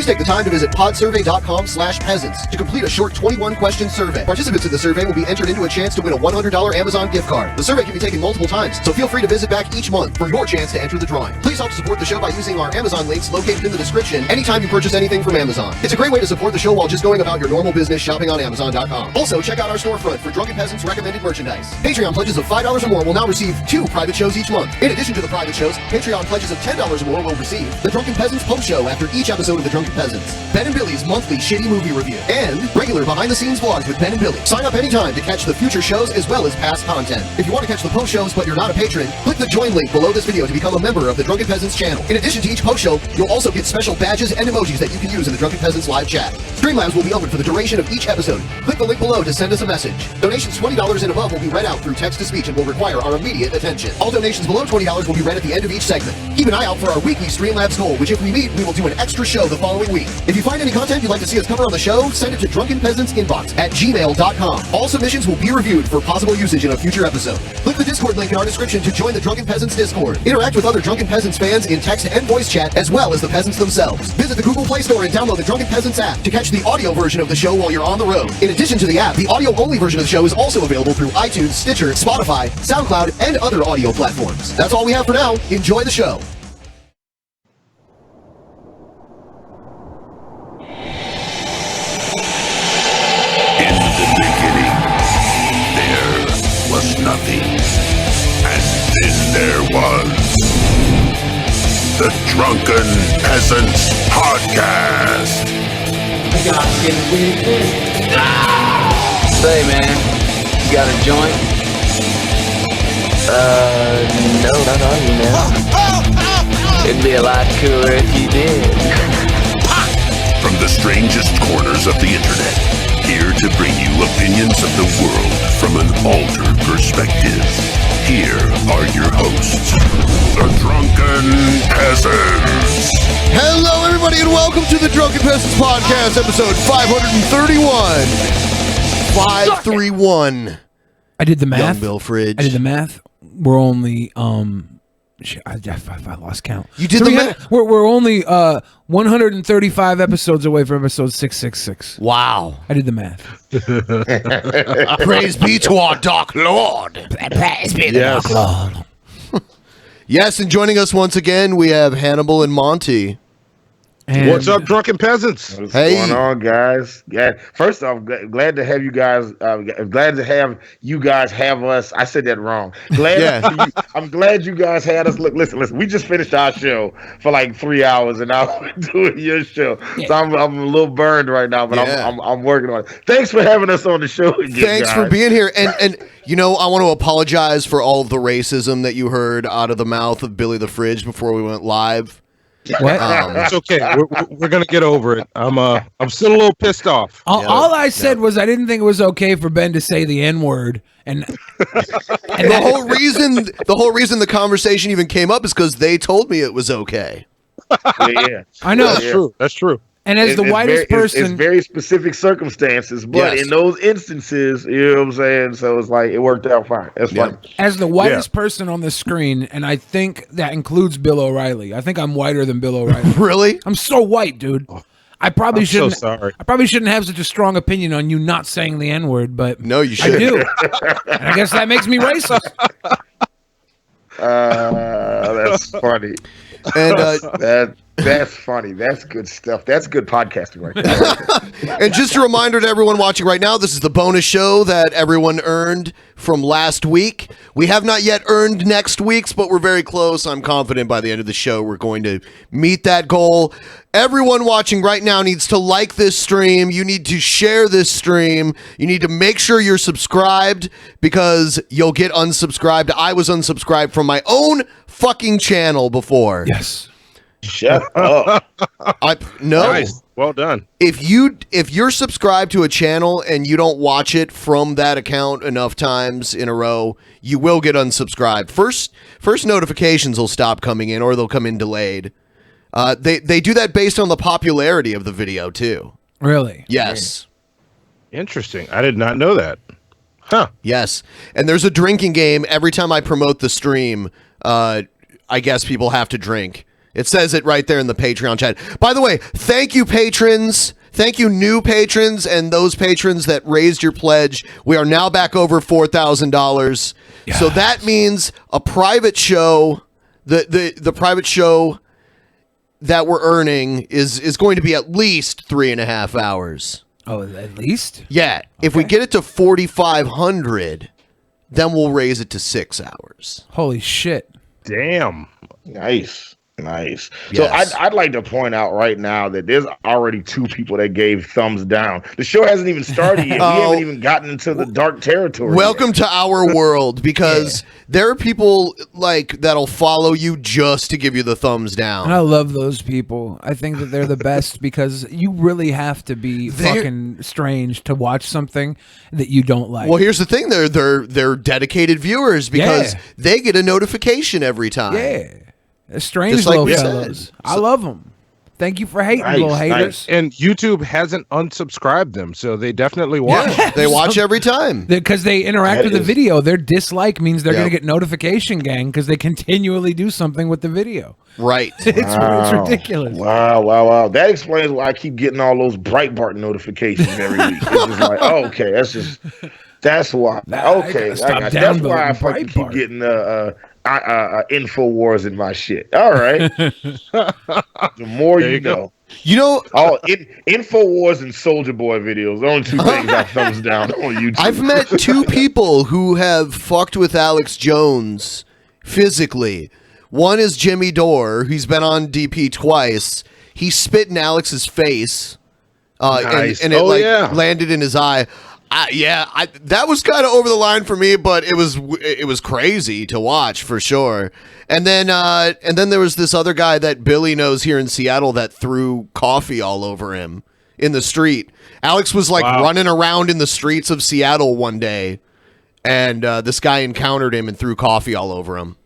Please take the time to visit podsurvey.com/peasants to complete a short 21-question survey. Participants in the survey will be entered into a chance to win a $100 Amazon gift card. The survey can be taken multiple times, so feel free to visit back each month for your chance to enter the drawing. Please help support the show by using our Amazon links located in the description anytime you purchase anything from Amazon. It's a great way to support the show while just going about your normal business shopping on Amazon.com. Also, check out our storefront for Drunken Peasants recommended merchandise. Patreon pledges of $5 or more will now receive 2 private shows each month. In addition to the private shows, Patreon pledges of $10 or more will receive the Drunken Peasants post show after each episode of the Drunken Peasants, Ben and Billy's monthly shitty movie review, and regular behind-the-scenes vlogs with Ben and Billy. Sign up anytime to catch the future shows as well as past content. If you want to catch the post shows but you're not a patron, click the join link below this video to become a member of the Drunken Peasants channel. In addition to each post show, you'll also get special badges and emojis that you can use in the Drunken Peasants live chat. Streamlabs will be open for the duration of each episode. Click the link below to send us a message. Donations $20 and above will be read out through text-to-speech and will require our immediate attention. All donations below $20 will be read at the end of each segment. Keep an eye out for our weekly Streamlabs goal, which if we meet, we will do an extra show the following week. If you find any content you'd like to see us cover on the show, send it to drunkenpeasantsinbox@gmail.com. All submissions will be reviewed for possible usage in a future episode. Click the Discord link in our description to join the Drunken Peasants Discord. Interact with other Drunken Peasants fans in text and voice chat, as well as the peasants themselves. Visit the Google Play Store and download the Drunken Peasants app to catch the audio version of the show while you're on the road. In addition to the app, the audio-only version of the show is also available through iTunes, Stitcher, Spotify, SoundCloud, and other audio platforms. That's all we have for now. Enjoy the show. In the beginning, there was nothing. And then there was the Drunken Peasants Podcast. Say, man, you got a joint? No, not on you now. It'd be a lot cooler if you did. From the strangest corners of the internet, here to bring you opinions of the world from an altered perspective. Here are your hosts, the Drunken Peasants. Hello, everybody, and welcome to the Drunken Peasants Podcast, episode 531. 531. I did the math. Young Bill Fridge. I did the math. We're only I lost count. You did the math? We're only 135 episodes away from episode 666. Wow. I did the math. Praise be to our Dark Lord. Praise be to the Dark Lord. Yes, and joining us once again, we have Hannibal and Monty. And what's up, Drunken Peasants? What's Hey. going on, guys? Yeah. First off, glad to have you guys. Glad to have you guys have us. I said that wrong. I'm glad you guys had us. Look, listen. We just finished our show for like 3 hours, and now we're doing your show. Yeah. So I'm a little burned right now, but I'm working on it. Thanks for having us on the show again. Thanks guys. for being here. And you know, I want to apologize for all of the racism that you heard out of the mouth of Billy the Fridge before we went live. What? It's okay. We're gonna get over it. I'm still a little pissed off. All I said was I didn't think it was okay for Ben to say the N-word, and the whole reason the conversation even came up is because they told me it was okay. Yeah. I know. That's true. That's true. And as the whitest person, it's very specific circumstances, but Yes. in those instances, you know what I'm saying. So it's like it worked out fine. That's fine. as the whitest person on the screen, and I think that includes Bill O'Reilly. I think I'm whiter than Bill O'Reilly. Really? I'm so white, dude. I probably I'm so shouldn't. sorry. I probably shouldn't have such a strong opinion on you not saying the N-word, but No, you I should. do. And I guess that makes me racist. That's funny. And That's funny. That's good stuff. That's good podcasting right there. and just a reminder to everyone watching right now, this is the bonus show that everyone earned from last week. We have not yet earned next week's, but we're very close. I'm confident by the end of the show we're going to meet that goal. Everyone watching right now needs to like this stream. You need to share this stream. You need to make sure you're subscribed because you'll get unsubscribed. I was unsubscribed from my own fucking channel before. Yes. Shut up. No. Nice. Well done. If you're subscribed to a channel and you don't watch it from that account enough times in a row, you will get unsubscribed. First notifications will stop coming in, or they'll come in delayed. They do that based on the popularity of the video too. Really? Yes. Interesting. I did not know that. Huh. Yes. And there's a drinking game every time I promote the stream. I guess people have to drink. It says it right there in the Patreon chat. By the way, thank you, patrons. Thank you, new patrons, and those patrons that raised your pledge. We are now back over $4,000. Yes. So that means a private show, the private show that we're earning is going to be at least 3.5 hours. Oh, at least? Yeah. Okay. If we get it to 4,500, then we'll raise it to 6 hours. Holy shit. Damn. Nice. Yes. So I'd like to point out right now that there's already 2 people that gave thumbs down. The show hasn't even started yet. We haven't even gotten into the dark territory. Welcome to our world, because there are people like that'll follow you just to give you the thumbs down. And I love those people. I think that they're the best because you really have to be fucking strange to watch something that you don't like. Well, here's the thing: they're dedicated viewers because they get a notification every time. Yeah. Strange little fellows. I love them. Thank you for hating, little haters. And YouTube hasn't unsubscribed them, so they definitely watch. Yeah, they watch every time. Because they interact with the video. Their dislike means they're going to get notification gang because they continually do something with the video. Right. It's ridiculous. Wow. That explains why I keep getting all those Breitbart notifications every week. It's just like, okay, that's why. Okay, that's why I fucking keep getting InfoWars in my shit. All right. The more you know. You know, InfoWars and Soldier Boy videos. The only 2 things I thumbs down on YouTube. I've met 2 people who have fucked with Alex Jones physically. One is Jimmy Dore. He's been on DP twice. He spit in Alex's face, nice. and it landed in his eye. That was kind of over the line for me, but it was crazy to watch for sure. And then there was this other guy that Billy knows here in Seattle that threw coffee all over him in the street. Alex was running around in the streets of Seattle one day, and this guy encountered him and threw coffee all over him.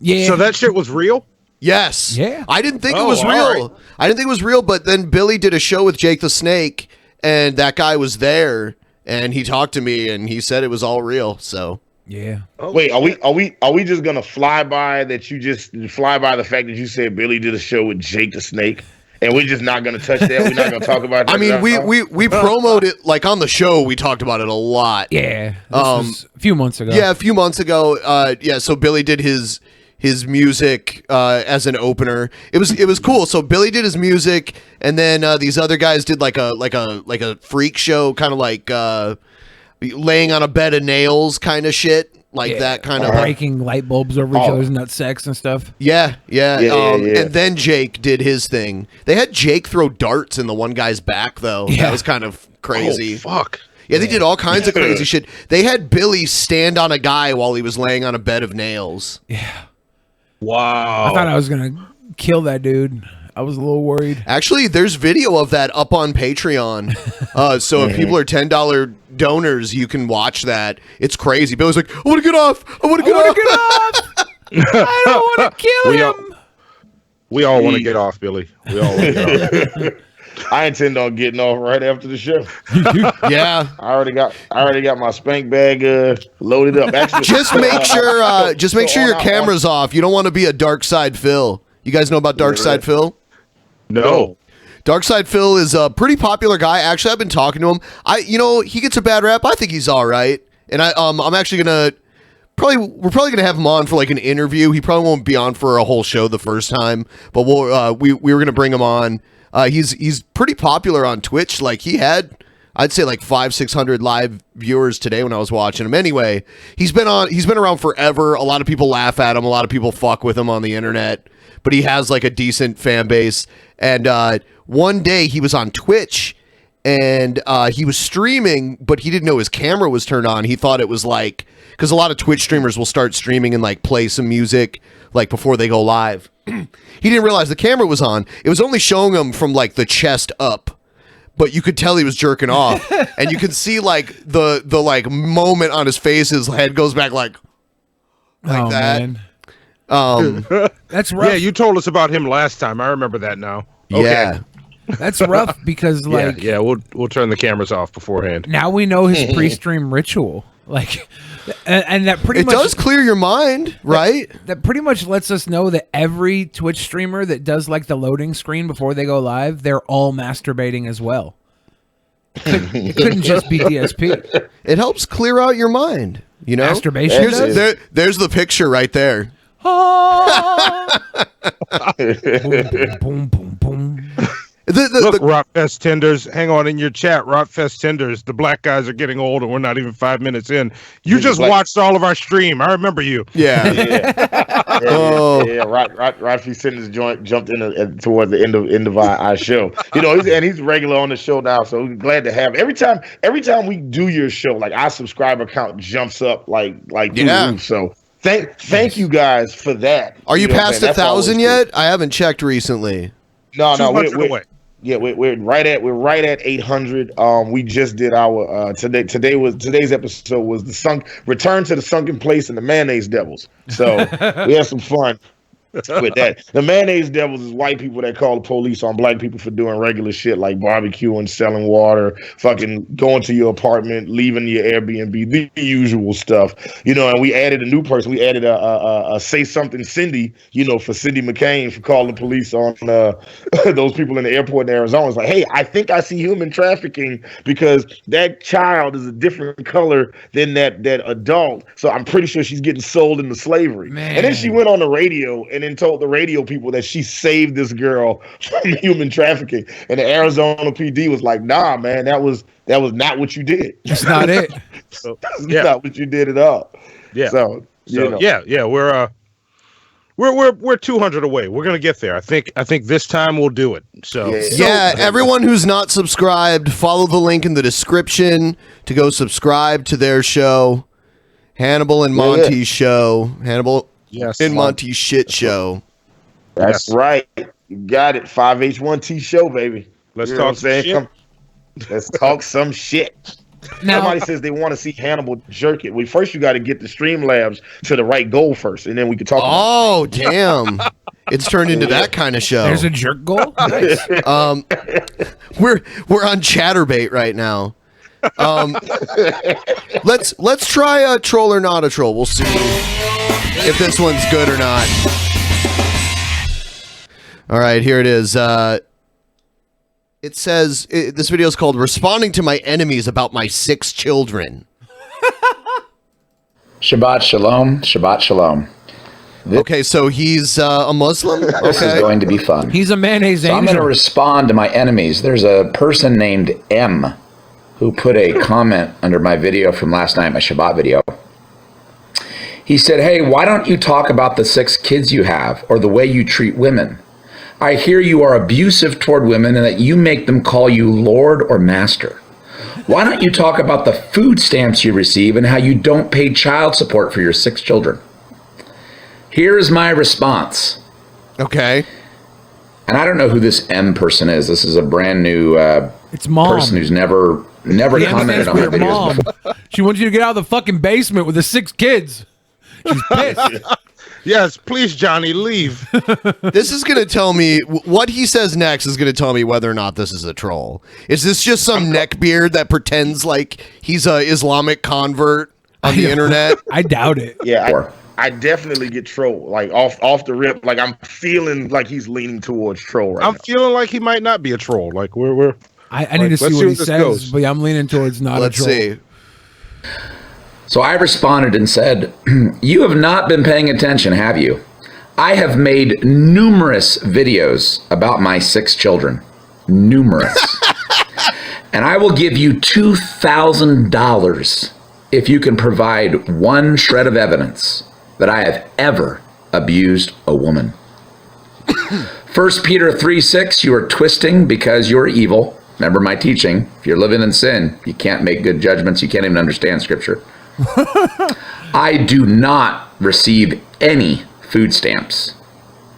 Yeah. So that shit was real? Yes. Yeah. I didn't think it was real. Right. I didn't think it was real, but then Billy did a show with Jake the Snake, and that guy was there. And he talked to me, and he said it was all real. So yeah. Wait, are we just gonna fly by the fact that you said Billy did a show with Jake the Snake, and we're just not gonna touch that? We're not gonna talk about that. I mean, we promoted it like on the show. We talked about it a lot. Yeah. This was a few months ago. Yeah, a few months ago. So Billy did his music as an opener. It was cool. So Billy did his music, and then these other guys did like a freak show, kind of like laying on a bed of nails kind of shit, that kind of breaking light bulbs over each other's nutsacs and stuff. Yeah. And then Jake did his thing. They had Jake throw darts in the one guy's back though. Yeah. That was kind of crazy. Oh, fuck. Yeah, they did all kinds of crazy shit. They had Billy stand on a guy while he was laying on a bed of nails. Yeah. Wow. I thought I was going to kill that dude. I was a little worried. Actually, there's video of that up on Patreon. So if people are $10 donors, you can watch that. It's crazy. Billy's like, I want to get off. I want to get off. I don't want to kill him. We all want to get off, Billy. We all want to get off. I intend on getting off right after the show. Yeah, I already got my spank bag loaded up. Actually, just make sure your camera's off. You don't want to be a Dark Side Phil. You guys know about Dark Side Phil? No. Dark Side Phil is a pretty popular guy. Actually, I've been talking to him. He gets a bad rap. I think he's all right. And I'm actually gonna we're probably gonna have him on for like an interview. He probably won't be on for a whole show the first time, but we were gonna bring him on. He's pretty popular on Twitch. Like he had, I'd say like 500-600 live viewers today when I was watching him. Anyway, he's been around forever. A lot of people laugh at him. A lot of people fuck with him on the internet, but he has like a decent fan base. And one day he was on Twitch and he was streaming, but he didn't know his camera was turned on. He thought it was like, because a lot of Twitch streamers will start streaming and like play some music like before they go live. He didn't realize the camera was on. It was only showing him from like the chest up, but you could tell he was jerking off, and you could see like the like moment on his face. His head goes back like that. Man. That's rough. Yeah, you told us about him last time. I remember that now. Okay. Yeah, that's rough because like we'll turn the cameras off beforehand. Now we know his pre-stream ritual. Like, and that pretty It much does clear your mind, right? That pretty much lets us know that every Twitch streamer that does like the loading screen before they go live, they're all masturbating as well. It couldn't just be DSP. It helps clear out your mind. You know, Masturbation does? There's the picture right there. Boom, boom, boom, boom. Look, Rockfest Tenders, hang on in your chat. Rockfest Tenders, the black guys are getting old and we're not even 5 minutes in. You just watched all of our stream. I remember you. Yeah. Yeah. Rafi Sanders jumped in towards the end of our show. You know, he's regular on the show now, so we're glad to have him. Every time we do your show, like our subscriber count jumps up like through the roof. So thank you guys for that. Are you past 1,000 yet? I haven't checked recently. No, we're right at 800. We just did our today's episode was the return to the sunken place and the mayonnaise devils. So we had some fun with that. The mayonnaise devils is white people that call the police on black people for doing regular shit like barbecuing, selling water, fucking going to your apartment, leaving your Airbnb, the usual stuff. You know, and we added a new person. We added a say something Cindy, you know, for Cindy McCain for calling the police on those people in the airport in Arizona. It's like, hey, I think I see human trafficking because that child is a different color than that adult. So I'm pretty sure she's getting sold into slavery. Man. And then she went on the radio and then told the radio people that she saved this girl from human trafficking. And the Arizona PD was like, nah, man, that was not what you did. That's not it. That's not what you did at all. Yeah. So you know. Yeah, we're 200 away. We're gonna get there. I think this time we'll do it. So yeah, everyone who's not subscribed, follow the link in the description to go subscribe to their show, Hannibal and Monty's show, Hannibal and Monty's shit show. That's right. You got it. 5H1T show, baby. Let's talk some shit. Let's talk some shit. Now, somebody says they want to see Hannibal jerk it. Well, first you got to get the Streamlabs to the right goal first, and then we can talk. Oh, damn! It's turned into that kind of show. There's a jerk goal. Nice. We're on Chatterbait right now. Let's try a troll or not a troll. We'll see if this one's good or not. All right, here it is. It says, this video is called Responding to My Enemies About My 6 Children. Shabbat Shalom. Shabbat Shalom. Okay, so he's a Muslim? This is going to be fun. He's a mayonnaise angel. I'm going to respond to my enemies. There's a person named M who put a comment under my video from last night, my Shabbat video. He said, hey, why don't you talk about the 6 kids you have or the way you treat women? I hear you are abusive toward women and that you make them call you Lord or Master. Why don't you talk about the food stamps you receive and how you don't pay child support for your 6 children? Here is my response. Okay. And I don't know who this M person is. This is a brand new it's mom. Person who's never commented on my videos before. She wants you to get out of the fucking basement with the 6 kids. She's pissed. Yes, please, Johnny, leave. This is going to tell me, what he says next is going to tell me whether or not this is a troll. Is this just some neckbeard that pretends like he's a Islamic convert on the internet? I doubt it. Yeah, I definitely get troll, like off the rip. Like I'm feeling like he's leaning towards troll right now. I'm feeling like he might not be a troll. Like we're I need to see what he says, but I'm leaning towards not a troll. Let's see. So I responded and said, you have not been paying attention, have you? I have made numerous videos about my 6 children. Numerous. And I will give you $2,000 if you can provide one shred of evidence that I have ever abused a woman. 1 Peter 3:6, you are twisting because you are evil. Remember my teaching. If you're living in sin, you can't make good judgments. You can't even understand Scripture. I do not receive any food stamps.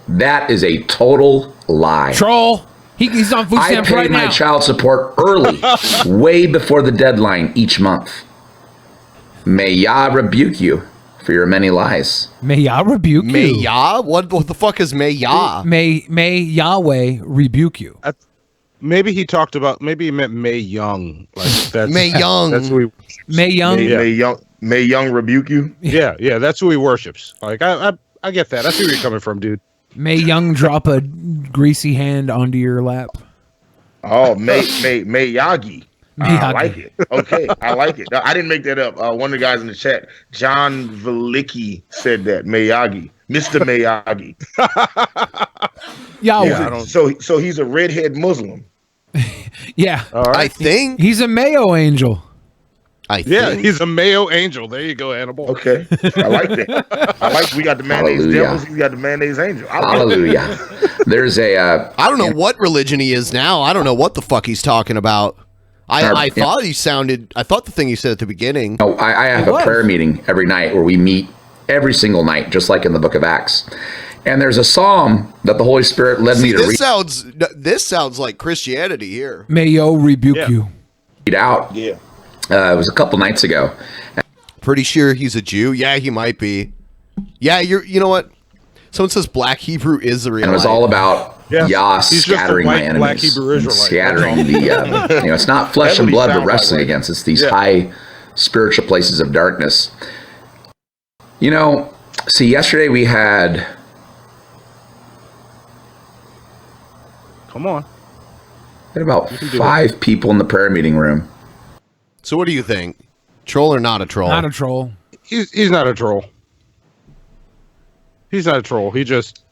That is a total lie. Troll. He's on food stamps right now. I pay my child support early, way before the deadline each month. May Yah rebuke you for your many lies. May Yah rebuke you. May Yah? What the fuck is May Yah? May Yahweh rebuke you. Maybe he talked about. Maybe he meant May Young. Like that's May Young. That's what May Young. May Young. May Young rebuke you. Yeah, that's who he worships. Like I get that. I see where you're coming from, dude. May Young drop a greasy hand onto your lap. Oh, May Yagi. I like it. Okay, I like it. I didn't make that up. One of the guys in the chat, John Velicki, said that. Miyagi, Mr. Miyagi. Yeah. So he's a redhead Muslim. Yeah. All right. I think he's a Mayo angel. Yeah, he's a Mayo angel. There you go, Hannibal. Okay, I like that. I like we got the mayonnaise devils. We got the mayonnaise angel. Hallelujah. There's a. I don't know what religion he is now. I don't know what the fuck he's talking about. I thought he sounded. I thought the thing he said at the beginning. Oh, I have a prayer meeting every night where we meet every single night, just like in the Book of Acts. And there's a psalm that the Holy Spirit led me to read. This sounds like Christianity here. Mayo rebuke you. Read out. Yeah. It was a couple nights ago. Pretty sure he's a Jew. Yeah, he might be. Yeah, you know what? Someone says Black Hebrew Israelite. And it was all about Yah scattering my enemies, Black Hebrew Israelite. scattering the. It's not flesh and blood we're wrestling against. It's these high spiritual places of darkness. See, yesterday we had. Come on. We had about 5 people in the prayer meeting room. So what do you think? Troll or not a troll? Not a troll. He's not a troll. He's not a troll. He's just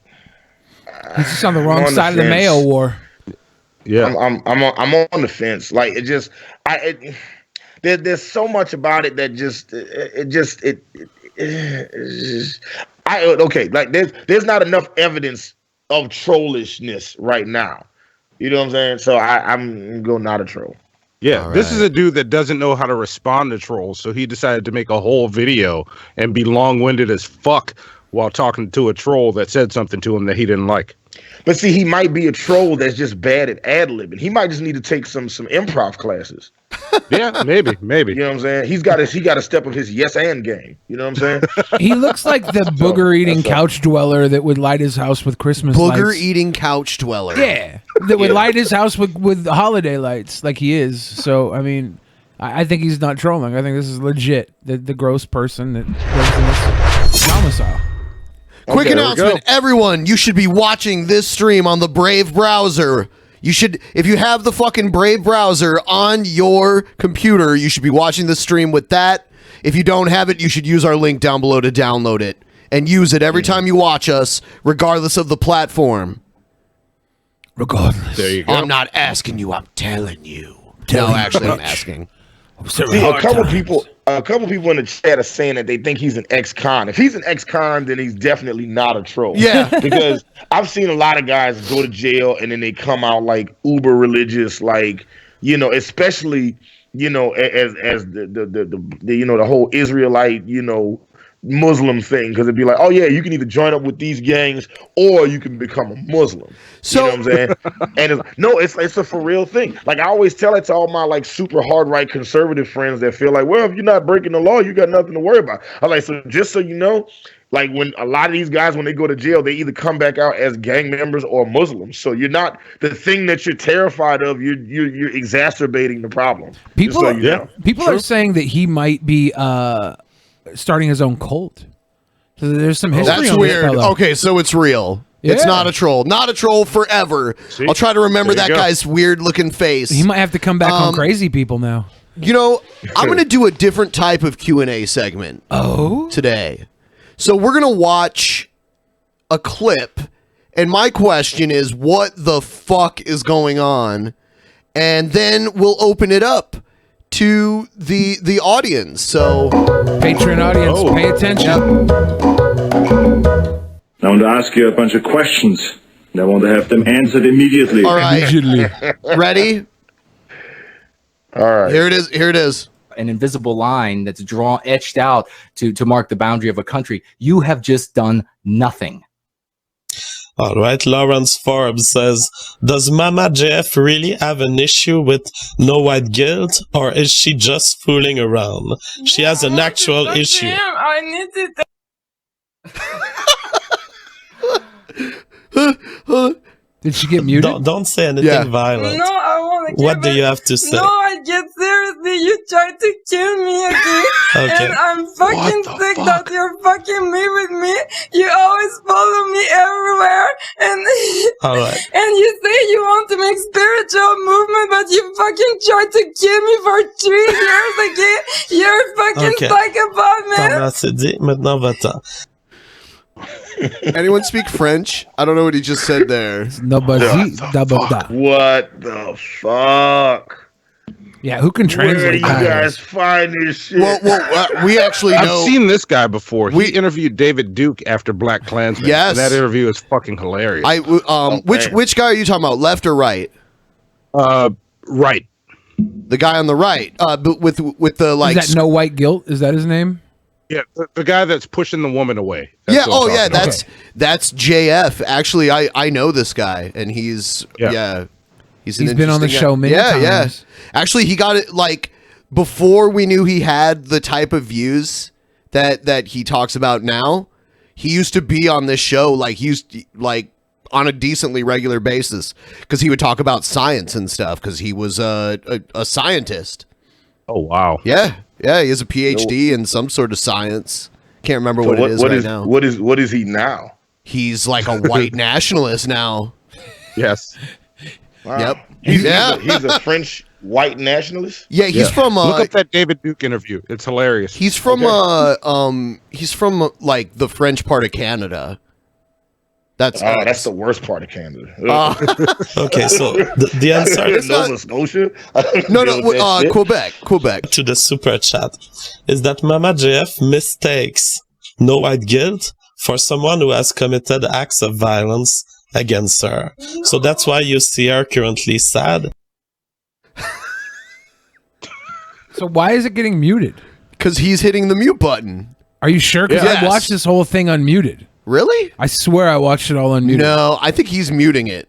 on the wrong side of the Mayo war. Yeah, I'm on the fence. Like there's so much about it that there's not enough evidence of trollishness right now. You know what I'm saying? So I'm going not a troll. Yeah, this is a dude that doesn't know how to respond to trolls, so he decided to make a whole video and be long-winded as fuck while talking to a troll that said something to him that he didn't like. But see, he might be a troll that's just bad at ad-libbing. He might just need to take some improv classes. Yeah, maybe. You know what I'm saying? He got to step up his yes and game. You know what I'm saying? He looks like the booger-eating couch dweller that would light his house with Christmas lights. Booger-eating couch dweller. Yeah, that would light his house with holiday lights like he is. So, I mean, I think he's not trolling. I think this is legit. The gross person that lives in this domicile. Quick announcement, everyone, you should be watching this stream on the Brave browser. You should, if you have the fucking Brave browser on your computer, you should be watching the stream with that. If you don't have it, you should use our link down below to download it and use it every time you watch us, regardless of the platform. Regardless. There you go. I'm not asking you, I'm telling you. No, actually, I'm asking. See, a couple people in the chat are saying that they think he's an ex-con. If he's an ex-con, then he's definitely not a troll. Yeah. Because I've seen a lot of guys go to jail and then they come out like uber religious, like, especially, as the whole Israelite, Muslim thing, because it'd be like, oh yeah, you can either join up with these gangs or you can become a Muslim. So, you know what I'm saying? And it's a for real thing. Like I always tell it to all my like super hard right conservative friends that feel like, well, if you're not breaking the law, you got nothing to worry about. I'm like, so just so you know, like when a lot of these guys, when they go to jail, they either come back out as gang members or Muslims. So you're not the thing that you're terrified of. You're exacerbating the problem. People are saying that he might be starting his own cult. So there's some history. That's weird. Okay, so it's real. Yeah. It's not a troll. Not a troll forever. See? I'll try to remember that guy's weird looking face. He might have to come back on crazy people now. I'm going to do a different type of Q&A segment today. So we're going to watch a clip, and my question is, what the fuck is going on? And then we'll open it up to the audience. So Patreon audience, pay attention. I want to ask you a bunch of questions. And I want to have them answered immediately. All right. Ready? All right. Here it is. An invisible line that's etched out to mark the boundary of a country. You have just done nothing. All right, Lawrence Forbes says, does Mama Jeff really have an issue with no white guilt, or is she just fooling around? She has an actual issue. I needed Did she get muted? Don't say anything violent. No, I want to. What do you have to say? No, I get seriously. you tried to kill me again. Okay. And I'm fucking sick that you're fucking me with me. You always follow me everywhere. And All right. and you say you want to make spiritual movement, but you fucking tried to kill me for 3 years again. You're fucking Okay. psychopath, man. T'en as assez dit, maintenant va-t'en. Anyone speak French? I don't know what he just said there. Nobody. What the fuck? Yeah, who can Where do translate you that? guys find this shit? Well, we actually know. I've seen this guy before. He interviewed David Duke after Black Klansman. Yes. And that interview is fucking hilarious. Which guy are you talking about? Left or right? Right. The guy on the right. But with the like. Is that No White Guilt? Is that his name? Yeah, the guy that's pushing the woman away. That's Yeah. what I'm Oh, yeah. talking about. That's JF. Actually, I know this guy, and he's he's been on the interesting show guy. many times. Actually, he got it like before we knew he had the type of views that he talks about now. He used to be on this show like on a decently regular basis because he would talk about science and stuff because he was a scientist. Oh wow. Yeah. Yeah, he has a PhD in some sort of science. Can't remember what it is right now. What is he now? He's like a white nationalist now. Yes. Wow. Yep. He's a French white nationalist. Yeah, he's from Look up that David Duke interview. It's hilarious. He's from like the French part of Canada. That's the worst part of Canada. Okay, so the answer is Nova Scotia. Quebec. To the super chat is that Mama JF mistakes no white guilt for someone who has committed acts of violence against her. So that's why you see her currently sad. So why is it getting muted? Because he's hitting the mute button. Are you sure? Because I watched this whole thing unmuted. Really? I swear I watched it all unmuted. No, I think he's muting it.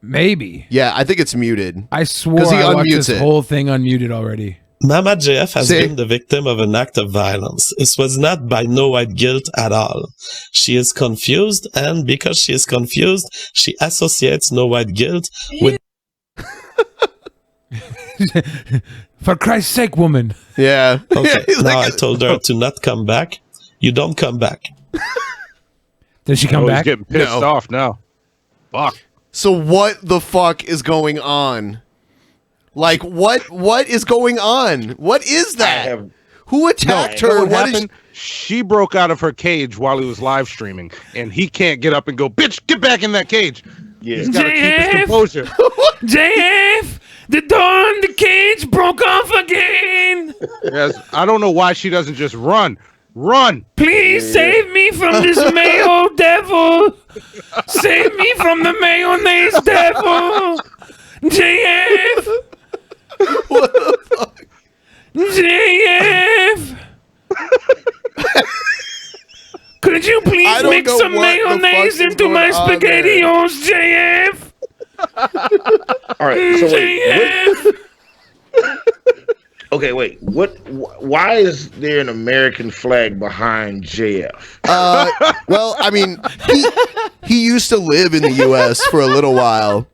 Maybe. Yeah, I think it's muted. I swore he I watched unmutes this whole thing unmuted already. Mama JF has been the victim of an act of violence. It was not by no white guilt at all. She is confused, and because she is confused, she associates no white guilt with... For Christ's sake, woman. Yeah. Okay, now I told her to not come back. You don't come back. Does she come back? He's getting pissed off now. Fuck. So what the fuck is going on? Like what is going on? What is that? Who attacked her? What happened? She broke out of her cage while he was live streaming, and he can't get up and go, "Bitch, get back in that cage." Yeah, he's got to keep his composure. JF, the door in the cage broke off again. Yes, I don't know why she doesn't just run. Run! Please save me from this mayo devil. Save me from the mayonnaise devil. JF. What the fuck? JF. Could you please mix some mayonnaise into my SpaghettiOs, JF? All right, so JF. Okay, wait. Why is there an American flag behind JF? Well, I mean, he used to live in the U.S. for a little while,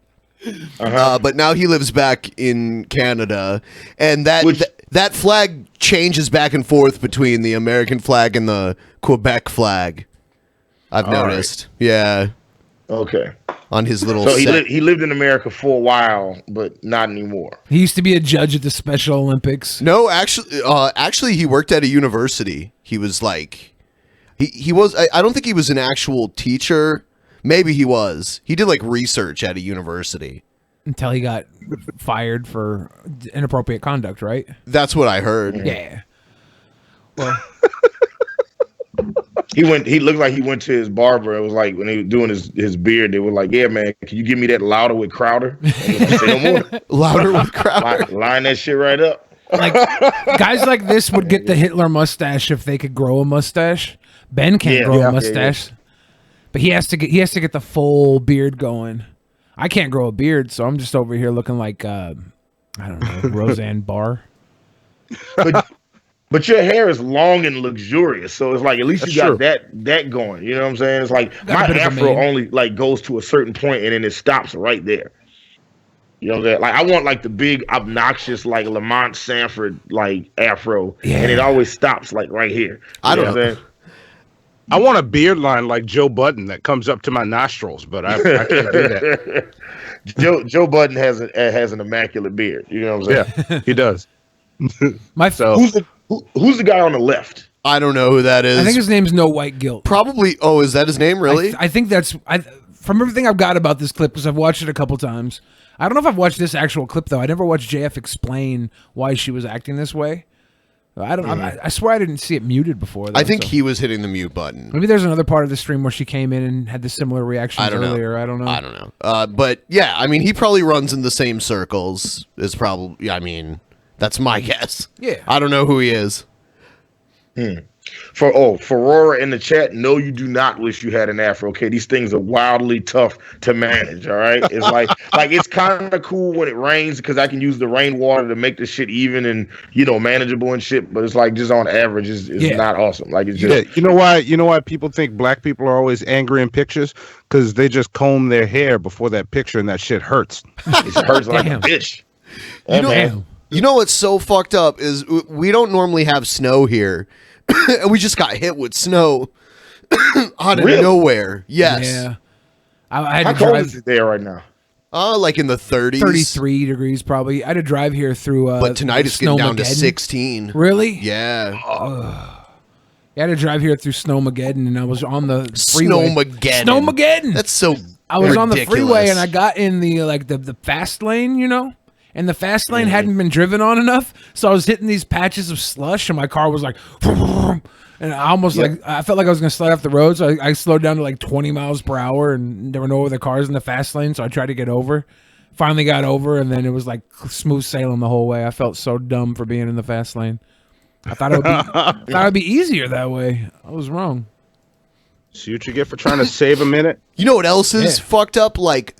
but now he lives back in Canada, and that flag changes back and forth between the American flag and the Quebec flag. I've noticed. Yeah. Okay. On his little So set. he lived in America for a while, but not anymore. He used to be a judge at the Special Olympics. No, actually, he worked at a university. He was like, he was. I don't think he was an actual teacher. Maybe he was. He did like research at a university Until he got fired for inappropriate conduct, right? That's what I heard. Yeah. Well, He looked like he went to his barber. It was like when he was doing his beard, they were like, "Yeah, man, can you give me that louder with Crowder?" Say no more. Louder with Crowder. Line that shit right up. Like guys like this would get the Hitler mustache if they could grow a mustache. Ben can't grow a mustache, but he has to get the full beard going. I can't grow a beard, so I'm just over here looking like I don't know, Roseanne Barr. But your hair is long and luxurious, so it's like at least you got that going. You know what I'm saying? It's like my afro only like goes to a certain point and then it stops right there. You know that? Like I want like the big obnoxious like Lamont Sanford like afro, and it always stops like right here. I don't know. What I'm saying? I want a beard line like Joe Budden that comes up to my nostrils, but I can't do that. Joe Budden has an immaculate beard. You know what I'm saying? Yeah, he does. Who's the guy on the left? I don't know who that is. I think his name's No White Guilt. Probably. Oh, is that his name? Really? I think that's from everything I've got about this clip because I've watched it a couple times. I don't know if I've watched this actual clip though. I never watched JF explain why she was acting this way. I don't. I swear I didn't see it muted before. Though, I think he was hitting the mute button. Maybe there's another part of the stream where she came in and had the similar reactions earlier. I don't know. I don't know. But yeah, I mean, he probably runs in the same circles. Is probably. I mean, that's my guess. Yeah. I don't know who he is. For Aurora in the chat, no, you do not wish you had an afro. Okay, these things are wildly tough to manage. All right, it's like it's kind of cool when it rains because I can use the rainwater to make the shit even and manageable and shit. But it's like just on average, it's not awesome. Like it's just you know why people think black people are always angry in pictures because they just comb their hair before that picture and that shit hurts. It hurts like a bitch. You know what's so fucked up is we don't normally have snow here. And we just got hit with snow out of nowhere. Yes. Yeah. I had How to cold drive, is it there right now? Like in the 30s. 33 degrees probably. I had to drive here through. But tonight it's getting down to Snowmageddon. 16. Really? Yeah. I had to drive here through Snowmageddon, and I was on the freeway. Snowmageddon. That's so. I was on the ridiculous. freeway, and I got in the fast lane, and the fast lane hadn't been driven on enough, so I was hitting these patches of slush, and my car was like, and I almost I felt like I was gonna slide off the road, so I slowed down to like 20 miles per hour, and there were no other cars in the fast lane, so I tried to get over. Finally got over, and then it was like smooth sailing the whole way. I felt so dumb for being in the fast lane. I thought it would be easier that way. I was wrong. See what you get for trying to save a minute. You know what else is fucked up? Like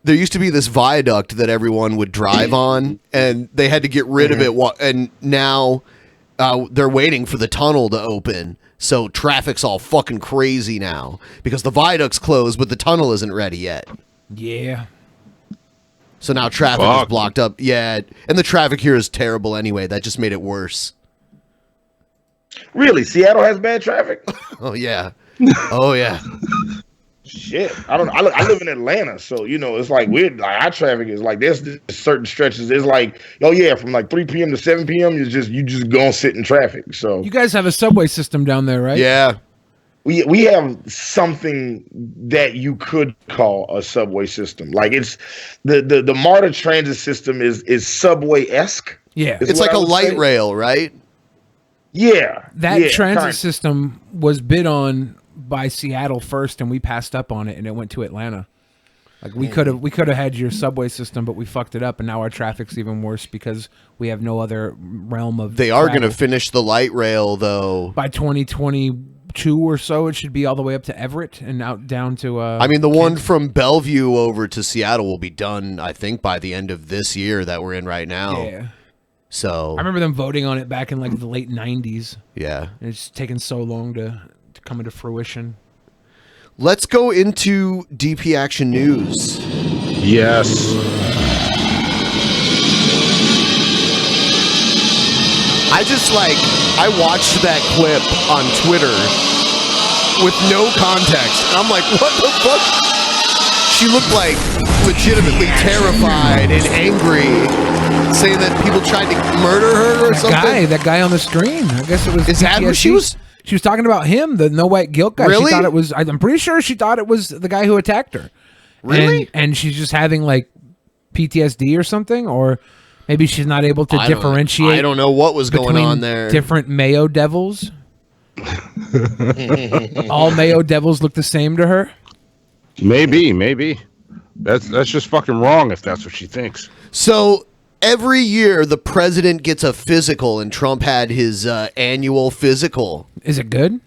there used to be this viaduct that everyone would drive on, and they had to get rid of it. And now they're waiting for the tunnel to open. So traffic's all fucking crazy now because the viaduct's closed, but the tunnel isn't ready yet. Yeah. So now traffic is blocked up. Yeah. And the traffic here is terrible anyway. That just made it worse. Really? Seattle has bad traffic? Oh, yeah. Oh, yeah. Shit, I live in Atlanta, so it's like weird. Like our traffic is like there's certain stretches. It's like from like 3 p.m. to 7 p.m. You just gonna sit in traffic. So you guys have a subway system down there, right? Yeah, we have something that you could call a subway system. Like it's the MARTA transit system is subway-esque. Yeah, it's like a light rail, right? Yeah, that transit system was bid on by Seattle first, and we passed up on it, and it went to Atlanta. Like we could have had your subway system, but we fucked it up, and now our traffic's even worse because we have no other realm of. They are going to finish the light rail though by 2022 or so. It should be all the way up to Everett and out down to. I mean, the one from Bellevue over to Seattle will be done, I think, by the end of this year that we're in right now. Yeah. So I remember them voting on it back in like the late 90s. Yeah, and it's taken so long to come into fruition. Let's go into DP Action News. Yes. I watched that clip on Twitter with no context. And I'm like, what the fuck? She looked like legitimately terrified and angry, saying that people tried to murder her or something. That guy on the screen. I guess it was. Is that who she was? She was talking about him, the No White Guilt guy. Really? She thought it was. I'm pretty sure she thought it was the guy who attacked her. Really? And she's just having like PTSD or something, or maybe she's not able to differentiate. I don't know what was going on there. Different Mayo Devils. All Mayo Devils look the same to her. Maybe. That's just fucking wrong if that's what she thinks. So every year the president gets a physical, and Trump had his annual physical. Is it good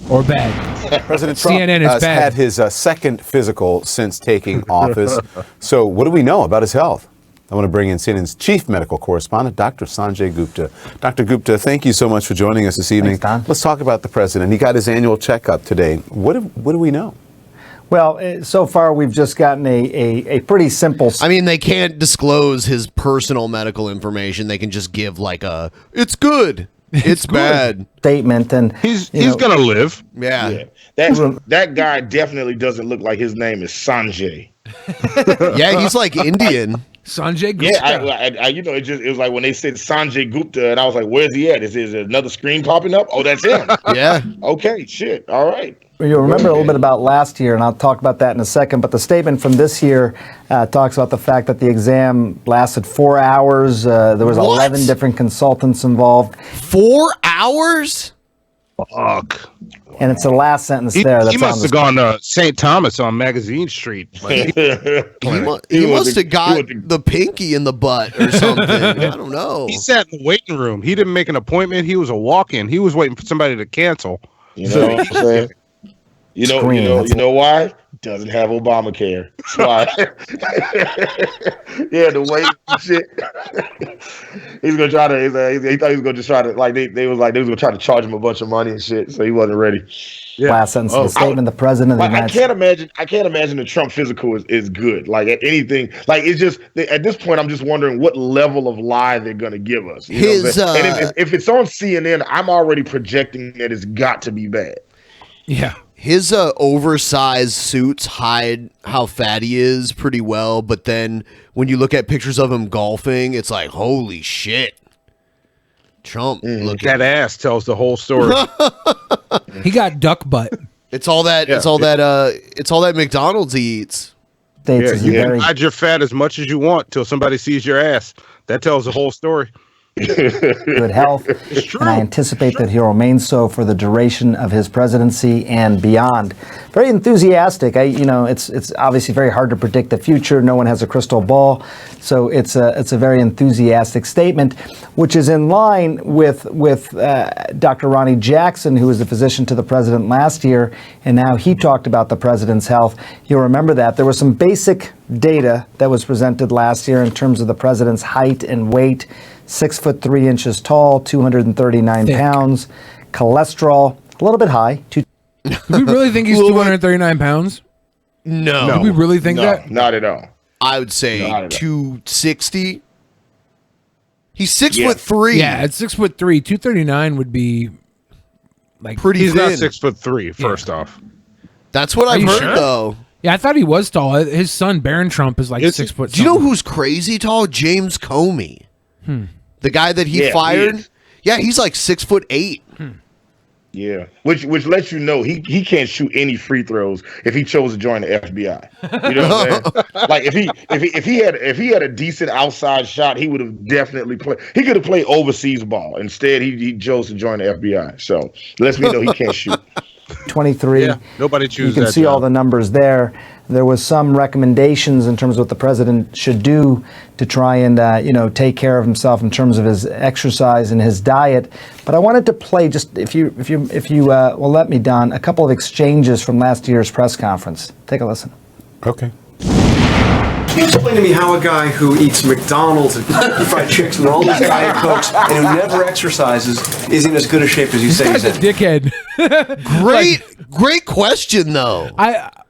or bad? President Trump CNN is has bad. had his second physical since taking office. So what do we know about his health? I want to bring in CNN's chief medical correspondent, Dr. Sanjay Gupta. Dr. Gupta, thank you so much for joining us this evening. Thanks, Don. Let's talk about the president. He got his annual checkup today. What do we know? Well, so far we've just gotten a pretty simple. I mean, they can't disclose his personal medical information. They can just give like a, it's good, it's bad statement, and he's gonna live. Yeah. That guy definitely doesn't look like his name is Sanjay. Yeah, he's like Indian. Sanjay Gupta. Yeah, I you know, it was like when they said Sanjay Gupta, and I was like, "Where's he at? Is there another screen popping up? Oh, that's him." Yeah. Okay. Shit. All right. You'll remember a little bit about last year, and I'll talk about that in a second, but the statement from this year talks about the fact that the exam lasted 4 hours. There was 11 different consultants involved. 4 hours? Fuck. And it's the last sentence there. He must have gone to St. Thomas on Magazine Street. He must have got the pinky in the butt or something. I don't know. He sat in the waiting room. He didn't make an appointment. He was a walk-in. He was waiting for somebody to cancel. You know what I'm saying? You know why? Doesn't have Obamacare. That's why. Yeah, the wait and shit. He's gonna try to. He thought he was gonna just try to they was gonna try to charge him a bunch of money and shit. So he wasn't ready. Yeah. Last sentence of the statement. The president of the United States. I can't imagine the Trump physical is good. Like at anything. Like it's just at this point, I'm just wondering what level of lie they're gonna give us. You know what I'm saying? And if it's on CNN, I'm already projecting that it's got to be bad. Yeah. His oversized suits hide how fat he is pretty well, but then when you look at pictures of him golfing, it's like, holy shit. Trump looking. That ass tells the whole story. He got duck butt. It's all that it's all that McDonald's he eats. You can hide your fat as much as you want till somebody sees your ass. That tells the whole story. Good health, and I anticipate that he'll remain so for the duration of his presidency and beyond. Very enthusiastic. It's obviously very hard to predict the future. No one has a crystal ball, so it's a very enthusiastic statement, which is in line with Dr. Ronnie Jackson, who was the physician to the president last year, and now he talked about the president's health. You'll remember that there was some basic data that was presented last year in terms of the president's height and weight. 6'3" tall, 239 pounds. Cholesterol, a little bit high. Do we really think he's 239 pounds? No. Do we really think that? Not at all. I would say 260. He's 6'3". Yeah, at 6'3", 239 would be like pretty He's thin. not 6'3", first off. That's what I've heard, though. Yeah, I thought he was tall. His son, Barron Trump, is like 6 foot. Do you know who's crazy tall? James Comey. The guy that he fired? He's like 6'8". Yeah, which lets you know he can't shoot any free throws if he chose to join the FBI. You know what I'm saying? Like if he had a decent outside shot, he would have definitely played. He could have played overseas ball. Instead, he chose to join the FBI. So lets me know he can't shoot. 23. Yeah, nobody chooses. You can see all the numbers there. There was some recommendations in terms of what the president should do to try and take care of himself in terms of his exercise and his diet. But I wanted to play just if you will let me, Don, a couple of exchanges from last year's press conference. Take a listen. Okay. Can you explain to me how a guy who eats McDonald's and fried chicks and all these Diet Cokes and who never exercises is in as good a shape as you say he's in? Dickhead. Great question, though.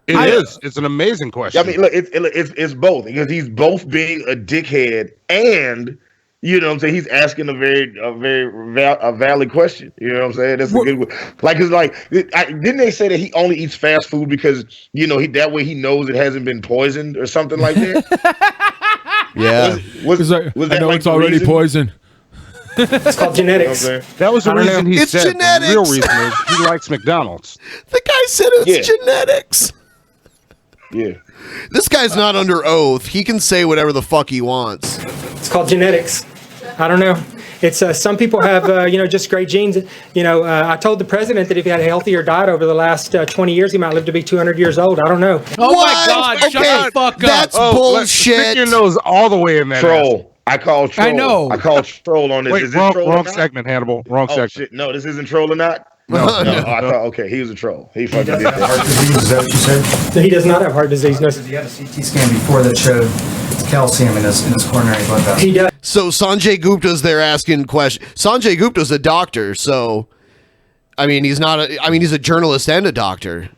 It is. It's an amazing question. I mean, look, it's both because he's both being a dickhead and you know what I'm saying, he's asking a very valid question. You know what I'm saying? That's a good one. Didn't they say that he only eats fast food because that way he knows it hasn't been poisoned or something like that? Yeah. Was I know it's already poison. It's called genetics. That was the reason he It's said. genetics. The real reason is he likes McDonald's. The guy said it's genetics. Yeah. This guy's not under oath. He can say whatever the fuck he wants. It's called genetics. I don't know. It's some people have just great genes. I told the president that if he had a healthier diet over the last 20 years, he might live to be 200 years old. I don't know. Oh my God! Shut the fuck up. That's bullshit. Stick your nose all the way in that. Troll. I call troll. I know. I call troll on this. Wait, is this troll wrong segment, Hannibal. Wrong segment. Shit. No, this isn't troll or not? No. I thought, okay, he was a troll. He fucking did that. Heart disease, is that what you said? No, he does not have heart disease. No. He had a CT scan before that showed calcium in his coronary blood vessel. He does. So Sanjay Gupta's there asking questions. Sanjay Gupta's a doctor, so I mean he's a journalist and a doctor.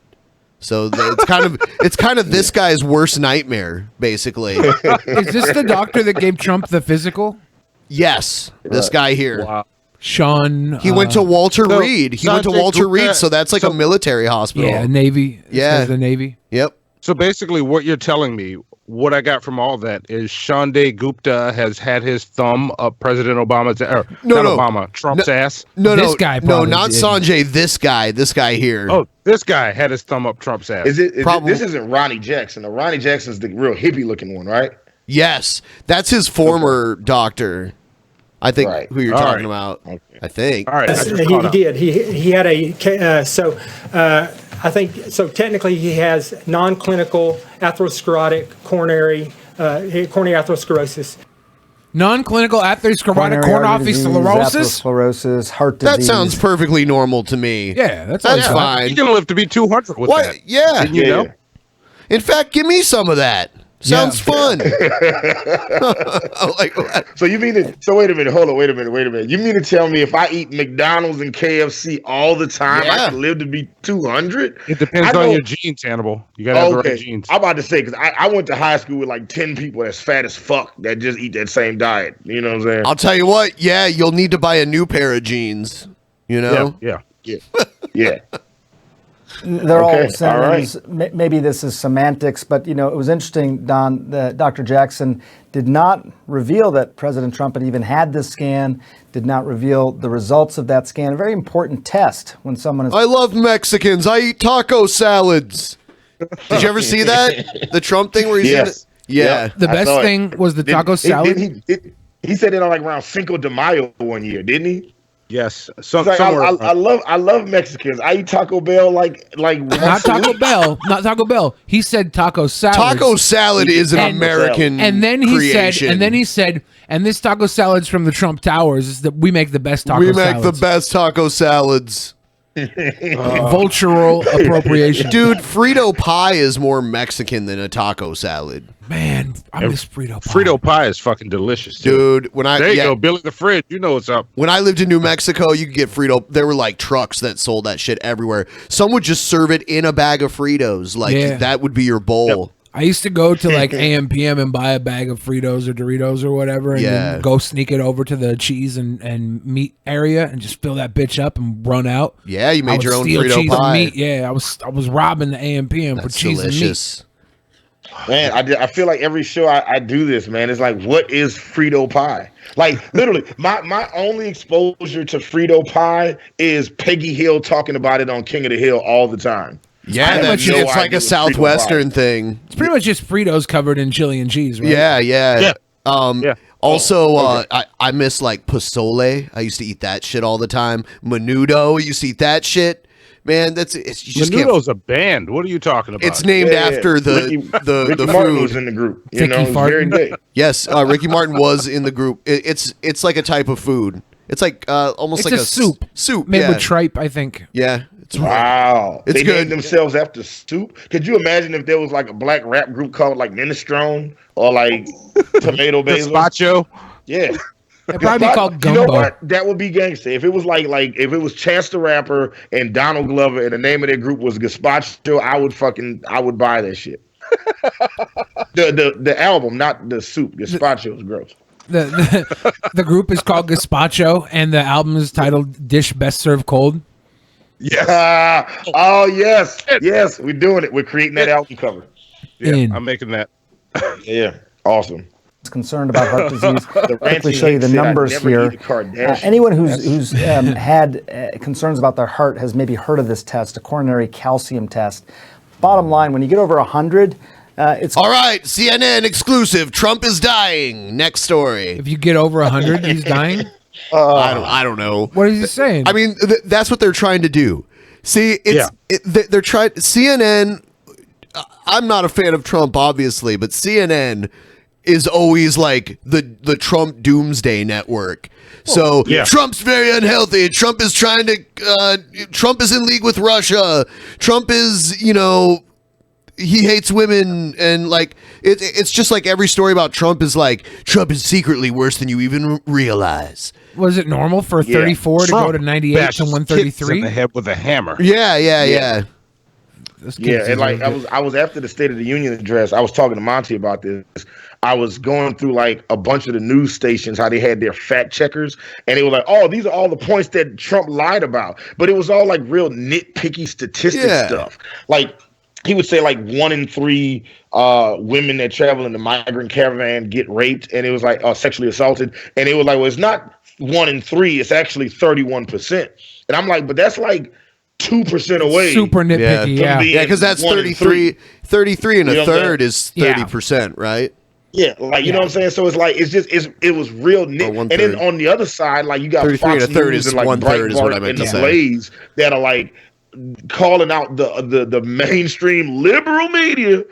So it's kind of this guy's worst nightmare, basically. Is this the doctor that gave Trump the physical? Yes, this guy here. Wow. Sean. He went to Walter so Reed. He went to Sanjay Walter Gupta- Reed, so that's like a military hospital. Yeah, Navy. It Yeah. says the Navy. Yep. So basically, what you're telling me, what I got from all that is Sanjay Gupta has had his thumb up President Obama's, or not Obama, Trump's ass. No, This guy no, probably not did. Sanjay. This guy here. Oh, this guy had his thumb up Trump's ass. This isn't Ronnie Jackson. The Ronnie Jackson's the real hippie looking one, right? Yes, that's his former doctor. I think who you're talking about. I think. All right. He did. He had I think so. Technically, he has non-clinical atherosclerotic coronary atherosclerosis. Non-clinical atherosclerotic coronary sclerosis. Atherosclerosis, heart disease. That sounds perfectly normal to me. Yeah, that's fine. You're gonna live to be 200 with What? that. Yeah. Didn't you know? In fact, give me some of that. Sounds fun. Like what? So you mean to? So wait a minute. Hold on. Wait a minute. You mean to tell me if I eat McDonald's and KFC all the time, I can live to be 200? It depends on your genes, Hannibal. You gotta have the right genes. I'm about to say because I went to high school with like 10 people that's fat as fuck that just eat that same diet. You know what I'm saying? I'll tell you what. Yeah, you'll need to buy a new pair of jeans. You know? Yeah. They're Okay, all synonyms. Maybe this is semantics, but it was interesting, Don, that Dr. Jackson did not reveal that President Trump had even had this scan, did not reveal the results of that scan. A very important test when someone is... I love Mexicans. I eat taco salads. Did you ever see that? The Trump thing where he's Yeah. The best thing was the taco salad. He said it on like around Cinco de Mayo one year, didn't he? Yes. I love Mexicans. I eat Taco Bell like Not Taco Bell. Not Taco Bell. He said taco salad. Taco salad is an American And then he creation. said, and this taco salad's from the Trump Towers. Is that we make the best taco We salads. make the best taco salads. Vultural appropriation. Dude, Frito pie is more Mexican than a taco salad. Man, I miss Frito pie. Frito pie is fucking delicious, dude. When I there you go, Billy the Fridge. You know what's up. When I lived in New Mexico, you could get Frito. There were like trucks that sold that shit everywhere. Some would just serve it in a bag of Fritos. Like that would be your bowl. I used to go to like AM PM and buy a bag of Fritos or Doritos or whatever, and then go sneak it over to the cheese and meat area and just fill that bitch up and run out. Yeah, you I made would your own steal Frito cheese pie. And meat. Yeah, I was robbing the AM PM for cheese delicious. and meat. Man, I feel like every show I do this, man. It's like, what is Frito pie? Like, literally, my only exposure to Frito pie is Peggy Hill talking about it on King of the Hill all the time. Yeah, it's like a Southwestern thing. It's pretty much just Fritos covered in chili and cheese, right? Yeah. Also, I miss like pozole. I used to eat that shit all the time. Menudo, I used to eat that shit. Man, you just Menudo's a band. What are you talking about? It's named after Ricky the Martin food. was in the group. You know, it's very good. Yes, Ricky Martin was in the group. It's like a type of food. It's like almost It's like a soup. Soup Made with tripe, I think. Yeah. Wow. It's They good. named themselves after soup. Could you imagine if there was like a black rap group called like Minestrone or like Tomato Basil? Gazpacho? Yeah. It'd probably be called You know gumbo. what? That would be gangster. If it was like if it was Chance the Rapper and Donald Glover and the name of their group was Gazpacho, I would buy that shit. the album, not the soup. Gazpacho is gross. The group is called Gazpacho, and the album is titled "Dish Best Served Cold." Yeah. Oh yes, yes, we're doing it. We're creating that album cover. Yeah, I'm making that. Yeah, awesome. Concerned about heart disease. Quickly ranching show you the said, "I'd numbers never here. eat a Kardashian." Anyone who's had concerns about their heart has maybe heard of this test, a coronary calcium test. Bottom line, when you get over 100, it's all right. CNN exclusive. Trump is dying. Next story. If you get over 100, he's dying. I don't know. What is he saying? I mean, that's what they're trying to do. See, they're trying. CNN. I'm not a fan of Trump, obviously, but CNN is always like the Trump doomsday network. So Trump's very unhealthy. Trump is trying to. Trump is in league with Russia. Trump is, he hates women, and like it's just like every story about Trump is like Trump is secretly worse than you even realize. Was it normal for 34 to go to 98 to 133? In the head with a hammer. Yeah. Yeah, and like I was after the State of the Union address, I was talking to Monty about this. I was going through like a bunch of the news stations, how they had their fact checkers, and they were like, "Oh, these are all the points that Trump lied about," but it was all like real nitpicky statistic stuff. Like he would say, like 1 in 3 women that travel in the migrant caravan get raped, and it was like sexually assaulted, and it was like, well, it's not 1 in 3, it's actually 31%, and I'm like, but that's like 2% away. Super nitpicky, yeah, because that's 33 and a third is 30%, right? Yeah, like you know what I'm saying. So it's like it was real nit. And then on the other side, like you got 33 Fox and a third News is and like 1/3 is what I Breitbart meant and to the say. Blaze that are like calling out the mainstream liberal media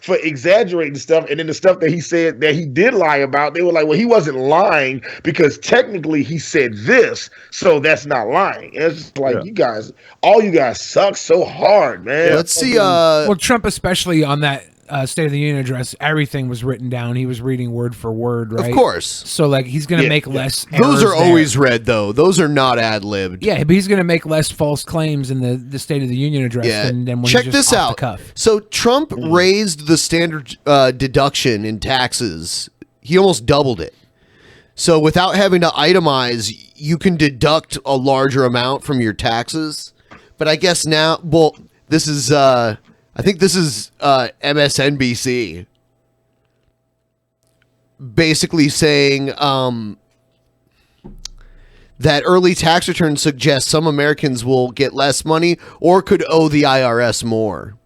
for exaggerating stuff, and then the stuff that he said that he did lie about, they were like, well, he wasn't lying because technically he said this, so that's not lying. And it's just like all you guys suck so hard, man. Let's see. Well, Trump, especially on that State of the Union address, everything was written down. He was reading word for word, right? Of course. So like he's going to make less. Those are errors always there. read though. Those are not ad libbed. Yeah, but he's going to make less false claims in the State of the Union address than when Check he's just this off out. the cuff. So Trump raised the standard deduction in taxes. He almost doubled it. So without having to itemize, you can deduct a larger amount from your taxes. But I guess now, well, this is I think this is MSNBC basically saying that early tax returns suggest some Americans will get less money or could owe the IRS more.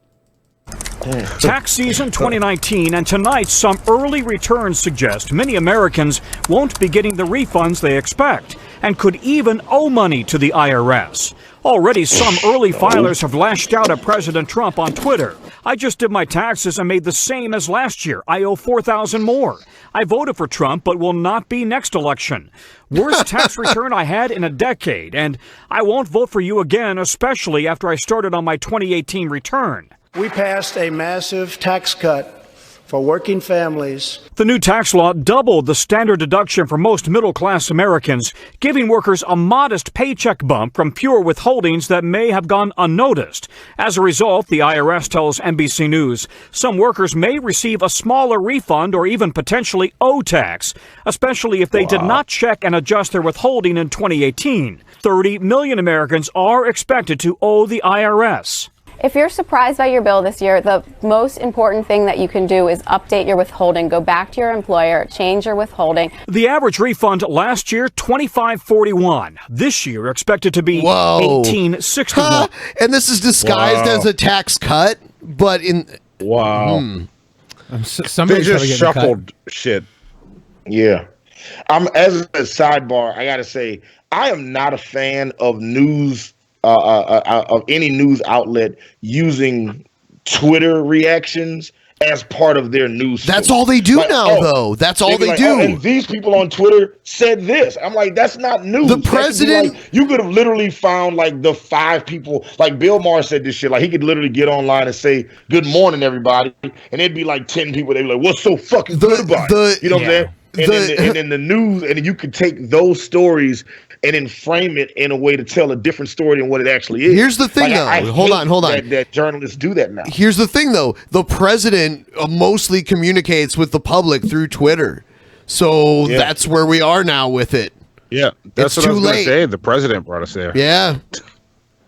Tax season 2019, and tonight some early returns suggest many Americans won't be getting the refunds they expect and could even owe money to the IRS. Already some early filers have lashed out at President Trump on Twitter. I just did my taxes and made the same as last year. I owe $4,000 more. I voted for Trump, but will not be next election. Worst tax return I had in a decade, and I won't vote for you again, especially after I started on my 2018 return. We passed a massive tax cut for working families. The new tax law doubled the standard deduction for most middle-class Americans, giving workers a modest paycheck bump from pure withholdings that may have gone unnoticed. As a result, the IRS tells NBC News, some workers may receive a smaller refund or even potentially owe tax, especially if they did not check and adjust their withholding in 2018. 30 million Americans are expected to owe the IRS. If you're surprised by your bill this year, the most important thing that you can do is update your withholding. Go back to your employer, change your withholding. The average refund last year, $25.41. This year, expected to be $18.61. And this is disguised as a tax cut, but in They just shuffled shit. Yeah. As a sidebar, I gotta say, I am not a fan of news of any news outlet using Twitter reactions as part of their news. That's all they do now, though. That's all they do. And these people on Twitter said this. I'm like, that's not news. The president, you could have literally found like the 5 people. Like Bill Maher said this shit. Like he could literally get online and say, "Good morning, everybody," and it'd be like 10 people. They'd be like, "What's so fucking good about it?" You know what I'm saying? And then the news, and then you could take those stories and then frame it in a way to tell a different story than what it actually is. Here's the thing, though. Hold on. That journalists do that now. Here's the thing, though. The president mostly communicates with the public through Twitter, so that's where we are now with it. Yeah, that's It's what I too was going to late. say. The president brought us there. Yeah.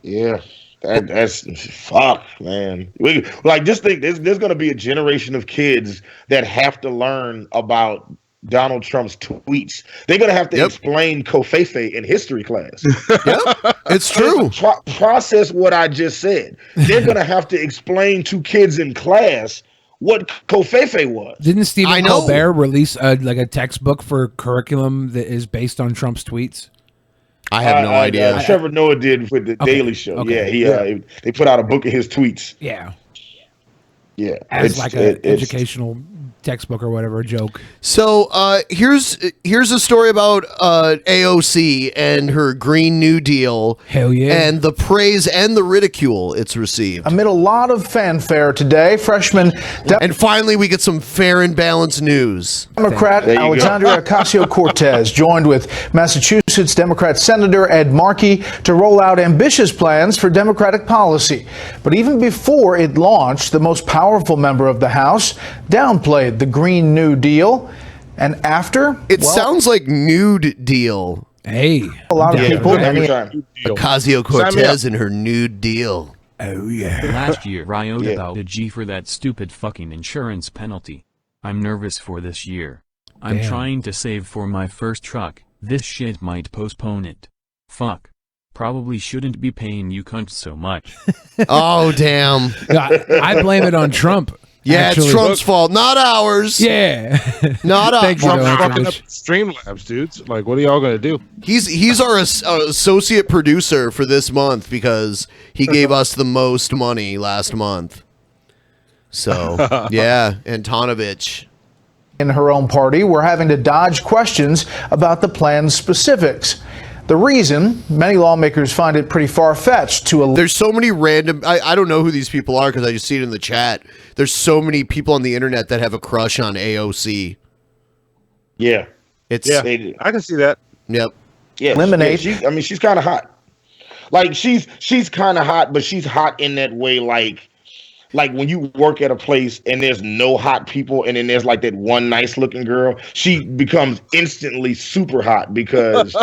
Yeah. That's fuck, man. Just think there's going to be a generation of kids that have to learn about Donald Trump's tweets. They're going to have to explain Covfefe in history class. It's true. Process what I just said. They're going to have to explain to kids in class what Covfefe was. Didn't Stephen Colbert release a textbook for curriculum that is based on Trump's tweets? I have no idea. Trevor Noah did with the Daily Show. Okay. Yeah, they put out a book of his tweets. Yeah. Yeah, as like an educational textbook or whatever, a joke. So here's a story about AOC and her Green New Deal. Hell yeah. And the praise and the ridicule it's received. Amid a lot of fanfare today, freshman and finally we get some fair and balanced news. Democrat Alexandria Ocasio-Cortez joined with Massachusetts Democrat Senator Ed Markey to roll out ambitious plans for Democratic policy. But even before it launched, the most powerful member of the House downplayed the Green New Deal. And after, it sounds like nude deal. Hey, a lot of people. Ocasio-Cortez and her nude deal. Oh yeah. Last year I owed about a G for that stupid fucking insurance penalty. I'm nervous for this year. I'm Damn. trying to save for my first truck. This shit might postpone it. Fuck. Probably shouldn't be paying you cunts so much. Oh damn. I blame it on Trump. Yeah, actually. it's Trump's fault, not ours. Yeah. Not ours. Trump's fucking up Streamlabs, dudes. Like, what are y'all gonna do? He's our associate producer for this month because he gave us the most money last month. So yeah, Antonovich. In her own party, we're having to dodge questions about the plan's specifics. The reason, many lawmakers find it pretty far-fetched to... There's so many random... I don't know who these people are because I just see it in the chat. There's so many people on the internet that have a crush on AOC. Yeah. I can see that. Yep. Yeah. Eliminate. Yeah, she's kind of hot. Like, she's kind of hot, but she's hot in that way, like when you work at a place and there's no hot people and then there's like that one nice looking girl, she becomes instantly super hot because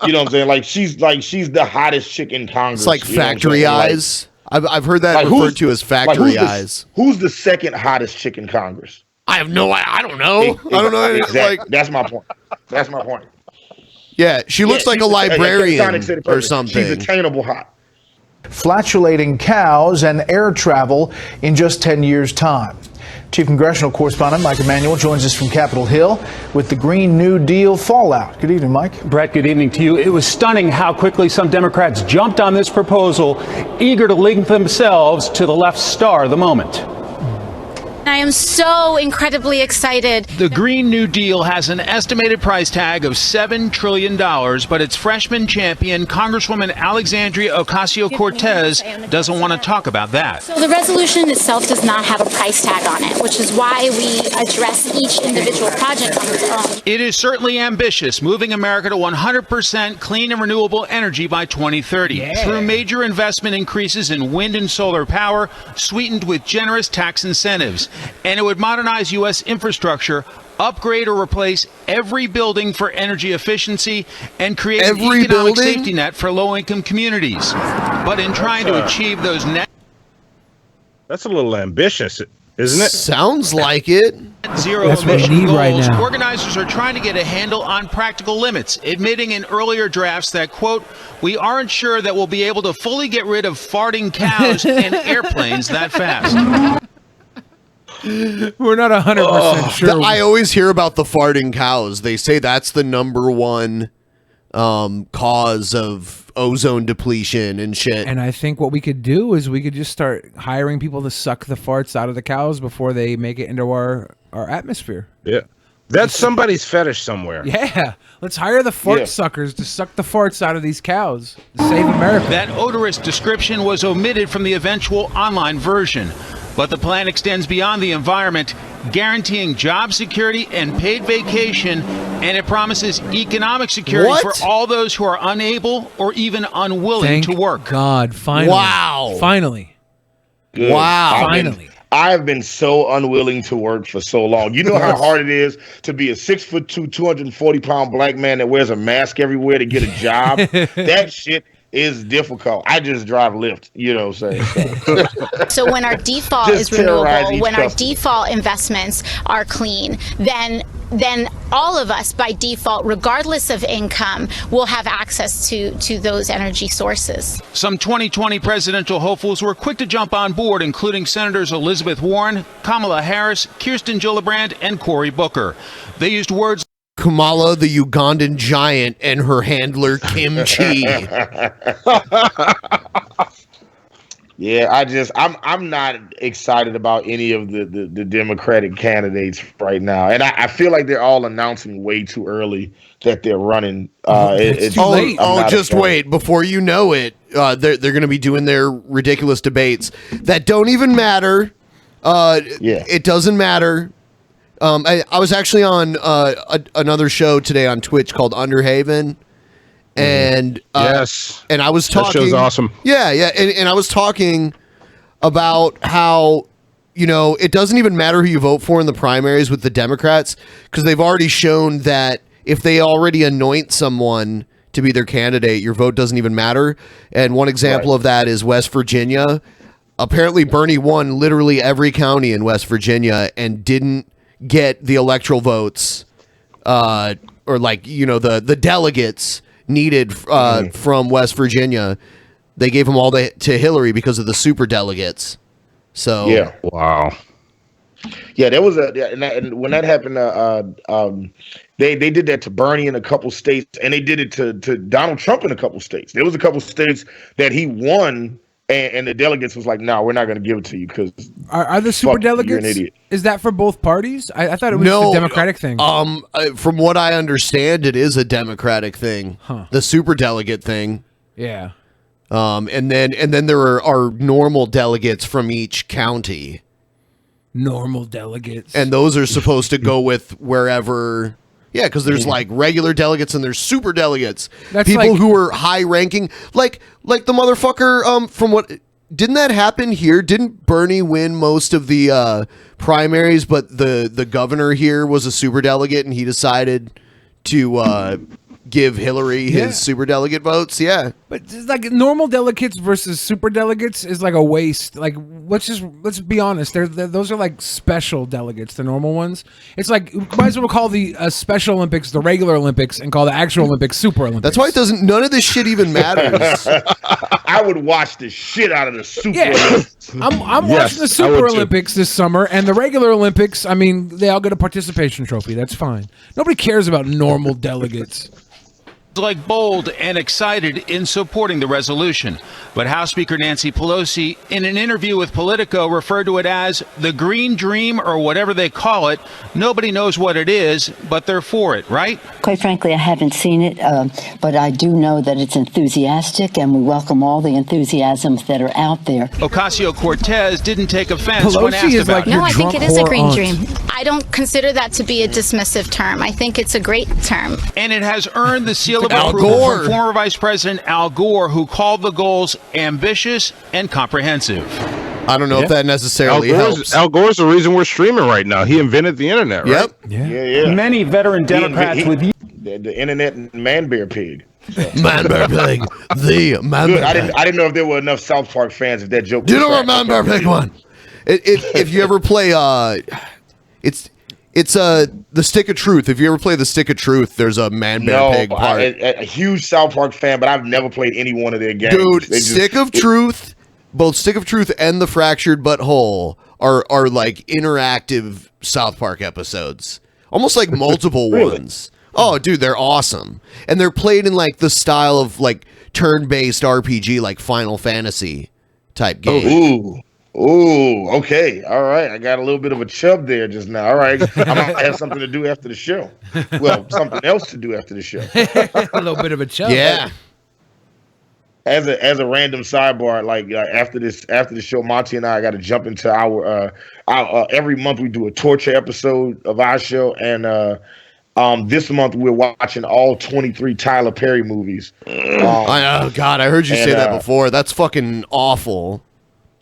you know what I'm saying? She's the hottest chick in Congress. It's like factory eyes. I've heard that like referred to as factory eyes. Who's the second hottest chick in Congress? I have no I don't know. I don't know anything. Exactly. Like, that's my point. That's my point. Yeah, she looks like a librarian or something. She's attainable hot. Flatulating cows and air travel in just 10 years' time. Chief Congressional Correspondent Mike Emanuel joins us from Capitol Hill with the Green New Deal fallout. Good evening, Mike. Brett, good evening to you. It was stunning how quickly some Democrats jumped on this proposal, eager to link themselves to the left's star of the moment. I am so incredibly excited. The Green New Deal has an estimated price tag of $7 trillion, but its freshman champion, Congresswoman Alexandria Ocasio-Cortez, doesn't want to talk about that. So the resolution itself does not have a price tag on it, which is why we address each individual project on its own. It is certainly ambitious, moving America to 100% clean and renewable energy by 2030 through major investment increases in wind and solar power, sweetened with generous tax incentives. And it would modernize U.S. infrastructure, upgrade or replace every building for energy efficiency, and create an economic safety net for low-income communities. But in trying to achieve those net... That's a little ambitious, isn't it? Sounds like it. Zero emission goals. Organizers are trying to get a handle on practical limits, admitting in earlier drafts that, quote, we aren't sure that we'll be able to fully get rid of farting cows and airplanes that fast. We're not 100% sure. I always hear about the farting cows. They say that's the number one cause of ozone depletion and shit. And I think what we could do is we could just start hiring people to suck the farts out of the cows before they make it into our atmosphere. Yeah. That's somebody's fetish somewhere. Yeah. Let's hire the fart suckers to suck the farts out of these cows to save America. That odorous description was omitted from the eventual online version. But the plan extends beyond the environment, guaranteeing job security and paid vacation, and it promises economic security for all those who are unable or even unwilling to work. God, finally. Wow. Finally. Good. Wow. Finally. I've been so unwilling to work for so long. You know how hard it is to be a 6'2", 240-pound black man that wears a mask everywhere to get a job? That shit is difficult. I just drive Lyft, you know what I'm saying? So when our default is renewable, when our default investments are clean, then all of us by default, regardless of income, will have access to those energy sources. Some 2020 presidential hopefuls were quick to jump on board, including Senators Elizabeth Warren, Kamala Harris, Kirsten Gillibrand, and Cory Booker. They used words Kamala, the Ugandan giant, and her handler Kimchi. I'm not excited about any of the Democratic candidates right now, and I feel like they're all announcing way too early that they're running. It's too late. Just wait before you know it. They're going to be doing their ridiculous debates that don't even matter. It doesn't matter. I was actually on another show today on Twitch called Underhaven. And and I was talking. That show's awesome. Yeah, and I was talking about how it doesn't even matter who you vote for in the primaries with the Democrats because they've already shown that if they already anoint someone to be their candidate, your vote doesn't even matter. And one example of that is West Virginia. Apparently, Bernie won literally every county in West Virginia and didn't get the electoral votes, or the delegates needed from West Virginia. They gave them all to Hillary because of the super delegates. So wow. Yeah, there was and when that happened, they did that to Bernie in a couple states, and they did it to Donald Trump in a couple states. There was a couple states that he won, and the delegates was like, "No, we're not going to give it to you because are the super delegates? You're an idiot." Is that for both parties? I thought it was a Democratic thing. From what I understand, it is a Democratic thing. The super delegate thing. Yeah. And then there are normal delegates from each county. Normal delegates. And those are supposed to go with wherever. Yeah, because there's like regular delegates and there's super delegates. That's people like- who are high ranking, like the motherfucker. From what didn't that happen here? Didn't Bernie win most of the primaries? But the governor here was a super delegate, and he decided to give Hillary his super delegate votes. Yeah, but it's like normal delegates versus super delegates is like a waste. Like let's be honest. Those are like special delegates. The normal ones. It's like might as well call the Special Olympics the regular Olympics and call the actual Olympics Super Olympics. That's why it doesn't. None of this shit even matters. I would watch the shit out of the Super Olympics. I'm watching the Super Olympics this summer, and the regular Olympics. I mean, they all get a participation trophy. That's fine. Nobody cares about normal delegates. Like bold and excited in supporting the resolution. But House Speaker Nancy Pelosi, in an interview with Politico, referred to it as the green dream or whatever they call it. Nobody knows what it is, but they're for it, right? Quite frankly, I haven't seen it, but I do know that it's enthusiastic, and we welcome all the enthusiasms that are out there. Ocasio-Cortez didn't take offense when asked about it. No, I think it is a green dream. I don't consider that to be a dismissive term. I think it's a great term. And it has earned the seal of Al approval Gore. from former Vice President Al Gore, who called the goals ambitious and comprehensive. I don't know if that necessarily helps. Al Gore's the reason we're streaming right now. He invented the internet, right? Yeah. Many veteran Democrats with the internet man bear pig. Man bear pig. The man Good. bear pig. I didn't know if there were enough South Park fans if that joke. Do you know what man bear pig one? If you ever play, it's the Stick of Truth. If you ever play the Stick of Truth, there's a man bear pig part. A huge South Park fan, but I've never played any one of their games. Dude, Stick of Truth, both Stick of Truth and the Fractured But Whole are like interactive South Park episodes, almost like multiple ones. Oh, dude, they're awesome, and they're played in like the style of like turn-based RPG, like Final Fantasy type game. Ooh, okay. All right. I got a little bit of a chub there just now. All right. I might have something to do after the show. Well, something else to do after the show. A little bit of a chub. Yeah. As a random sidebar, like after the show, Monty and I got to jump into our every month we do a torture episode of our show, and this month we're watching all 23 Tyler Perry movies. Oh God, I heard you say that before. That's fucking awful.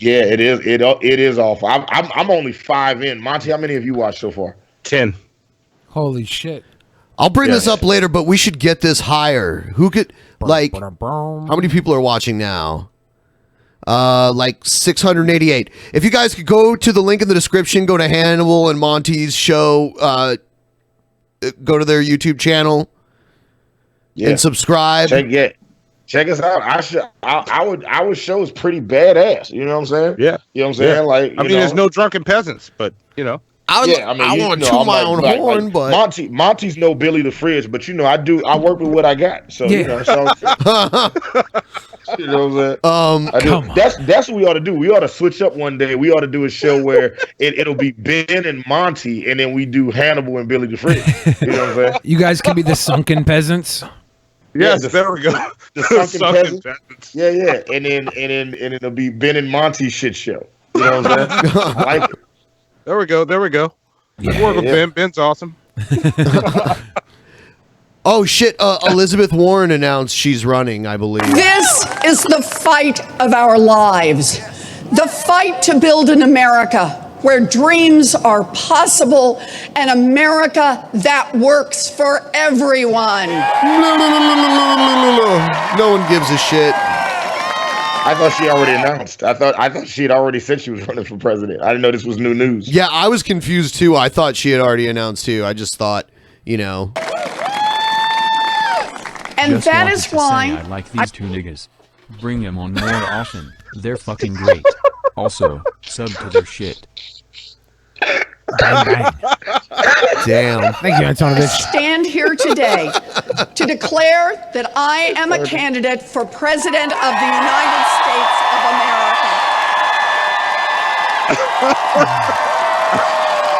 Yeah, it is. It is awful. I'm only 5 in. Monty, how many have you watched so far? 10. Holy shit! I'll bring this up later, but we should get this higher. Who could like? How many people are watching now? Like 688. If you guys could go to the link in the description, go to Hannibal and Monty's show. Go to their YouTube channel and subscribe. Check us out. Our show is pretty badass. You know what I'm saying? Yeah. You know what I'm saying? Like, I mean, there's no drunken peasants, but you know. I want to toot my own horn, but Monty's no Billy the Fridge, but you know, I work with what I got. So you know, You know what I'm saying? That's what we ought to do. We ought to switch up one day. We ought to do a show where it'll be Ben and Monty, and then we do Hannibal and Billy the Fridge. You know what I'm saying? You guys can be the sunken peasants. Yes, there we go. The sunken peasants. Yeah. And then it'll be Ben and Monty shit show. You know what I'm saying? I like it. There we go. More of a Ben. Ben's awesome. Oh shit! Elizabeth Warren announced she's running, I believe. This is the fight of our lives. The fight to build an America where dreams are possible, an America that works for everyone. No one gives a shit. I thought she already announced. I thought she had already said she was running for president. I didn't know this was new news. Yeah, I was confused too. I thought she had already announced too. I just thought, you know. And Just that wanted is to why say I like these two niggas. Bring them on more often. They're fucking great. Also, sub to their shit. Damn. Thank you, Antonovich. stand here today to declare that I am a candidate for President of the United States of America.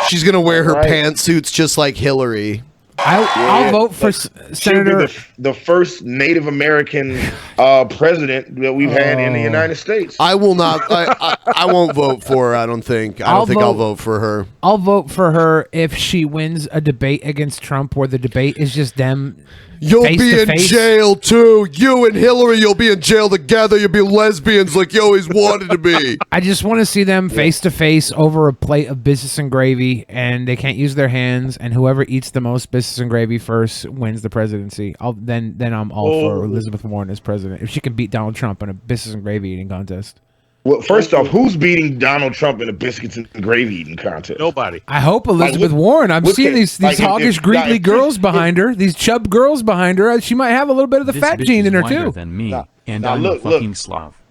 She's gonna wear her pantsuits just like Hillary. I'll vote for Senator. The first Native American president that we've had in the United States. I will not. I won't vote for her. I don't think. I'll vote for her. I'll vote for her if she wins a debate against Trump, where the debate is just them. You'll be in jail too. You and Hillary, you'll be in jail together. You'll be lesbians like you always wanted to be. I just want to see them face to face over a plate of biscuits and gravy, and they can't use their hands. And whoever eats the most biscuits and gravy first wins the presidency. Then I'm all for Elizabeth Warren as president if she can beat Donald Trump in a biscuits and gravy eating contest. Well, first off, who's beating Donald Trump in a biscuits and gravy eating contest? Nobody. I hope Elizabeth Warren. I'm seeing these hoggish, greedy girls behind her. These chub girls behind her. She might have a little bit of the fat gene in her too. Than me, and I'm a fucking Slav.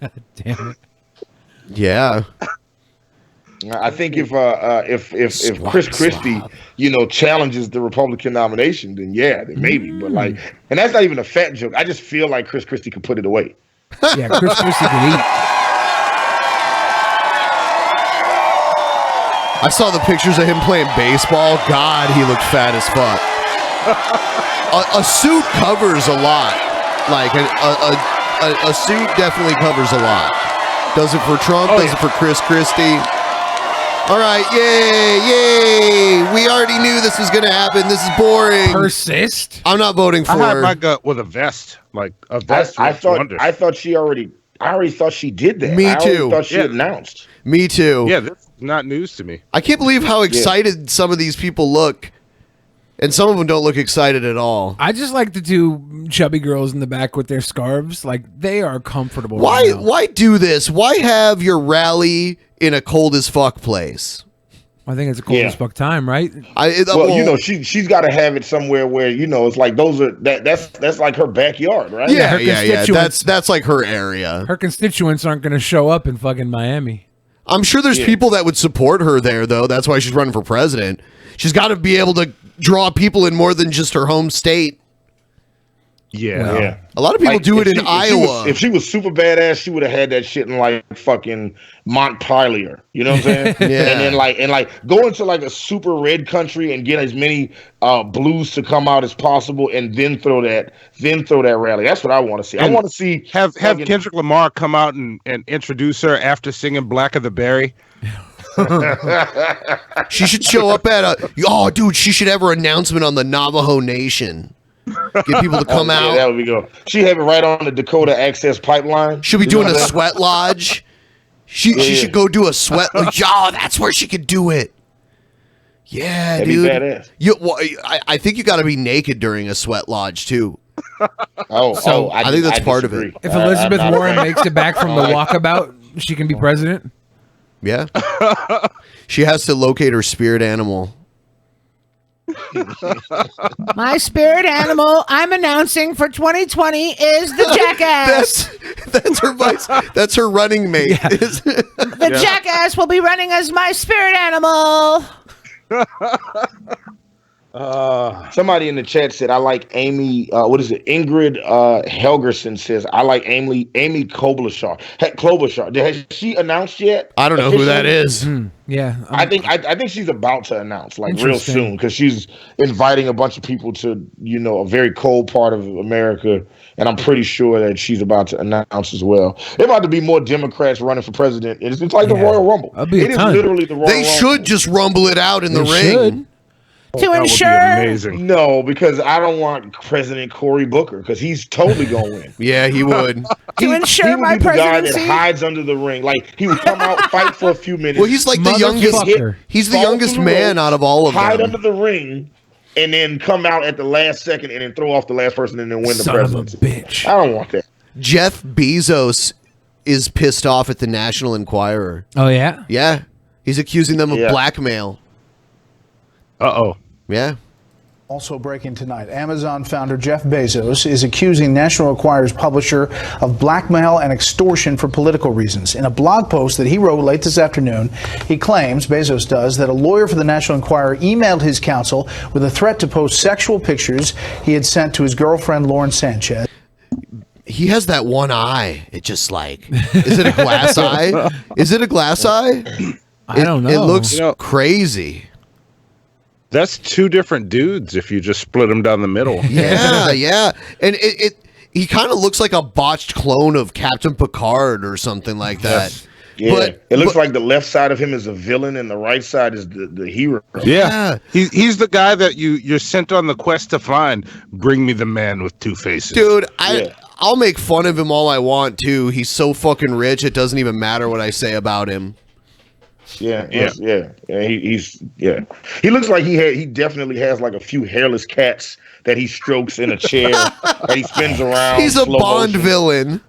God damn it. Yeah. I think if Chris Christie, challenges the Republican nomination, then maybe. But and that's not even a fat joke. I just feel like Chris Christie could put it away. Yeah, Chris Christie can eat. I saw the pictures of him playing baseball. God, he looked fat as fuck. A suit covers a lot. Like a suit definitely covers a lot. Does it for Trump? Does it for Chris Christie? All right, yay! We already knew this was going to happen. This is boring. Persist. I'm not voting for I had her. my gut with a vest, like a vest. I already thought she did that. Me I already too. thought she announced. Me too. Yeah, that's not news to me. I can't believe how excited some of these people look. And some of them don't look excited at all. I just like the two chubby girls in the back with their scarves. Like, they are comfortable. Why do this? Why have your rally in a cold as fuck place? I think it's a cold as fuck time, right? She's got to have it somewhere where it's like that's like her backyard, right? Yeah. That's like her area. Her constituents aren't going to show up in fucking Miami. I'm sure there's people that would support her there, though. That's why she's running for president. She's got to be able to draw people in more than just her home state. Yeah. A lot of people do it in Iowa. If she was super badass, she would have had that shit in like fucking Montpelier. You know what I'm saying? And then go into like a super red country and get as many blues to come out as possible, and then throw that rally. That's what I want to see. I want to see have Kendrick Lamar come out and introduce her after singing "Black of the Berry." She should show up at dude, she should have her announcement on the Navajo Nation. Get people to come out. That would be good. She have it right on the Dakota Access Pipeline. She'll be doing a sweat lodge. She should go do a sweat lodge. That's where she could do it. Yeah, That'd dude. be badass. I think you got to be naked during a sweat lodge too. I think that's part of it. If Elizabeth Warren makes it back from the walkabout, she can be president. Yeah. She has to locate her spirit animal. My spirit animal I'm announcing for 2020 is the jackass. That's her vice. That's her running mate. Yeah. The jackass will be running as my spirit animal. Somebody in the chat said I like Amy. What is it? Ingrid Helgerson says I like Amy Klobuchar. Klobuchar. Has she announced yet? I don't know who that is. Yeah, I think she's about to announce like real Interesting. soon because she's inviting a bunch of people to a very cold part of America, and I'm pretty sure that she's about to announce as well. There's about to be more Democrats running for president. It's like the Royal Rumble. That'd be a It is ton. literally the Royal They Rumble. should just rumble it out in the ring. To ensure. No, because I don't want President Cory Booker because he's totally gonna win. Yeah, he would. He ensure would my be the guy presidency? that hides under the ring. Like he would come out, fight for a few minutes. Well, he's like the youngest. He's the fall youngest through the man ropes, out of all of hide them. under the ring, and then come out at the last second and then throw off the last person and then win the Son of a presidency. Bitch. I don't want that. Jeff Bezos is pissed off at the National Enquirer. Oh yeah. Yeah, he's accusing them of Yeah. blackmail. Uh-oh. Yeah. Also breaking tonight, Amazon founder Jeff Bezos is accusing National Enquirer's publisher of blackmail and extortion for political reasons. In a blog post that he wrote late this afternoon, he claims, Bezos does, that a lawyer for the National Enquirer emailed his counsel with a threat to post sexual pictures he had sent to his girlfriend, Lauren Sanchez. He has that one eye. It just like, is it a glass eye? Is it a glass eye? I don't know. It looks crazy. That's two different dudes if you just split them down the middle. Yeah, yeah. And he kind of looks like a botched clone of Captain Picard or something like that. Yeah, But- it looks like the left side of him is a villain and the right side is the hero. Yeah. He's the guy that you're sent on the quest to find. Bring me the man with two faces. Dude, I'll make fun of him all I want to. He's so fucking rich, it doesn't even matter what I say about him. Yeah. He looks like he definitely has like a few hairless cats that he strokes in a chair that he spins around. He's a slow Bond motion. villain.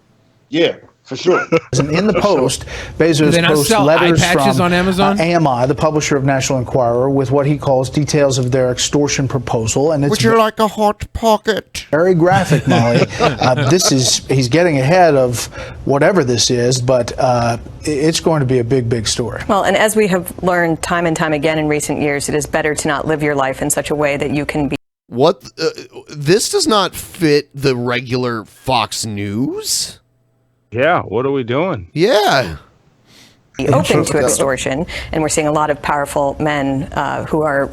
Yeah, for sure. And in the post, Do Bezos they not posts sell letters eye patches from on Amazon? AMI, the publisher of National Enquirer, with what he calls details of their extortion proposal. And it's Would you like a hot pocket? very graphic, Molly. He's getting ahead of whatever this is, but it's going to be a big, big story. Well, and as we have learned time and time again in recent years, it is better to not live your life in such a way that you can be. What? This does not fit the regular Fox News. Yeah, what are we doing? Yeah. Open to extortion, and we're seeing a lot of powerful men who are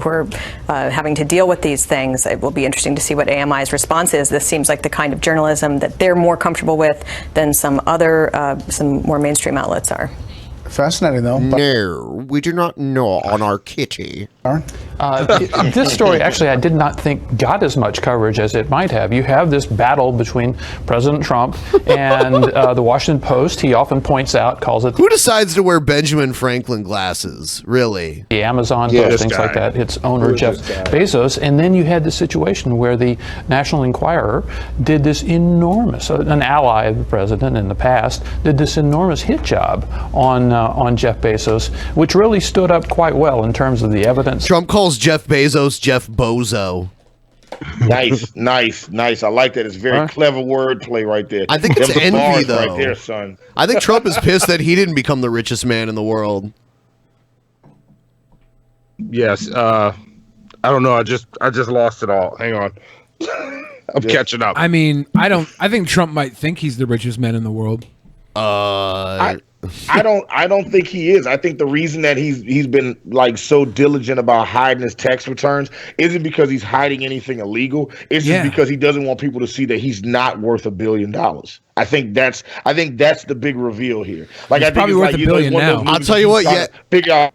having to deal with these things. It will be interesting to see what AMI's response is. This seems like the kind of journalism that they're more comfortable with than some more mainstream outlets are. Fascinating, though. No, we do not gnaw on our kitty. This story, actually, I did not think got as much coverage as it might have. You have this battle between President Trump and the Washington Post. He often points out, calls it Who decides to wear Benjamin Franklin glasses? Really? the Amazon Yeah, Post, this things like guy. that. Its owner, Who is Jeff this guy? Bezos. And then you had the situation where the National Enquirer did this enormous, an ally of the president in the past, did this enormous hit job on Jeff Bezos, which really stood up quite well in terms of the evidence. Trump calls Jeff Bezos Jeff Bozo. Nice. I like that. It's very clever wordplay right there. I think it's Them the envy, bars though. right there, son. I think Trump is pissed that he didn't become the richest man in the world. Yes. I don't know. I just lost it all. Hang on. I'm catching up. I mean, I think Trump might think he's the richest man in the world. I don't think he is. I think the reason that he's been like so diligent about hiding his tax returns isn't because he's hiding anything illegal. It's just because he doesn't want people to see that he's not worth $1 billion. I think that's the big reveal here. Like, He's I think probably it's worth like, $1 billion one of those now. movies I'll tell you what, try to figure out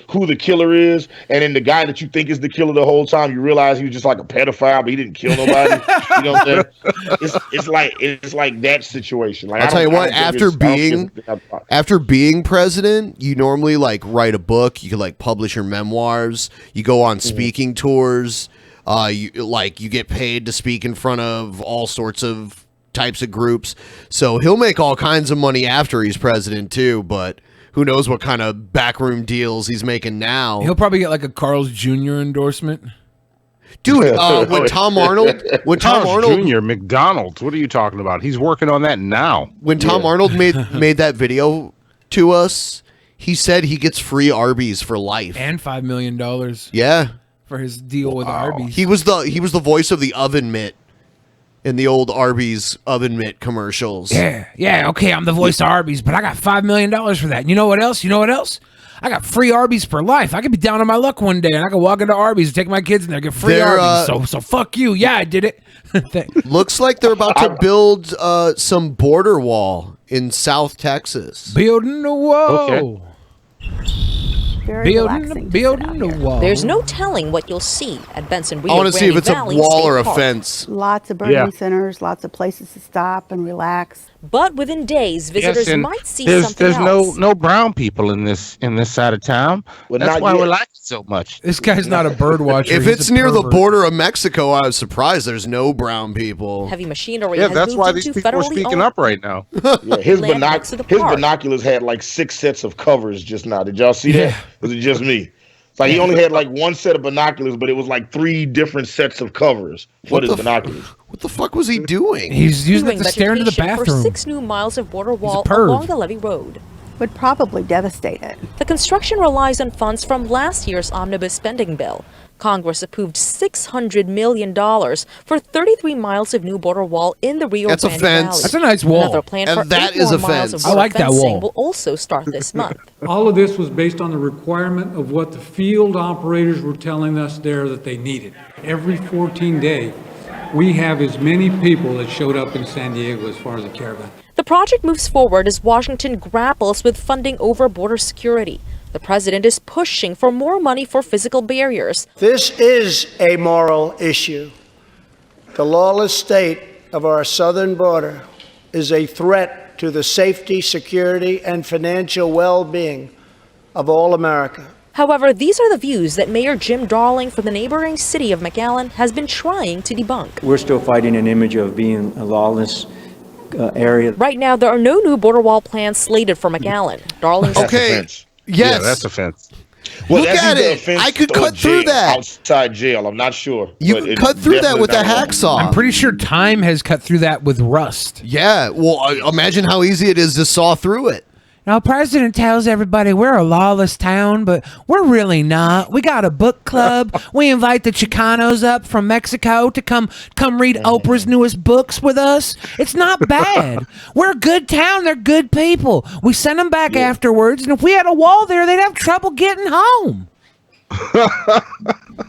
who the killer is, and then the guy that you think is the killer the whole time, you realize he was just like a pedophile, but he didn't kill nobody. You know what I'm saying? It's like that situation. Like, I'll tell you what, after being president, you normally like write a book, you can like publish your memoirs, you go on speaking tours, you get paid to speak in front of all sorts of types of groups. So he'll make all kinds of money after he's president too, but who knows what kind of backroom deals he's making now. He'll probably get like a Carl's Jr. endorsement. Dude, when Tom Arnold Jr. McDonald's, what are you talking about? He's working on that now. When Tom Arnold made that video to us, he said he gets free Arby's for life. And $5 million. Yeah. for his deal with Arby's. He was the voice of the oven mitt in the old Arby's oven mitt commercials. Yeah, okay, I'm the voice of Arby's, but I got $5 million for that. And you know what else? I got free Arby's for life. I could be down on my luck one day, and I could walk into Arby's and take my kids in there, get free Arby's. So fuck you. Yeah, I did it. Looks like they're about to build some border wall in South Texas. Building the wall. Okay. Building the wall. There's no telling what you'll see at Benson Rio I want to see if it's Valley a wall State or a Park. fence. Lots of burning centers, lots of places to stop and relax. But within days, visitors might see there's something else. no brown people in this side of town. That's why we like it so much. This guy's not a bird watcher. If He's it's a near the pervert. border of Mexico, I was surprised there's no brown people. Heavy machinery Yeah, has that's moved why into these people are federally speaking owned up right now. Yeah, his landmarks of the his park. binoculars had like 6 sets of covers just now. Did y'all see that? Was it just me? It's like he only had like 1 set of binoculars, but it was like 3 different sets of covers for his binoculars. What the fuck was he doing? He's using it Doing to stare into the vegetation bathroom. For 6 new miles of border wall perv. along the Levee Road. Would probably devastate it. The construction relies on funds from last year's omnibus spending bill. Congress approved $600 million for 33 miles of new border wall in the Rio That's a Grande fence. Valley. That's a nice wall. Another plan And for that 8 is more a miles fence. of I like that fencing wall. will also start this month. All of this was based on the requirement of what the field operators were telling us there that they needed. Every 14 days, we have as many people that showed up in San Diego as far as the caravan. The project moves forward as Washington grapples with funding over border security. The president is pushing for more money for physical barriers. This is a moral issue. The lawless state of our southern border is a threat to the safety, security, and financial well-being of all America. However, these are the views that Mayor Jim Darling from the neighboring city of McAllen has been trying to debunk. We're still fighting an image of being a lawless area. Right now, there are no new border wall plans slated for McAllen. Darling Yes. Yeah, that's a fence. Well, Look that's at either it. a fence I could or cut through jail, that. outside jail. I'm not sure. You but could it's cut through that definitely with a not- hacksaw. I'm pretty sure time has cut through that with rust. Yeah, well, imagine how easy it is to saw through it. Now, President tells everybody we're a lawless town, but we're really not. We got a book club. We invite the Chicanos up from Mexico to come read Oprah's newest books with us. It's not bad. We're a good town. They're good people. We send them back afterwards, and if we had a wall there, they'd have trouble getting home.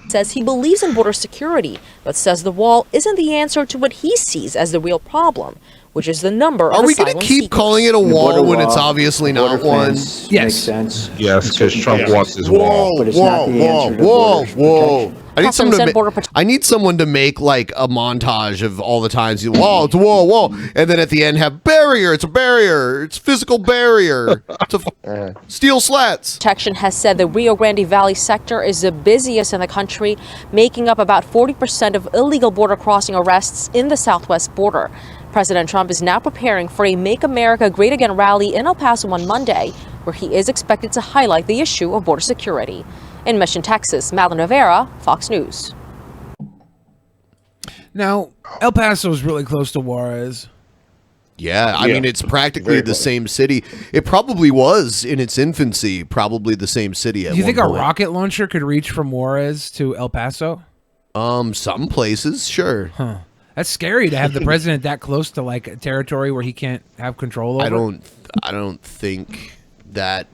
says he believes in border security, but says the wall isn't the answer to what he sees as the real problem, which is the number of Are we going asylum to keep seekers. calling it a wall when it's obviously not one? Makes sense. Yes, because Trump wants his wall. But it's not the answer to border protection. I need someone said to border I need someone to make like a montage of all the times you wall, it's a wall, and then at the end have barrier. It's a barrier. It's physical barrier. It's a steel slats. Protection has said the Rio Grande Valley sector is the busiest in the country, making up about 40% of illegal border crossing arrests in the southwest border. President Trump is now preparing for a Make America Great Again rally in El Paso on Monday, where he is expected to highlight the issue of border security. In Mission, Texas, Madeline Rivera, Fox News. Now, El Paso is really close to Juarez. Yeah, I mean it's practically the same city. It probably was in its infancy, probably the same city. At Do you think one a point. rocket launcher could reach from Juarez to El Paso? Some places, sure. Huh. That's scary to have the president that close to like a territory where he can't have control over. I don't think that.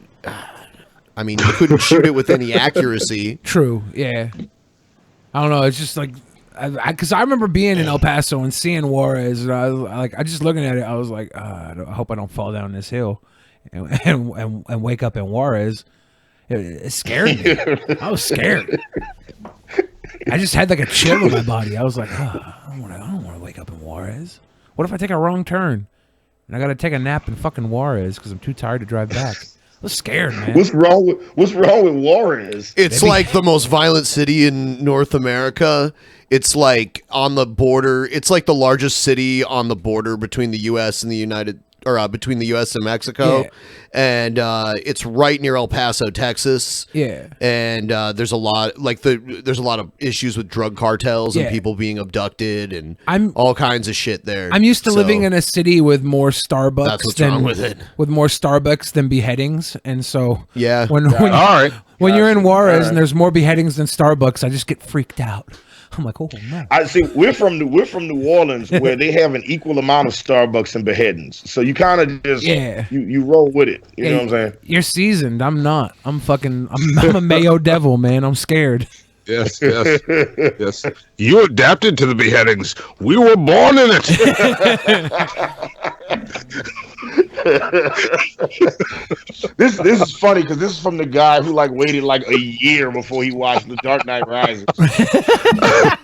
I mean, you couldn't shoot it with any accuracy. True. Yeah. I don't know. It's just like, because I remember being in El Paso and seeing Juarez, and I just looking at it, I was like, I hope I don't fall down this hill, and wake up in Juarez. It scared me. I was scared. I just had like a chill in my body. I was like, I don't want to wake up in Juarez. What if I take a wrong turn and I got to take a nap in fucking Juarez because I'm too tired to drive back? I was scared, man. What's wrong with Juarez? It's like the most violent city in North America. It's like on the border. It's like the largest city on the border between the U.S. and between the U.S. and Mexico, and it's right near El Paso, Texas. Yeah, and there's a lot there's a lot of issues with drug cartels and people being abducted and all kinds of shit there. I'm used to So, living in a city with more Starbucks That's what's wrong with it. with more Starbucks than beheadings, and so Yeah. when All right. When you're in Juarez and there's more beheadings than Starbucks, I just get freaked out. I'm like, oh no. I see. We're from New Orleans, where they have an equal amount of Starbucks and beheadings. So you kind of just you roll with it. You know what I'm saying? You're seasoned. I'm not. I'm a mayo devil, man. I'm scared. Yes. You adapted to the beheadings. We were born in it. This is funny because this is from the guy who waited a year before he watched The Dark Knight Rises.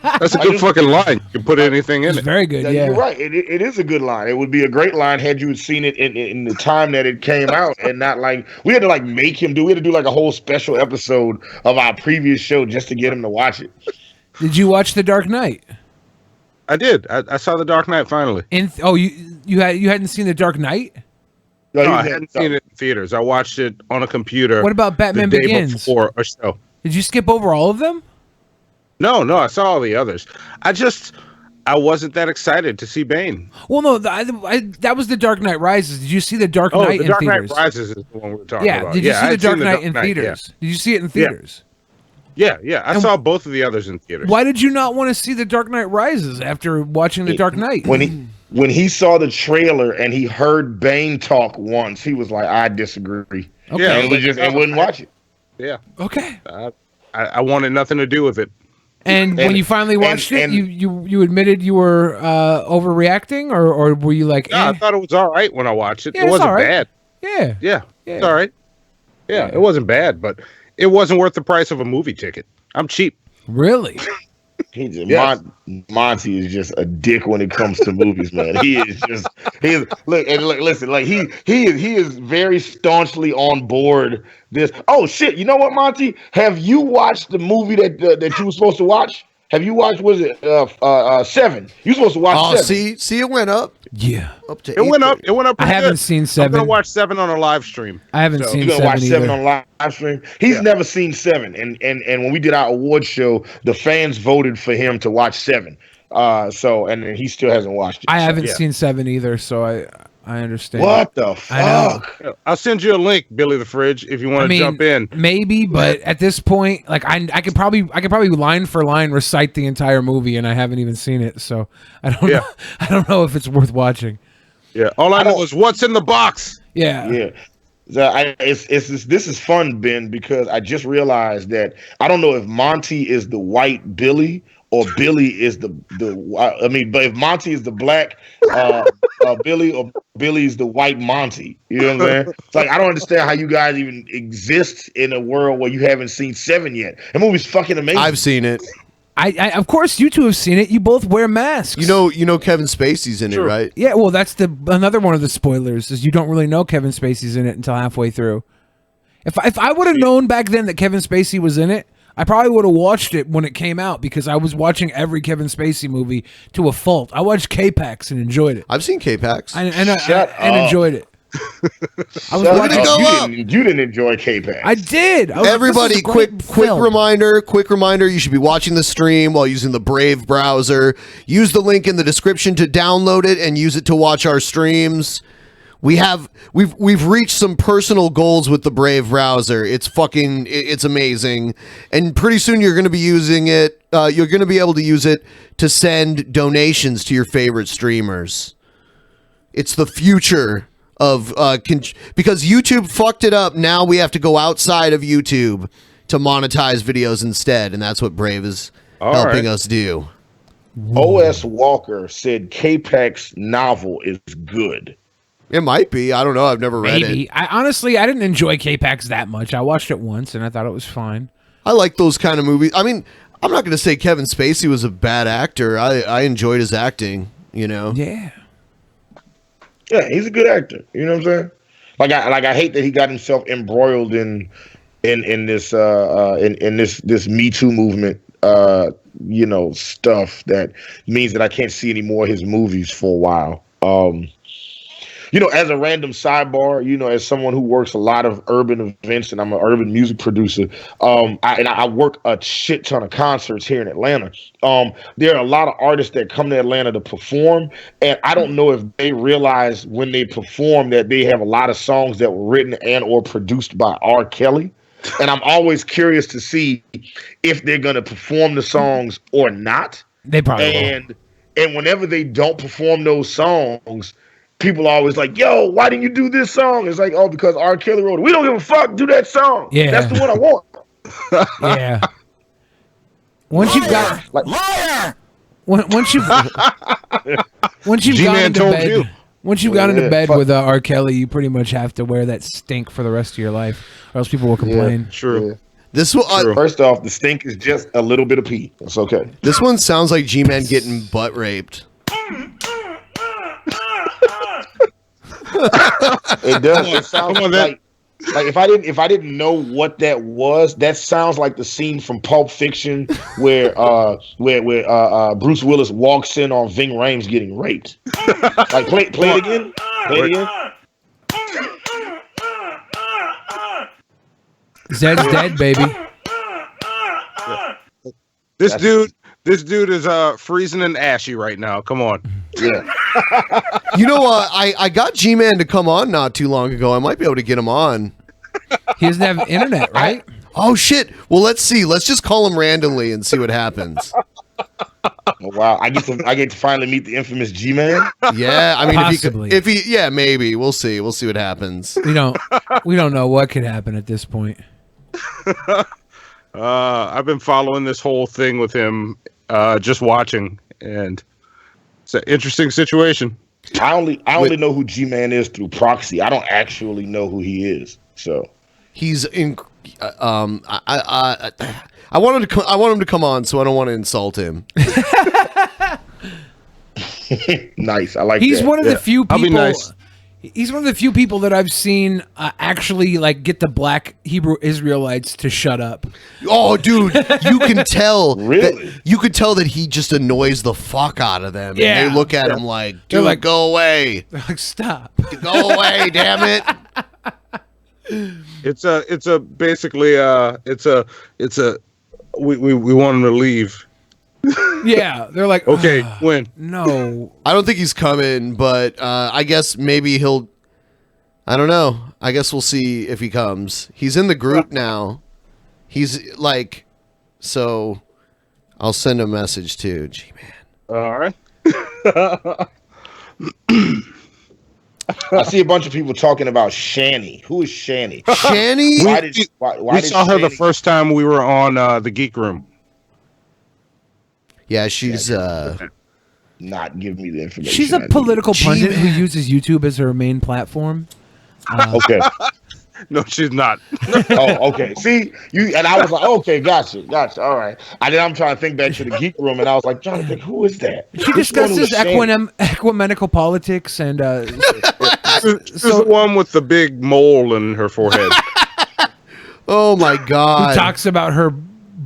That's a good fucking line. You can put anything in it. Very good. Yeah, you're right. It is a good line. It would be a great line had you seen it in the time that it came out, and not we had to make him do. We had to do a whole special episode of our previous show just to get him to watch it. Did you watch The Dark Knight? I did. I saw The Dark Knight finally. You hadn't seen The Dark Knight? No, I hadn't seen it in theaters. I watched it on a computer. What about Batman the day Begins? Before a show. Did you skip over all of them? No, I saw all the others. I wasn't that excited to see Bane. Well, no, that was The Dark Knight Rises. Did you see The Dark Knight in theaters? The Dark Knight Rises is the one we're talking about. Did you see The Dark Knight in theaters? Did you see it in theaters? Yeah. I saw both of the others in theaters. Why did you not want to see The Dark Knight Rises after watching The Dark Knight? When he saw the trailer and he heard Bane talk once, he was like, "I disagree." Okay. And wouldn't watch it. Yeah. Okay. I wanted nothing to do with it. And when you finally watched it, you admitted you were overreacting, or were you like? No, I thought it was all right when I watched it. Yeah, it wasn't all right. bad. Yeah. It's all right. Yeah, it wasn't bad, but it wasn't worth the price of a movie ticket. I'm cheap. Really? Monty is just a dick when it comes to movies, man. He is listen, he is very staunchly on board this. Oh shit, you know what, Monty? Have you watched the movie that you were supposed to watch? Have you watched, was it 7? You supposed to watch 7. See it went up. Yeah. Up to It went up. It went up. I haven't seen 7. I'm gonna watch 7 on a live stream. I haven't seen 7 You're gonna watch 7 either. on live stream. He's never seen 7, and when we did our award show, the fans voted for him to watch 7. And he still hasn't watched it. I haven't seen 7 either, so I understand. What the fuck? I'll send you a link, Billy the Fridge, if you want to jump in. Maybe, but at this point, I could probably line for line recite the entire movie, and I haven't even seen it, so I don't know. I don't know if it's worth watching. Yeah, all I know is what's in the box. Yeah. This is fun, Ben, because I just realized that I don't know if Monty is the white Billy or Billy is but if Monty is the black Billy or Billy's the white Monty, you know what I'm saying? It's I don't understand how you guys even exist in a world where you haven't seen 7 yet. That movie's fucking amazing. I've seen it. I of course you two have seen it. You both wear masks. You know Kevin Spacey's in it, right? Yeah, well, that's another one of the spoilers is you don't really know Kevin Spacey's in it until halfway through. If I would have known back then that Kevin Spacey was in it, I probably would have watched it when it came out because I was watching every Kevin Spacey movie to a fault. I watched K-Pax and enjoyed it. I've seen K-Pax and enjoyed it. I was watching. You didn't enjoy K-Pax. I did. Everybody, quick reminder, you should be watching the stream while using the Brave browser. Use the link in the description to download it and use it to watch our streams. We've reached some personal goals with the Brave browser. It's amazing. And pretty soon you're going to be using it. You're going to be able to use it to send donations to your favorite streamers. It's the future of because YouTube fucked it up. Now we have to go outside of YouTube to monetize videos instead, and that's what Brave is helping us do. O.S. Walker said K-Pax novel is good. It might be. I don't know. I've never read it. I didn't enjoy K-Pax that much. I watched it once and I thought it was fine. I like those kind of movies. I mean, I'm not going to say Kevin Spacey was a bad actor. I enjoyed his acting, Yeah. Yeah, he's a good actor. You know what I'm saying? I hate that he got himself embroiled in this this Me Too movement stuff that means that I can't see any more of his movies for a while. As a random sidebar, as someone who works a lot of urban events and I'm an urban music producer, I work a shit ton of concerts here in Atlanta. There are a lot of artists that come to Atlanta to perform, and I don't know if they realize when they perform that they have a lot of songs that were written and or produced by R. Kelly. and I'm always curious to see if they're gonna perform the songs or not. They probably and whenever they don't perform those songs, people are always like, "Yo, why didn't you do this song?" It's like, "Oh, because R. Kelly wrote it." We don't give a fuck. Do that song. Yeah. That's the one I want. Yeah. Once you've got liar. Once you've G-Man gone into told bed, you. once you've gone into Yeah, bed fuck. with R. Kelly, you pretty much have to wear that stink for the rest of your life, or else people will complain. True. Yeah. This one, First off, the stink is just a little bit of pee. It's okay. this one sounds like G-Man getting butt raped. It does. It sounds like if I didn't know what that was, that sounds like the scene from Pulp Fiction where Bruce Willis walks in on Ving Rhames getting raped. Like play it again. Play it again. Zed's dead, baby. This dude is freezing and ashy right now. Come on. Yeah. You know what? I got G-Man to come on not too long ago. I might be able to get him on. He doesn't have internet, right? Oh shit. Well, let's see. Let's just call him randomly and see what happens. Oh, wow. I get to finally meet the infamous G-Man. Yeah, I mean, Possibly. if he, yeah, maybe we'll see. We'll see what happens. We don't know what could happen at this point. I've been following this whole thing with him, just watching, and it's an interesting situation. I only know who G-Man is through proxy. I don't actually know who he is. So He's in. I want him to come on, so I don't want to insult him. nice. I like. He's that. one of the few people. I'll be nice. He's one of the few people that I've seen actually like get the black Hebrew Israelites to shut up. Oh, dude, you can tell. Really? You could tell that he just annoys the fuck out of them. Yeah. And they look at him like, They're dude, like- go away. They're like, stop. Go away, damn it. It's basically we want him to leave. Yeah, they're like, Okay, when? no. I don't think he's coming, but I guess maybe he'll. I don't know. I guess we'll see if he comes. He's in the group now. He's like, so I'll send a message to G-Man. All right. I see a bunch of people talking about Shani. Who is Shani? Shani? We saw her the first time we were on the Geek Room. Yeah, she's not give me the information. She's a I need. political pundit who uses YouTube as her main platform. Okay. No, she's not. Oh, okay. See, you and I was like, okay, gotcha. All right. And then I'm trying to think back to the Geek Room, and I was like, Jonathan, who is that? She Which one was discusses Shani? ecumenical politics and She's the one with the big mole in her forehead. Oh my who god. talks about her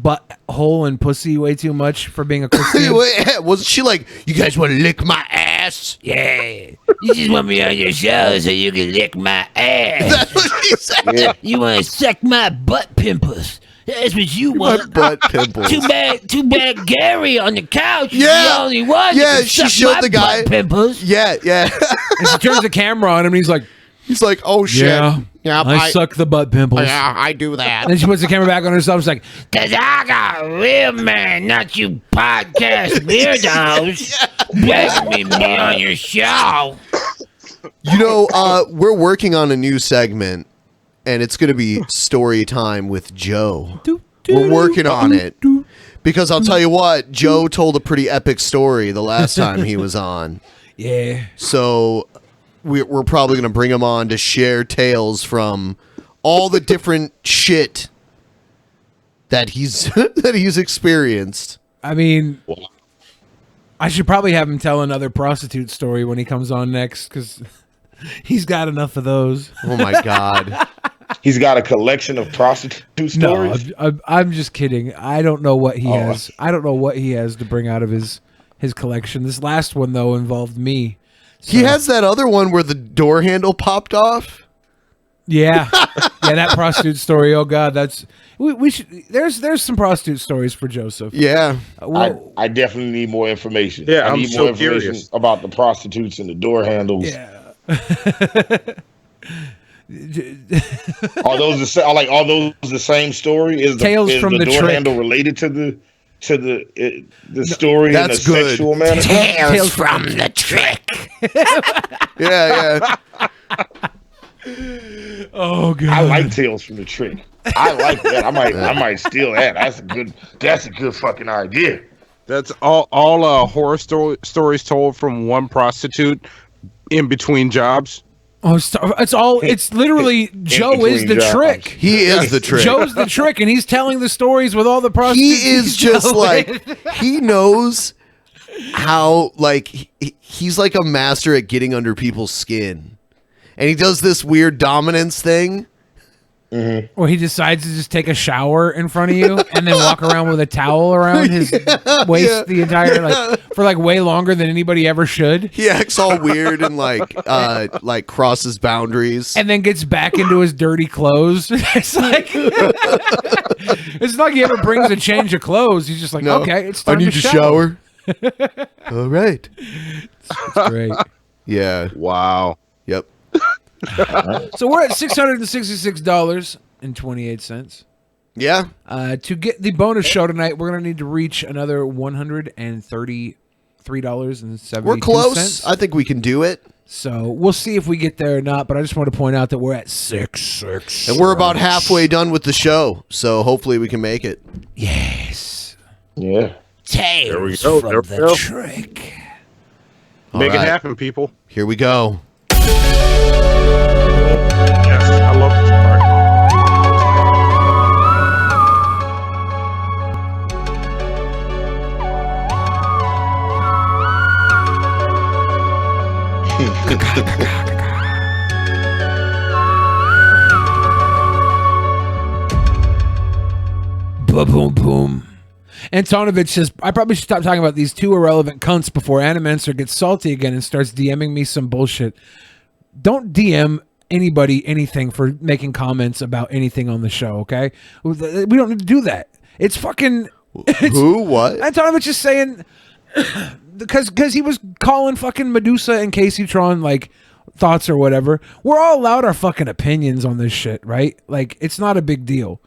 butthole and pussy way too much for being a Christian. Wasn't she like, you guys want to lick my ass? Yeah. You just want me on your show so you can lick my ass. That's what she said. Yeah. You want to suck my butt pimples. That's what you My want. butt pimples. Too bad Gary on the couch is Yeah. the only one. Yeah, that can she suck showed my the guy. butt pimples. Yeah. And she turns the camera on him and he's like, oh shit. yeah, I suck the butt pimples. Yeah, I do that. And then she puts the camera back on herself. She's like, Cause I got a real man, not you podcast weirdos. Begging me to be on your show. You know, we're working on a new segment, and it's going to be story time with Joe. We're working on it. Because I'll tell you what, Joe told a pretty epic story the last time he was on. yeah. So we're probably going to bring him on to share tales from all the different shit that he's that he's experienced. I mean, I should probably have him tell another prostitute story when he comes on next because he's got enough of those. Oh my god. He's got a collection of prostitute stories. No, I'm just kidding. I don't know what he has. I don't know what he has to bring out of his collection. This last one though involved me. So. He has that other one where the door handle popped off. Yeah, yeah, that prostitute story. Oh God, that's we should. There's some prostitute stories for Joseph. Yeah, I definitely need more information. Yeah, I I'm need so more information curious about the prostitutes and the door handles. Yeah. Are those the same story? Is Tales from the door Trick. handle related to the story in a sexual manner? Tales from the Trick. Yeah. Oh god. I like Tales from the Trick. I like that. I might steal that. That's a good fucking idea. That's all horror stories told from one prostitute in between jobs. Oh, it's literally Joe is the trick. He is the trick. Joe's the trick, and he's telling the stories with all the prostitutes. He is just he knows how, he's like a master at getting under people's skin. And he does this weird dominance thing. Mm-hmm. Or he decides to just take a shower in front of you and then walk around with a towel around his waist the entire for way longer than anybody ever should. He acts all weird and crosses boundaries. And then gets back into his dirty clothes. It's it's not like he ever brings a change of clothes. He's just like, okay, it's time I need to to shower. All right. It's great. Yeah. Wow. Yep. So we're at $666.28. Yeah. To get the bonus show tonight, we're going to need to reach another $133.72. We're close. I think we can do it. So we'll see if we get there or not, but I just want to point out that we're at 666. And we're about halfway done with the show, so hopefully we can make it. Yes. Yeah. Tales There we go. from There we the go. Trick. Make it happen, people. Here we go. Yes, I love this Boom, boom. Antonovich says, I probably should stop talking about these two irrelevant cunts before ANIMANCER gets salty again and starts DMing me some bullshit. Don't DM anybody anything for making comments about anything on the show, okay? We don't need to do that. It's fucking... Who? What? Antonovich is saying... Because he was calling fucking Medusa and Casey Tron, thoughts or whatever. We're all allowed our fucking opinions on this shit, right? It's not a big deal.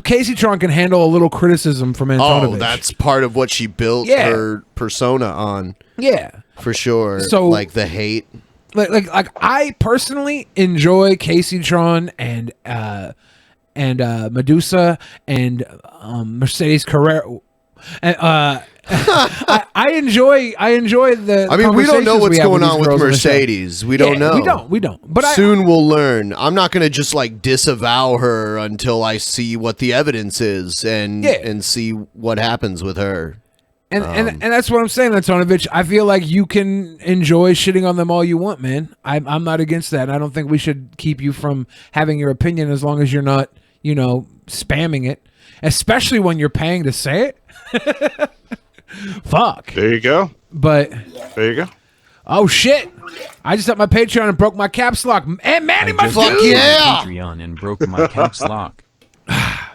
Casey Tron can handle a little criticism from Antonovich. Oh, that's part of what she built her persona on. Yeah. For sure. So, the hate. I personally enjoy Casey Tron and Medusa and Mercedes Carrera. And I enjoy the. I mean, we don't know what's going on with Mercedes. We don't know. We don't. But soon we'll learn. I'm not going to just disavow her until I see what the evidence is and see what happens with her. And that's what I'm saying, Antonovich. I feel like you can enjoy shitting on them all you want, man. I'm not against that. I don't think we should keep you from having your opinion as long as you're not, spamming it, especially when you're paying to say it. Fuck. There you go. But there you go. Oh shit! I just upped my Patreon and broke my caps lock. And Manny, my Fuck dude! yeah! Patreon and broke my caps lock.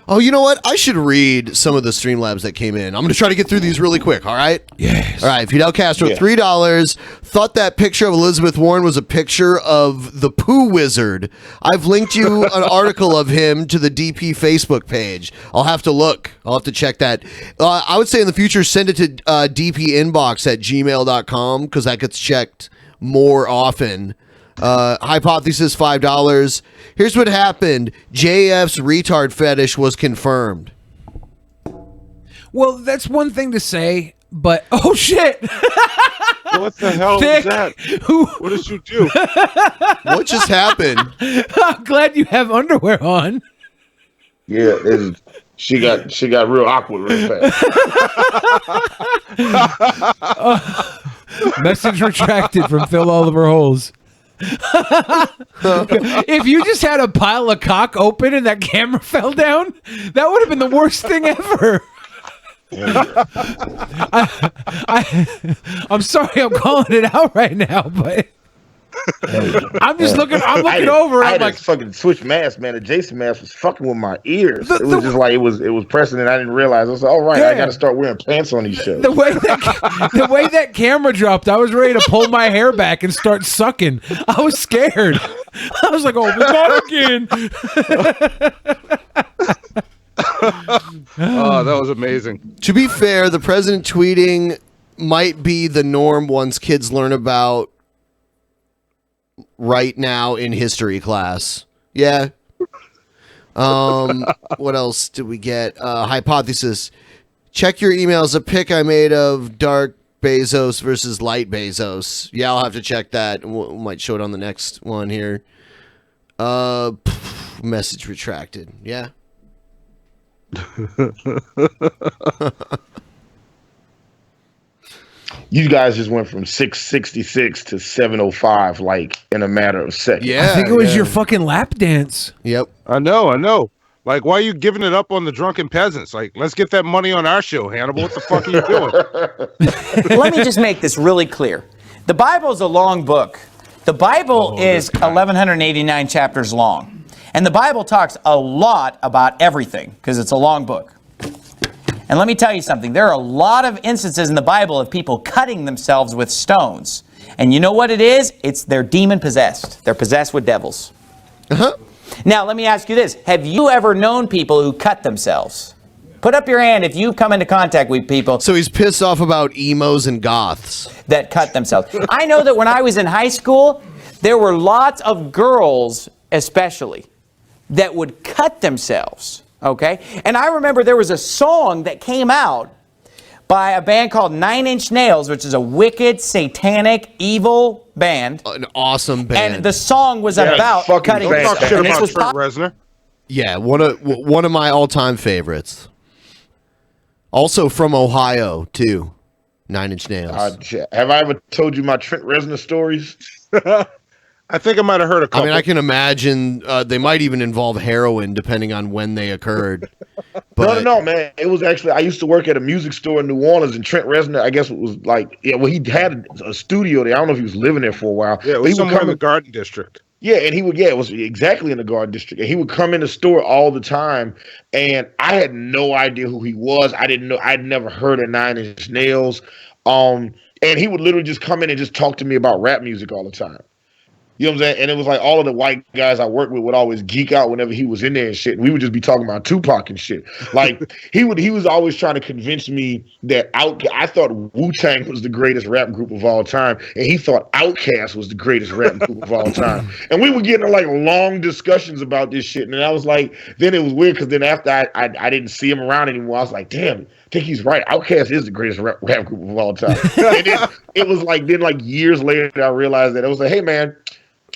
Oh, you know what? I should read some of the Streamlabs that came in. I'm going to try to get through these really quick, all right? Yes. All right, Fidel Castro, $3. Thought that picture of Elizabeth Warren was a picture of the Pooh Wizard. I've linked you an article of him to the DP Facebook page. I'll have to look. I'll have to check that. I would say in the future, send it to dpinbox@gmail.com because that gets checked more often. Hypothesis, $5. Here's what happened. JF's retard fetish was confirmed. Well, that's one thing to say, but oh shit! What the hell is that? What did you do? What just happened? I'm glad you have underwear on. Yeah, she got real awkward real fast. Message retracted from Phil Oliver Holes. If you just had a pile of cock open and that camera fell down, that would have been the worst thing ever. I'm sorry I'm calling it out right now, but I'm just looking. I'm looking over. I I'm had like, this fucking switch mask, man. The Jason mask was fucking with my ears. It was just like it was pressing, and I didn't realize. I was like, all right, I got to start wearing pants on these shows. the way that camera dropped, I was ready to pull my hair back and start sucking. I was scared. I was like, oh, not again. Oh, that was amazing. To be fair, the president tweeting might be the norm once kids learn about right now in history class. Yeah. What else did we get? Hypothesis. Check your emails. A pic I made of Dark Bezos versus Light Bezos. Yeah, I'll have to check that. We might show it on the next one here. Message retracted. Yeah. You guys just went from 666 to 705 like in a matter of seconds. I think it was your fucking lap dance. Yep. I know. Like, why are you giving it up on the Drunken Peasants? Like, let's get that money on our show, Hannibal. What the fuck are you doing? Let me just make this really clear. The Bible is a long book. The Bible is 1,189 chapters long. And the Bible talks a lot about everything because it's a long book. And let me tell you something. There are a lot of instances in the Bible of people cutting themselves with stones. And you know what it is? They're demon possessed. They're possessed with devils. Uh-huh. Now, let me ask you this. Have you ever known people who cut themselves? Put up your hand if you've come into contact with people. So he's pissed off about emos and goths that cut themselves. I know that when I was in high school, there were lots of girls, especially, that would cut themselves. Okay? And I remember there was a song that came out by a band called 9 Inch Nails, which is a wicked, satanic, evil band. An awesome band. And the song was about cutting Don't talk shit and this about was Trent Reznor. Yeah, one of my all-time favorites. Also from Ohio, too. 9 Inch Nails. Have I ever told you my Trent Reznor stories? I think I might have heard a couple. I mean, I can imagine they might even involve heroin, depending on when they occurred. But No, man. It was actually, I used to work at a music store in New Orleans, and Trent Reznor, I guess it was like, he had a studio there. I don't know if he was living there for a while. Yeah, it was somewhere in the Garden District. Yeah, and he would, it was exactly in the Garden District. And he would come in the store all the time, and I had no idea who he was. I didn't know, I'd never heard of 9 Inch Nails. And he would literally just come in and just talk to me about rap music all the time. You know what I'm saying? And it was like all of the white guys I worked with would always geek out whenever he was in there and shit. And we would just be talking about Tupac and shit. Like he was always trying to convince me that I thought Wu-Tang was the greatest rap group of all time, and he thought Outkast was the greatest rap group of all time. And we would get into like long discussions about this shit. And I was like, then it was weird because then after I didn't see him around anymore, I was like, damn, I think he's right. Outkast is the greatest rap group of all time. And then it was like years later I realized that. I was like, hey man,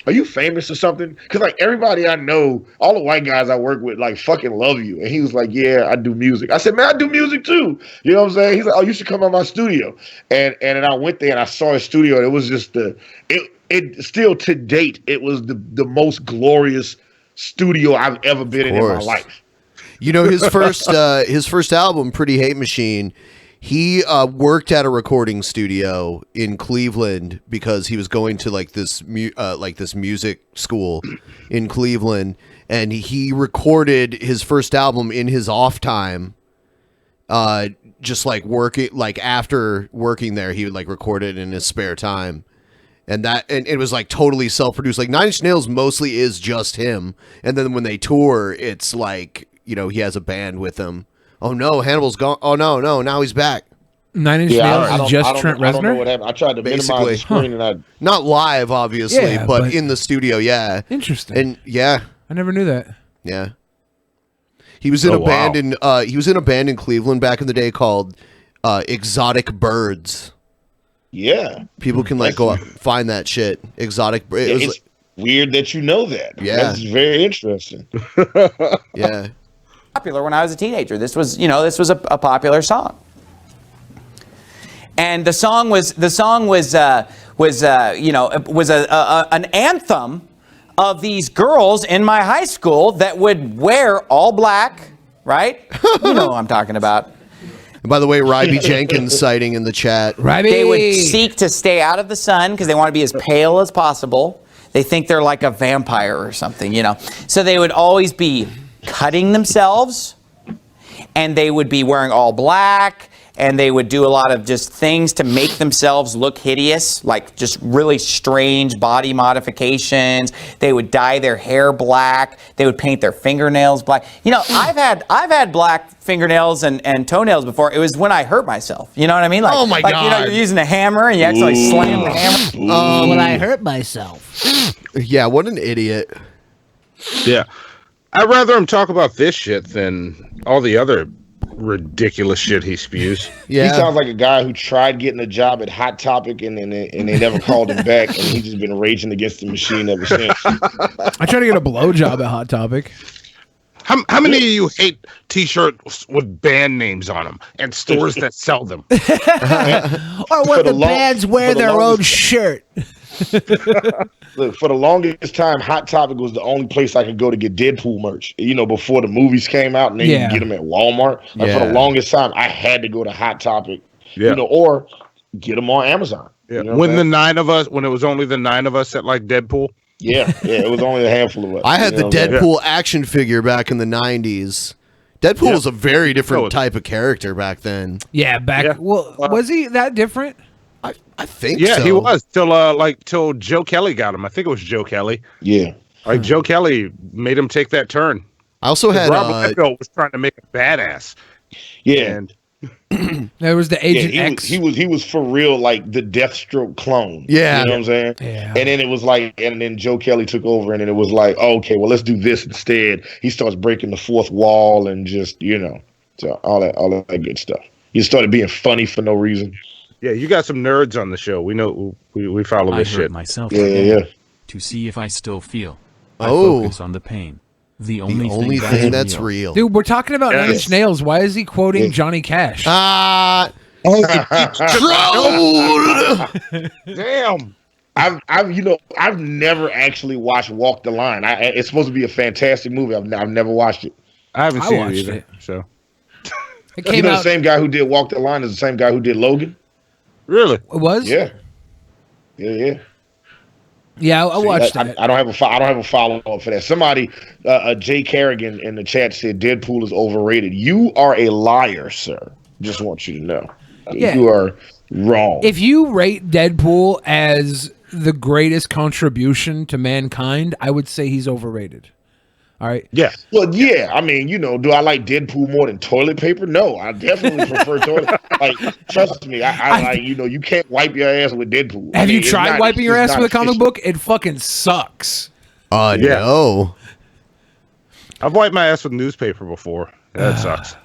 are you famous or something? Because like everybody I know, all the white guys I work with, like fucking love you. And he was like, yeah, I do music. I said, man, I do music too. You know what I'm saying? He's like, oh, you should come on my studio. And then I went there and I saw his studio. And it was just it still to date, it was the most glorious studio I've ever been in my life. You know, his first album, Pretty Hate Machine, he worked at a recording studio in Cleveland because he was going to like this music school in Cleveland, and he recorded his first album in his off time. Just like working, like after working there, he would like record it in his spare time, and it was like totally self-produced. Like 9 Inch Nails mostly is just him, and then when they tour, it's like, you know, he has a band with him. Oh no, Hannibal's gone. Oh no, now he's back. 9 Inch Nails is just Trent Reznor? I don't know what happened. I tried to minimize the screen and not live, obviously, but in the studio, yeah. Interesting. And yeah. I never knew that. Yeah. He was in a band in Cleveland back in the day called Exotic Birds. Yeah. People can like go up find that shit. Exotic Birds. It's weird that you know that. Yeah. That's very interesting. Yeah. Popular when I was a teenager. This was a popular song. And the song was an anthem of these girls in my high school that would wear all black, right? You know what I'm talking about. By the way, Ryby Jenkins sighting in the chat. They would seek to stay out of the sun because they want to be as pale as possible. They think they're like a vampire or something, you know. So they would always be cutting themselves, and they would be wearing all black, and they would do a lot of just things to make themselves look hideous, like just really strange body modifications. They would dye their hair black. They would paint their fingernails black. You know, I've had black fingernails and toenails before. It was when I hurt myself. You know what I mean? Like, Oh my like, God. You know, you're using a hammer and you actually slam the hammer. when I hurt myself. Yeah, what an idiot. Yeah. I'd rather him talk about this shit than all the other ridiculous shit he spews. He sounds like a guy who tried getting a job at Hot Topic and they never called him back, and he's just been raging against the machine ever since. I tried to get a blowjob at Hot Topic. How many of you hate T-shirts with band names on them and stores that sell them? Or when the bands wear their own shirt. Look, for the longest time, Hot Topic was the only place I could go to get Deadpool merch. You know, before the movies came out, and then you could get them at Walmart. Like, for the longest time, I had to go to Hot Topic. Yeah. You know, or get them on Amazon. Yeah. You know When it was only the 9 of us that like Deadpool. Yeah, it was only a handful of us. I had You the know what I'm saying? Deadpool action figure back in the 90s. Deadpool was a very different type of character back then. Yeah, well, was he that different? I think Yeah, so. he was till Joe Kelly got him. I think it was Joe Kelly. Yeah. Like Joe Kelly made him take that turn. I also had Rob Liefeld was trying to make a badass. Yeah. And there was the Agent X. He was for real like the Deathstroke clone. Yeah. You know what I'm saying? Yeah. And then it was like, and then Joe Kelly took over, and then it was like, oh, okay, well, let's do this instead. He starts breaking the fourth wall and just, you know, so all that good stuff. He started being funny for no reason. yeah, you got some nerds on the show. We know we follow I this hurt shit. myself Yeah, again yeah. to see if I still feel. I Oh. focus on the pain. The only only thing that's real. Dude, we're talking about Nine Yes. Inch Nails. Why is he quoting Johnny Cash? Damn. I've never actually watched Walk the Line. It's supposed to be a fantastic movie. I've never watched it. I haven't I seen watched it either. it. So It You came know, the out. same guy who did Walk the Line is the same guy who did Logan. really, It was? Yeah. Yeah. Yeah, I watched that. I don't have a follow up for that. Somebody, Jay Carrigan in the chat said Deadpool is overrated. You are a liar, sir. Just want you to know. Yeah. You are wrong. If you rate Deadpool as the greatest contribution to mankind, I would say he's overrated. All right. yeah. Well, yeah. I mean, you know, do I like Deadpool more than toilet paper? No, I definitely prefer toilet. Like, trust me, I like, you know, you can't wipe your ass with Deadpool. Have you it's tried not- wiping your it's ass not with a comic efficient. book? It fucking sucks. Yeah. No. I've wiped my ass with newspaper before. That sucks.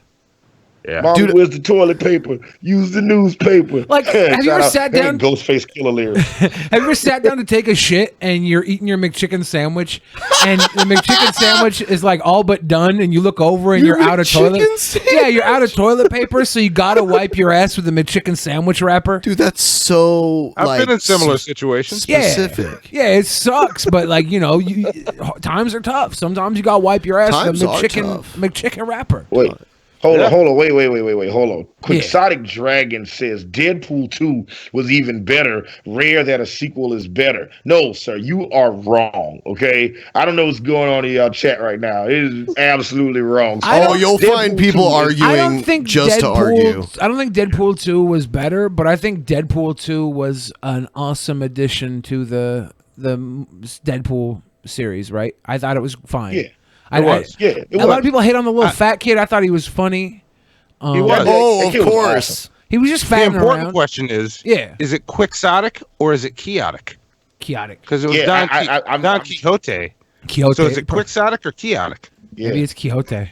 Yeah. Mom, where's the toilet paper? Use the newspaper. Like, have you ever sat down? Ghostface Killer lyrics. Have you ever sat down to take a shit and you're eating your McChicken sandwich and the McChicken sandwich is like all but done and you look over and you're out of toilet? Yeah, you're out of toilet paper, so you gotta wipe your ass with the McChicken sandwich wrapper. Dude, that's so I've like been in similar situations. specific. Yeah, it sucks, but like, you know, times are tough. Sometimes you gotta wipe your ass Times with are a tough. McChicken wrapper. Wait. Hold on, wait, hold on. Quixotic Dragon says Deadpool 2 was even better. Rare that a sequel is better. No, sir, you are wrong, okay? I don't know what's going on in y'all chat right now. It is absolutely wrong. You'll find people arguing I don't think just to argue. I don't think Deadpool 2 was better, but I think Deadpool 2 was an awesome addition to the Deadpool series, right? I thought it was fine. Yeah. A lot of people hate on the little fat kid. I thought he was funny. He was. Oh, of course. He was just The fatting important around. question is, Yeah. is it quixotic or is it chaotic? Chaotic. Because it was Don Quixote. Quixote. So is it quixotic or chaotic? Maybe it's Quixote.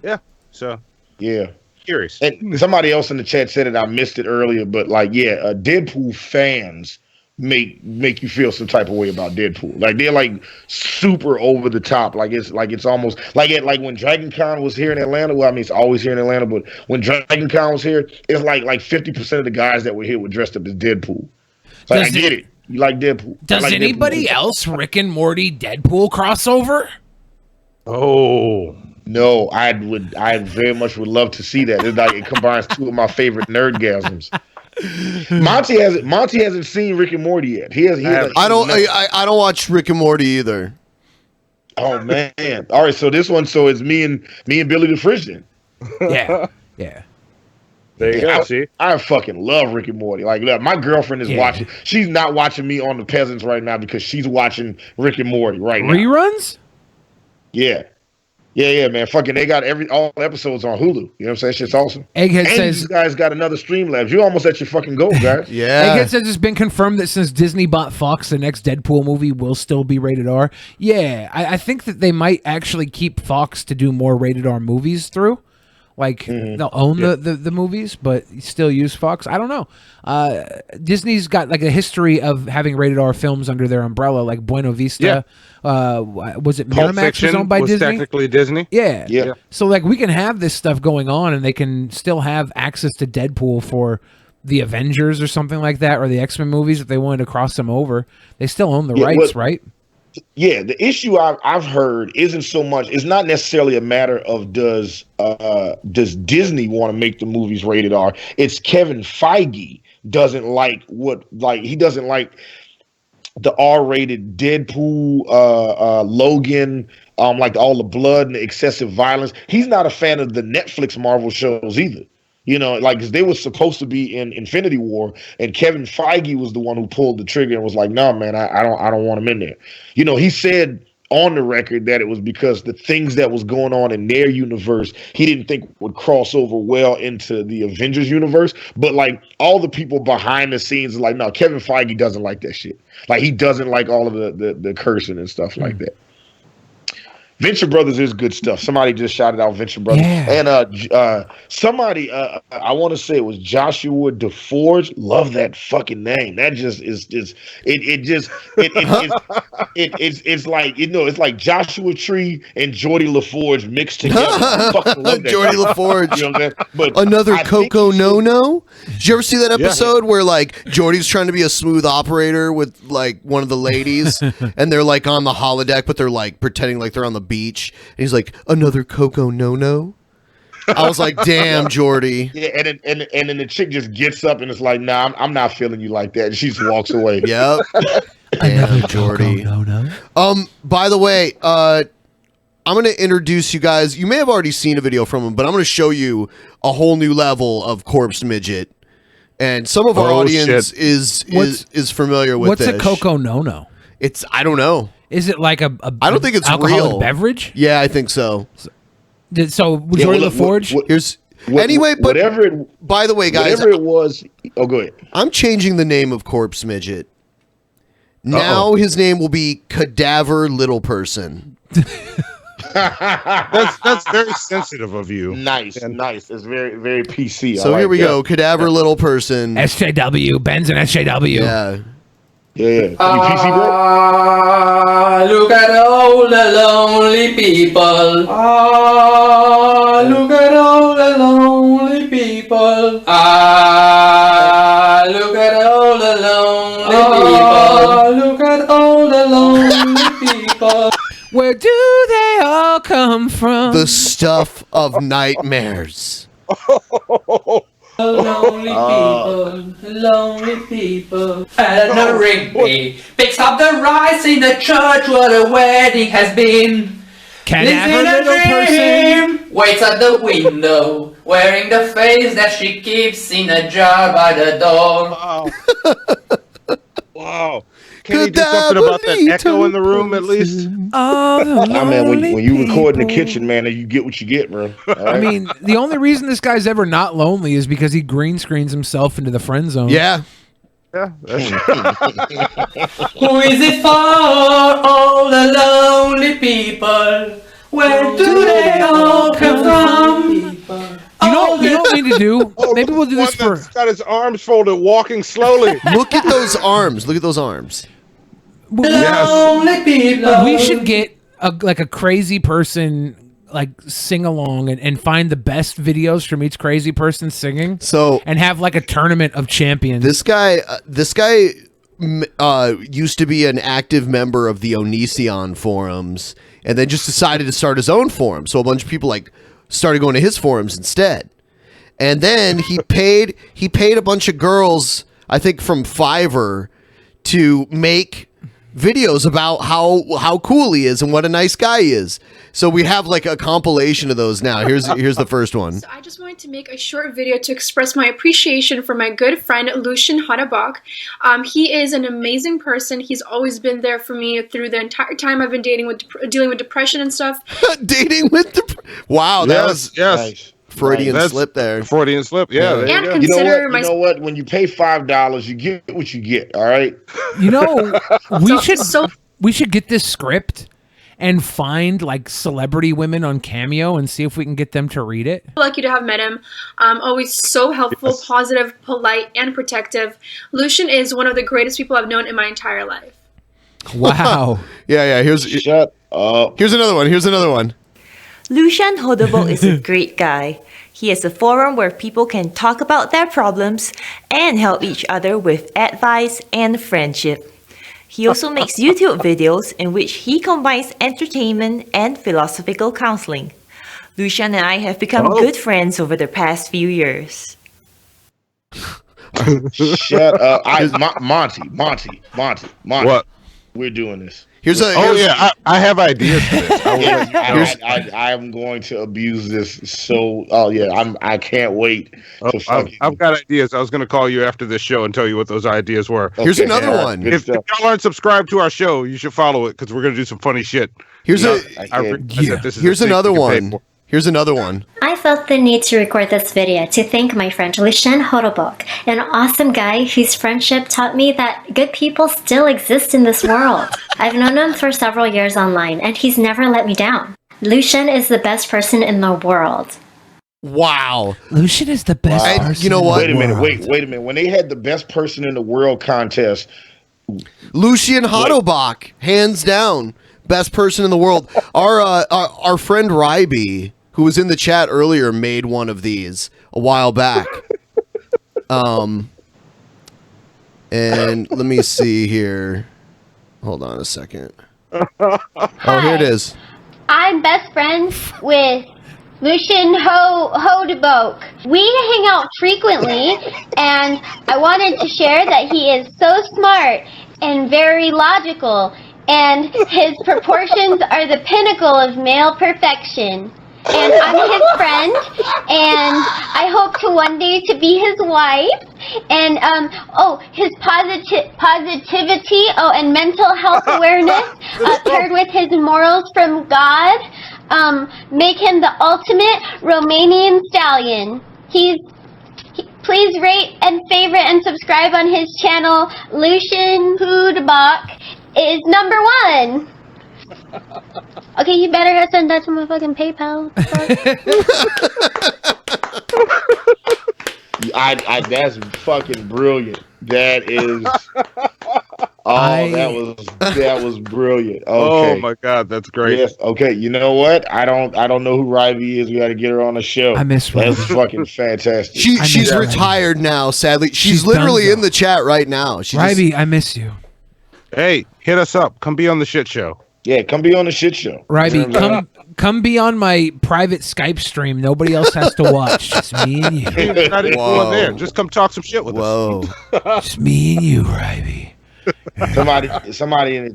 Yeah. So yeah. Curious. And somebody else in the chat said it. I missed it earlier, but like, Deadpool fans make you feel some type of way about Deadpool. Like they're like super over the top. Like it's almost like when Dragon Con was here in Atlanta. Well, I mean it's always here in Atlanta, but when Dragon Con was here, it's like 50% of the guys that were here were dressed up as Deadpool. So I get it. You like Deadpool. Does I like anybody Deadpool. else Rick and Morty Deadpool crossover? Oh. No, I very much would love to see that. It's like it combines two of my favorite nerdgasms. Monty hasn't seen Rick and Morty yet. I don't watch Rick and Morty either. Oh man! All right, so this one, it's me and Billy the Frisian. Yeah. There you go. See, I fucking love Rick and Morty. Like, look, my girlfriend is watching. She's not watching me on the Peasants right now because she's watching Rick and Morty right now. Reruns? Yeah, man. Fucking, they got all episodes on Hulu. You know what I'm saying? Shit's awesome. Egghead and says you guys got another Streamlabs. You're almost at your fucking goal, guys. Egghead says it's been confirmed that since Disney bought Fox, the next Deadpool movie will still be rated R. Yeah, I think that they might actually keep Fox to do more rated R movies through. Like, they'll own the movies, but still use Fox. I don't know. Disney's got like a history of having rated R films under their umbrella, like Buena Vista. Was it Pulp Miramax Fiction was owned by was Disney? technically Disney. Yeah. So like we can have this stuff going on, and they can still have access to Deadpool for the Avengers or something like that, or the X-Men movies if they wanted to cross them over. They still own the rights, right? Yeah, the issue I've heard isn't so much. It's not necessarily a matter of does Disney want to make the movies rated R. It's Kevin Feige doesn't like he doesn't like the R-rated Deadpool, Logan, like all the blood and the excessive violence. He's not a fan of the Netflix Marvel shows either. You know, like, 'cause they were supposed to be in Infinity War, and Kevin Feige was the one who pulled the trigger and was like, "No, man, I don't want him in there." You know, he said on the record that it was because the things that was going on in their universe, he didn't think would cross over well into the Avengers universe. But like all the people behind the scenes are like, no, Kevin Feige doesn't like that shit. Like, he doesn't like all of the cursing and stuff like that. Venture Brothers is good stuff. Somebody just shouted out Venture Brothers. And somebody, I want to say it was Joshua DeForge. Love that fucking name. That just it's like, you know, it's like Joshua Tree and Geordie LaForge mixed together. I fucking love that. Geordie LaForge. You know what I'm saying? But another Coco No. Did you ever see that episode where like Geordie's trying to be a smooth operator with like one of the ladies, and they're like on the holodeck, but they're like pretending like they're on the beach, and he's like, another Coco No. I was like, damn, Geordie. Yeah, and then the chick just gets up and it's like, nah, I'm not feeling you like that, and she just walks away. Yep. Damn, Geordie. By the way, I'm going to introduce you guys. You may have already seen a video from him, but I'm going to show you a whole new level of Corpse Midget. And some of our audience is familiar with this. What's a Coco No? It's, I don't know. Is it like a I don't think it's alcoholic real beverage? Yeah, I think so. So Geordie LaForge? Here's anyway, but whatever it, by the way, guys, whatever it was. Oh, go ahead. I'm changing the name of Corpse Midget. Now his name will be Cadaver Little Person. That's very sensitive of you. Nice. It's very, very PC. So here we go. Cadaver Little Person. SJW. Ben's an SJW. Yeah. Yeah. PC, bro? Look at all the lonely people. Look at all the lonely people. Look at all the lonely people. Look at all the lonely people. Where do they all come from? The stuff of nightmares. Lonely people. Eleanor Rigby picks up the rice in the church where the wedding has been. Cadaver Little Person waits at the window, wearing the face that she keeps in a jar by the door. Wow. Can you do something about that echo in the room at least? I mean, when you record in the kitchen, man, you get what you get, bro. Right? I mean, the only reason this guy's ever not lonely is because he green screens himself into the friend zone. Yeah. Who is it for? All the lonely people. Where do they all come from? You know what we need to do? Maybe we'll do this for. He's got his arms folded, walking slowly. Look at those arms. Look at those arms. Lonely people. We should get a crazy person like sing along and find the best videos from each crazy person singing. So and have like a tournament of champions. This guy used to be an active member of the Onision forums, and then just decided to start his own forum. So a bunch of people like started going to his forums instead. And then he paid a bunch of girls, I think from Fiverr, to make videos about how cool he is and what a nice guy he is. So we have like a compilation of those now. Here's the first one. So I just wanted to make a short video to express my appreciation for my good friend Lucien Hannibal. He is an amazing person. He's always been there for me through the entire time I've been dealing with depression and stuff. Wow, that was Nice. Freudian That's slip there. Freudian slip, yeah. There And you go. consider You know what? When you pay $5, you get what you get. All right. You know, we should get this script and find like celebrity women on Cameo and see if we can get them to read it. Lucky to have met him. Always so helpful, positive, polite, and protective. Lucien is one of the greatest people I've known in my entire life. Wow. Yeah. Shut up. Here's another one. Lucien Hannibal is a great guy. He has a forum where people can talk about their problems and help each other with advice and friendship. He also makes YouTube videos in which he combines entertainment and philosophical counseling. Lucien and I have become good friends over the past few years. Shut up. Monty. What? We're doing this. I have ideas for this. I am going to abuse this. So, I can't wait. I've got ideas. I was going to call you after this show and tell you what those ideas were. Here's another one. If y'all aren't subscribed to our show, you should follow it because we're going to do some funny shit. Here's another one. I felt the need to record this video to thank my friend Lucien Hannibal, an awesome guy whose friendship taught me that good people still exist in this world. I've known him for several years online, and he's never let me down. Lucien is the best person in the world. Wow. Lucien is the best person. You know what? Wait a minute. When they had the best person in the world contest, Lucien Hannibal, hands down, best person in the world. Our friend Ryby, who was in the chat earlier, made one of these a while back. And let me see here. Hold on a second. Oh, here it is. I'm best friends with Lucien Hannibal. We hang out frequently, and I wanted to share that he is so smart and very logical, and his proportions are the pinnacle of male perfection. And I'm his friend, and I hope to one day to be his wife. And his positivity, and mental health awareness, paired with his morals from God, make him the ultimate Romanian stallion. Please rate and favorite and subscribe on his channel. Lucien Hannibal is #1. Okay, you better send that to my fucking PayPal. That's fucking brilliant. That is. That was brilliant. Okay. Oh my god, that's great. Yes. Okay. You know what? I don't know who Ryby is. We got to get her on the show. I miss her. That's fucking fantastic. She's retired now. Sadly, she's literally in the chat right now. Ryby, I miss you. Hey, hit us up. Come be on the shit show. Yeah, come be on the shit show. Ryby, come be on my private Skype stream. Nobody else has to watch. Just me and you. Not even going there. Just come talk some shit with us. Just me and you, Ryby. Somebody,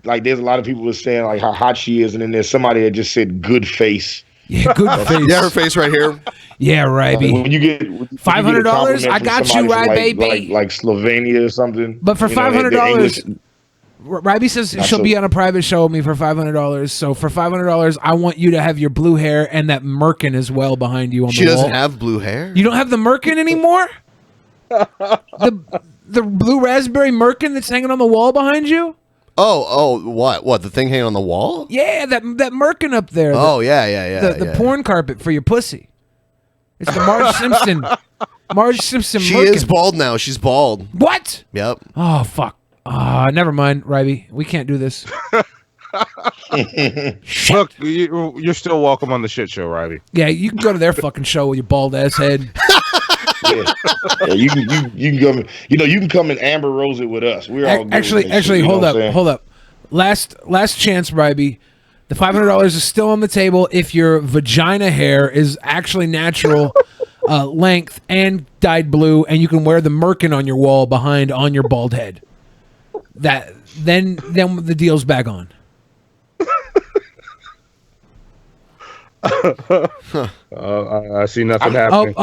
like, there's a lot of people who are saying like how hot she is, and then there's somebody that just said good face. Yeah, good face. Yeah, her face right here. Yeah, Ryby. When you get $500, I got you, Ryby. Like Slovenia or something. But for $500, Ryby says she'll be on a private show with me for $500. So for $500, I want you to have your blue hair and that merkin as well behind you on the wall. She doesn't have blue hair. You don't have the merkin anymore? The blue raspberry merkin that's hanging on the wall behind you? What? The thing hanging on the wall? Yeah, that merkin up there. The porn carpet for your pussy. It's the Marge Simpson. Marge Simpson. She merkin. is bald now. She's bald. What? Yep. Oh fuck. Never mind, Ryby. We can't do this. Look, you're still welcome on the shit show, Ryby. Yeah, you can go to their fucking show with your bald ass head. Yeah, you can come. You know, you can come and Amber Rose it with us. We're all good actually. with that shit, Hold up. Last chance, Bribey. The $500 is still on the table if your vagina hair is actually natural length and dyed blue, and you can wear the merkin on your wall behind on your bald head. Then the deal's back on. I see nothing happening.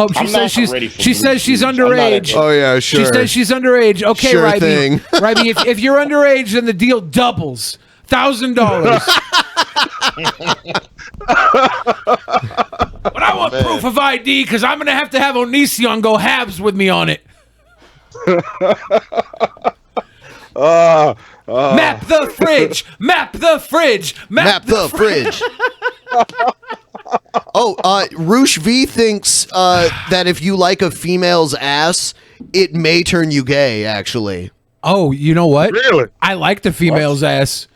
She says she's underage. Oh yeah, sure. She says she's underage. Okay, Sure Ryby. thing. Ryby, if you're underage, then the deal doubles. $1,000. But I want proof of ID because I'm gonna have Onision go halves with me on it. Map the fridge. Map the fridge. Map the fridge. Roosh V thinks that if you like a female's ass, it may turn you gay, actually. Oh, you know what? Really? I like the female's ass.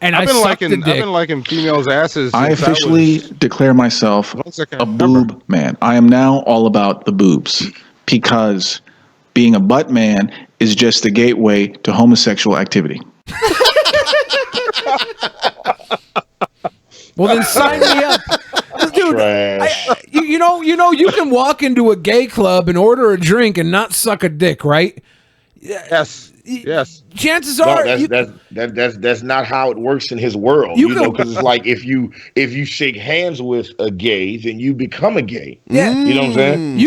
And I've I've been liking females' asses. I since officially declare myself a boob man. I am now all about the boobs because being a butt man is just the gateway to homosexual activity. Well, then sign me up. Dude, you know, you can walk into a gay club and order a drink and not suck a dick, right? Yes. Chances No, are that's not how it works in his world. You know, because it's like if you shake hands with a gay, then you become a gay. Yeah. You know what I'm saying?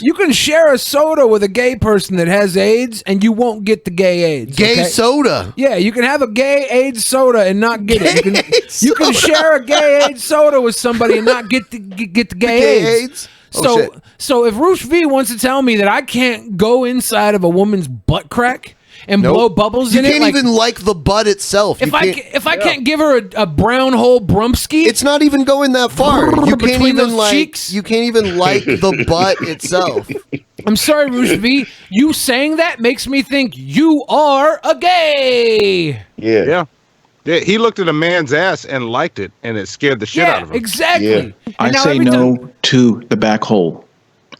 You can share a soda with a gay person that has AIDS, and you won't get the gay AIDS. Gay soda. Yeah, you can have a gay AIDS soda and not get it. You can share a gay AIDS soda with somebody and not get the gay AIDS. So if Roosh V wants to tell me that I can't go inside of a woman's butt crack and blow bubbles in it, you can't even like the butt itself. If I can't give her a brown hole brumski, it's not even going that far. You can't between even those like. cheeks? You can't even like the butt itself. I'm sorry, Roosh V. You saying that makes me think you are a gay. Yeah, he looked at a man's ass and liked it, and it scared the shit out of him. Exactly. Yeah. I say no to the back hole.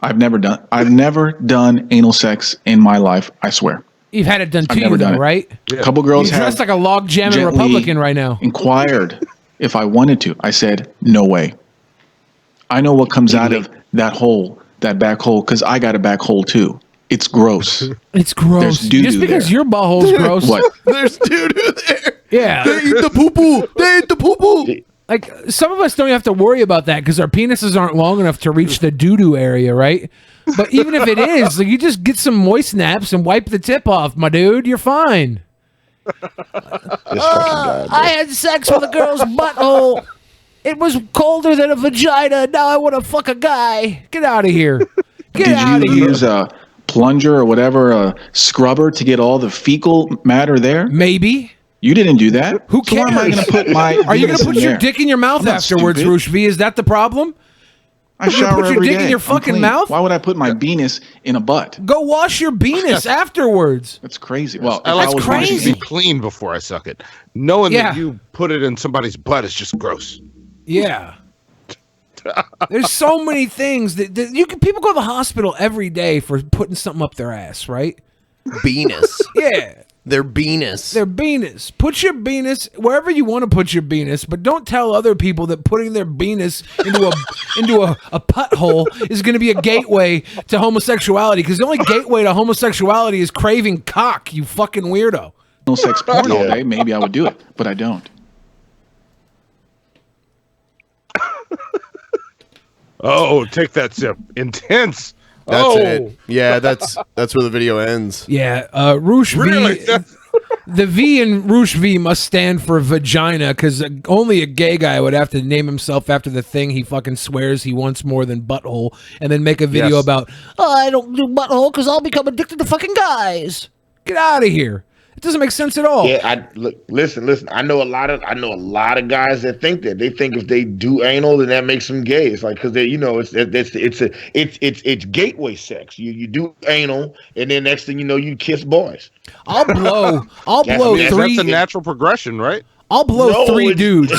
I've never done anal sex in my life, I swear. You've had it done to I've you, never done though, it. right? A couple girls You're dressed have like a log jamming gently Republican right now. inquired if I wanted to. I said, no way. I know what comes out of that hole, that back hole, because I got a back hole too. It's gross. It's gross. There's doo-doo Just because there. your butthole's gross. What? There's doo-doo there. Yeah. They eat the poo-poo. They eat the poo-poo. Like, some of us don't have to worry about that because our penises aren't long enough to reach the doo-doo area, right? But even if it is, like, you just get some moist naps and wipe the tip off, my dude. You're fine. I had sex with a girl's butthole. It was colder than a vagina. Now I want to fuck a guy. Get out of here. Get out of Did you here. use a plunger or whatever, a scrubber to get all the fecal matter there? Maybe. You didn't do that. Who So cares? why am I going to put my Are you going to penis put in your there? dick in your mouth I'm not afterwards, stupid. Roosh V? Is that the problem? I You're gonna shower put your every dick in day. your I'm fucking clean. mouth? Why would I put my penis in a butt? Go wash your penis afterwards. That's crazy. Well, I if like I was crazy. washing Be clean before I suck it. Knowing Yeah. that you put it in somebody's butt is just gross. Yeah. There's so many things that you can. People go to the hospital every day for putting something up their ass, right? Penis. Yeah. Their penis. Their penis. Put your penis wherever you want to put your penis, but don't tell other people that putting their penis into a putt hole is going to be a gateway to homosexuality. Because the only gateway to homosexuality is craving cock. You fucking weirdo. anal sex porn all day, maybe I would do it, but I don't. Oh, take that sip. Intense. That's it. Yeah, that's where the video ends. Yeah, Roosh Really? V. The V in Roosh V must stand for vagina, because only a gay guy would have to name himself after the thing he fucking swears he wants more than butthole, and then make a video Yes. about, oh, I don't do butthole because I'll become addicted to fucking guys. Get out of here. It doesn't make sense at all. Yeah, listen. I know a lot of guys that think that. They think if they do anal, then that makes them gay. It's like, because they, it's gateway sex. You do anal, and then next thing you know, you kiss boys. I'll blow That's three. a natural progression, right? I'll blow No, three it's- dudes.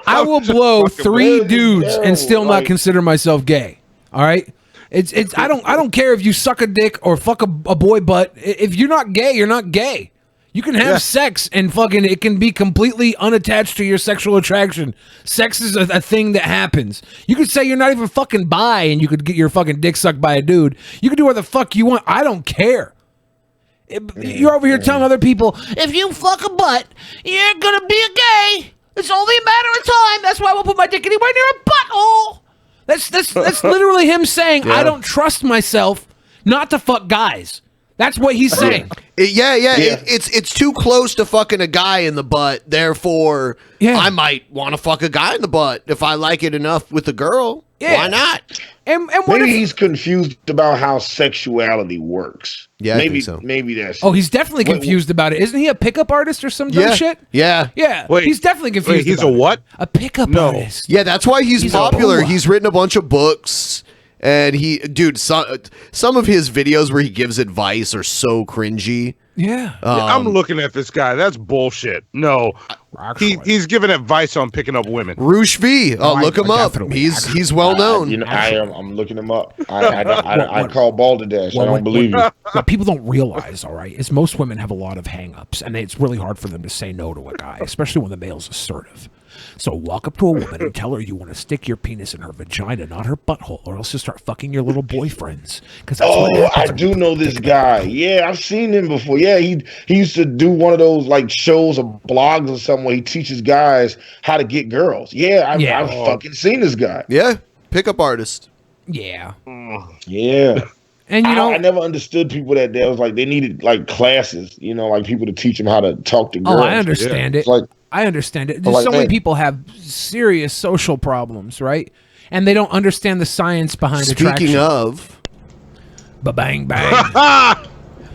I will blow three dudes and still not consider myself gay. All right. It's I don't care if you suck a dick or fuck a boy butt. If you're not gay, you're not gay. You can have sex and fucking it can be completely unattached to your sexual attraction. Sex is a thing that happens. You could say you're not even fucking bi and you could get your fucking dick sucked by a dude. You can do whatever the fuck you want. I don't care. You're over here telling other people, if you fuck a butt, you're gonna be a gay. It's only a matter of time. That's why I won't put my dick anywhere near a butthole. That's literally him saying, I don't trust myself not to fuck guys. That's what he's saying. It's too close to fucking a guy in the butt. Therefore, I might want to fuck a guy in the butt if I like it enough with a girl. Why not? And maybe he's confused about how sexuality works. Yeah, maybe I think so. Maybe that's. Oh, he's definitely confused about it. Isn't he a pickup artist or some dumb shit? Yeah. He's definitely confused. He's about a what? It. A pickup artist. Yeah, that's why he's popular. He's written a bunch of books. And some of his videos where he gives advice are so cringy. Yeah. I'm looking at this guy. That's bullshit. No, he's giving advice on picking up women. Roosh V. Look him up. He's well known. I'm looking him up. I call Balderdash. I don't believe you. What people don't realize, all right, is most women have a lot of hang-ups, and it's really hard for them to say no to a guy, especially when the male's assertive. So walk up to a woman and tell her you want to stick your penis in her vagina, not her butthole, or else you'll start fucking your little boyfriends. I do know this guy. Yeah, I've seen him before. Yeah, he used to do one of those like shows or blogs or something where he teaches guys how to get girls. Yeah, I've fucking seen this guy. Yeah, pickup artist. Yeah. Yeah. And I never understood people that was like they needed like classes, like people to teach them how to talk to girls. Oh, I understand it. Like, I understand it. Just so many people have serious social problems, right? And they don't understand the science behind attraction. Speaking of, ba-bang bang.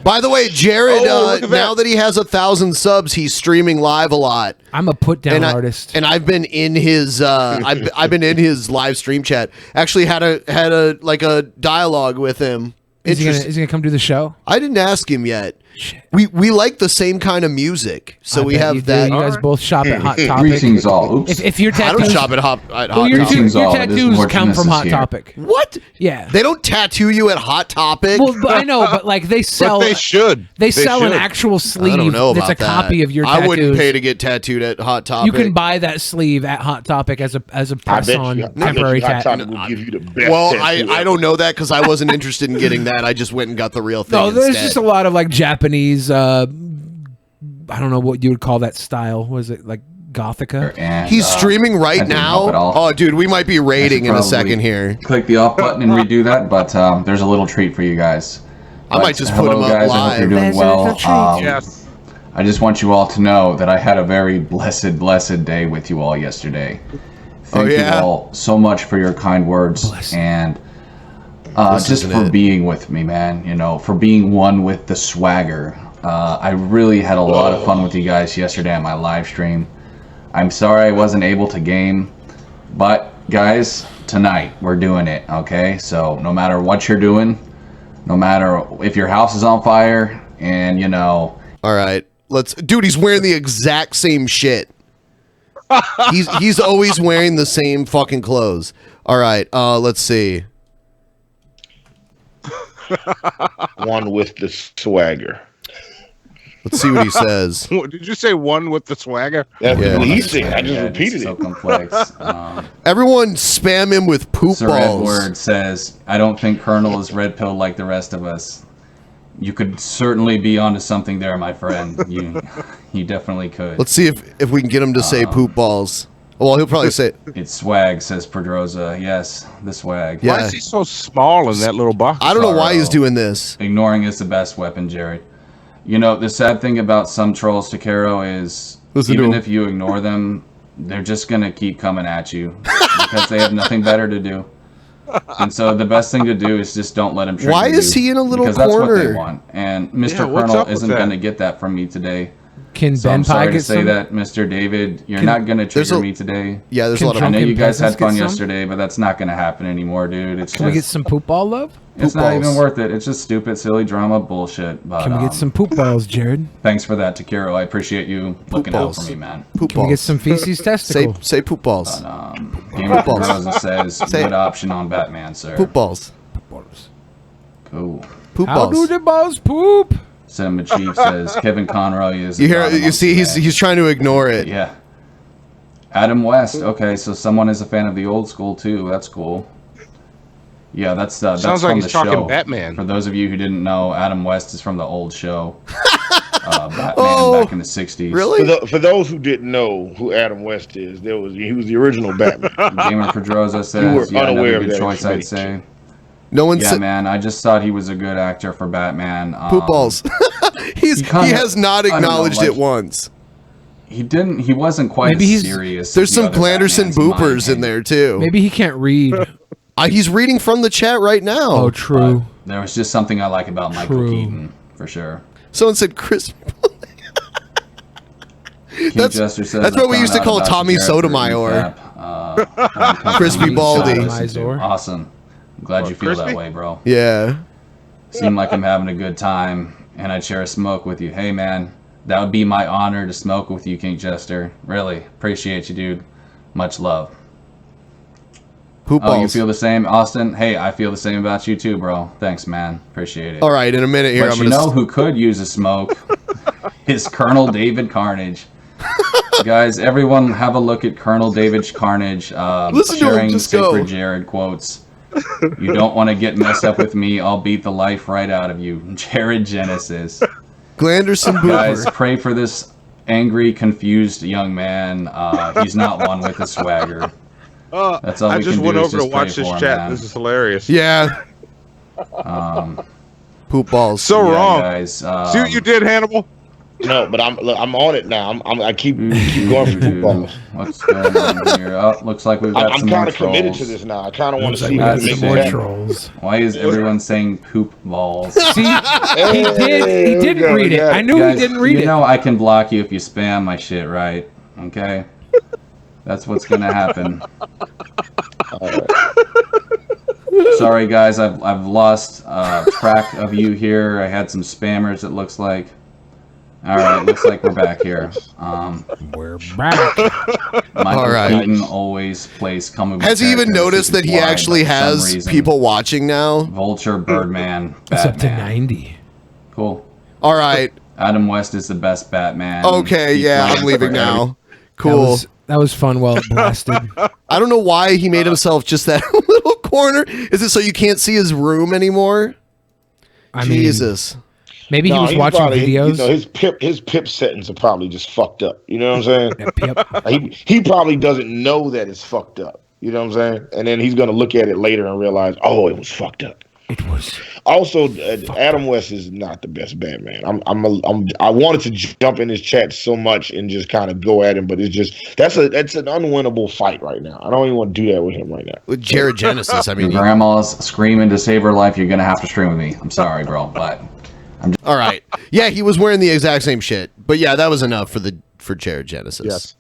By the way, Jared, now that he has 1,000 subs, he's streaming live a lot. I'm a put down artist, and I've been in his I've been in his live stream chat. Actually, had a dialogue with him. Is he gonna come do the show? I didn't ask him yet. Shit. We like the same kind of music, so we have that. You guys both shop at Hot Topic. Greetings all. Oops. If your tattoos, I don't shop at Hot well, your tattoos come from Hot Topic. What? Yeah. They don't tattoo you at Hot Topic. Well, I know, but like they sell. But they should. They sell an actual sleeve. I don't know about that's a copy of your tattoos. I wouldn't pay to get tattooed at Hot Topic. You can buy that sleeve at Hot Topic as a press-on temporary tattoo. Will give you the best. Well, I don't know that because I wasn't interested in getting that. I just went and got the real thing. No, there's instead. just a lot of like Japanese. I don't know what you would call that style. Was it like Gothica? And, he's streaming right now. Oh, dude, we might be raiding in a second here. Click the off button and redo that, but there's a little treat for you guys. I might just put him up guys, live. I hope you're doing well. Yes. I just want you all to know that I had a very blessed day with you all yesterday. Thank you all so much for your kind words and just for being with me, man. For being one with the swagger. I really had a lot of fun with you guys yesterday on my live stream. I'm sorry I wasn't able to game, but guys, tonight we're doing it, okay? So no matter what you're doing, no matter if your house is on fire, and all right, dude, he's wearing the exact same shit. He's always wearing the same fucking clothes. All right, let's see. One with the swagger. Let's see what he says. Did you say one with the swagger? That's what he said. I just repeated so it. Complex. Everyone spam him with poop Sir balls. Edward says, I don't think Colonel is red pilled like the rest of us. You could certainly be onto something there, my friend. You definitely could. Let's see if we can get him to say poop balls. Well, he'll probably say it's swag, says Pedroza. Yes, the swag. Why is he so small in that little box? I don't know why he's doing this. Ignoring is the best weapon, Jared. The sad thing about some trolls, Takaro, is even if you ignore them, they're just going to keep coming at you because they have nothing better to do. And so the best thing to do is just don't let them trigger you. Why is he in a little because corner? That's what they want. And Mr. Colonel isn't going to get that from me today. Can so I'm BENPAI sorry to get say some? that, Mr. David. You're not going to trigger me today. Yeah, there's a lot of. I know you guys had fun get some? yesterday, but that's not going to happen anymore, dude. It's Can we get some poop ball love? It's not even worth it. It's just stupid, silly drama bullshit. But, Can we get some poop balls, Jared? Thanks for that, Takiro. I appreciate you looking out for me, man. Poop Can we get some feces testicle? Say poop balls. But, Gamer Rosa says, good option on Batman, sir. Poop balls. Cool. Poop How balls. do the balls poop? Cinema Chief says Kevin Conroy is. You hear? You see? He's trying to ignore it. Yeah. Adam West. Okay, so someone is a fan of the old school too. That's cool. Yeah, that's Sounds from like the he's talking show. Batman. For those of you who didn't know, Adam West is from the old show. Batman back in the 60s. For those who didn't know who Adam West is, he was the original Batman. Gamer Pedroza says, You were yeah, unaware another of good that choice, I'd information. say. No one Yeah, said man, I just thought he was a good actor for Batman. poop balls. He has not acknowledged like, it once. He didn't. He wasn't quite Maybe as he's- serious. There's as some the other Glanderson Batmans, in my boopers in there too. Maybe he can't read. He's reading from the chat right now. Oh, true. There was just something I like about Michael True. Keaton, for sure. Someone said Chris. Jester says, that's I what we found used to out call about Tommy your character Sotomayor. recap, Crispy Baldy. Awesome. I'm glad you feel Crispy? that way, bro. Yeah. Seem like I'm having a good time, and I'd share a smoke with you. Hey, man, that would be my honor to smoke with you, King Jester. Really, appreciate you, dude. Much love. Poop Oh, you balls. feel the same, Austin? Hey, I feel the same about you too, bro. Thanks, man. Appreciate it. All right, in a minute here, But I'm you gonna. know who could use a smoke is Colonel David Carnage. Guys, everyone have a look at Colonel David Carnage Listen to him, sharing just go. Sacred Jared quotes. You don't want to get messed up with me. I'll beat the life right out of you. Jared Genesis. Glanderson Guys, booper. pray for this angry, confused young man. He's not one with a swagger. That's all I we just can went do is over to just pray watch this for him, chat. man. This is hilarious. Yeah. Poop balls. So Yeah, wrong. guys. See what you did, Hannibal? No, but I'm on it now. I keep going for poop balls. What's going on here? Oh, looks like we've got I'm some kind more of committed trolls. to this now. I kind of want to Looks see like what we this got some is. more trolls. Why is everyone saying poop balls? See, he didn't read it. I knew Guys, he didn't read you it. know I can block you if you spam my shit, right? Okay? That's what's gonna happen. Sorry guys, I've lost track of you here. I had some spammers, it looks like. Alright, looks like we're back here. We're back. Michael All right. Keaton always plays comic book Has he even characters noticed super that he wide, actually but for some has reason, people watching now? Vulture, Birdman, It's up to Batman. 90. Cool. All right. Adam West is the best Batman. Okay, He yeah, plays I'm leaving for now. Cool. That was fun while it blasted. I don't know why he made himself just that little corner. Is it so you can't see his room anymore? I mean, Jesus. Maybe he was he's watching probably, videos. You know, his pip settings are probably just fucked up. You know what I'm saying? Pip. He probably doesn't know that it's fucked up. You know what I'm saying? And then he's gonna look at it later and realize, oh, it was fucked up. It was. Also, Adam West is not the best Batman. I wanted to jump in his chat so much and just kind of go at him, but it's just that's an unwinnable fight right now. I don't even want to do that with him right now. With Jared Genesis, I mean, Your grandma's screaming to save her life. You're gonna have to stream with me. I'm sorry, bro, but I'm just all right. Yeah, he was wearing the exact same shit. But yeah, that was enough for Jared Genesis. Yes.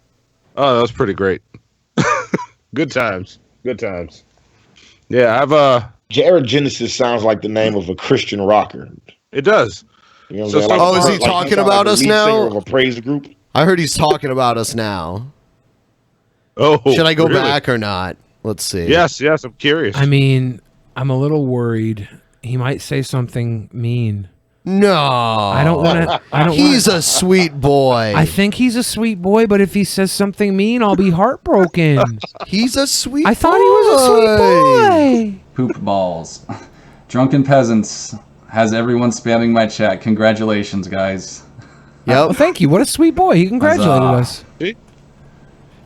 Oh, that was pretty great. Good times. Good times. Yeah, I've Jared Genesis sounds like the name of a Christian rocker. It does. You know what So I'm saying? Oh, is he Like talking sounds about like us the lead now? singer of a praise group. I heard he's talking about us now. Oh, should I go really? back or not? Let's see. Yes, I'm curious. I mean, I'm a little worried. He might say something mean. No, I don't want to. He's a sweet boy. I think he's a sweet boy, but if he says something mean, I'll be heartbroken. He's a sweet. I thought he was a sweet boy. poop balls. Drunken Peasants has everyone spamming my chat. Congratulations, guys. Well, thank you. What a sweet boy. He congratulated us. Okay,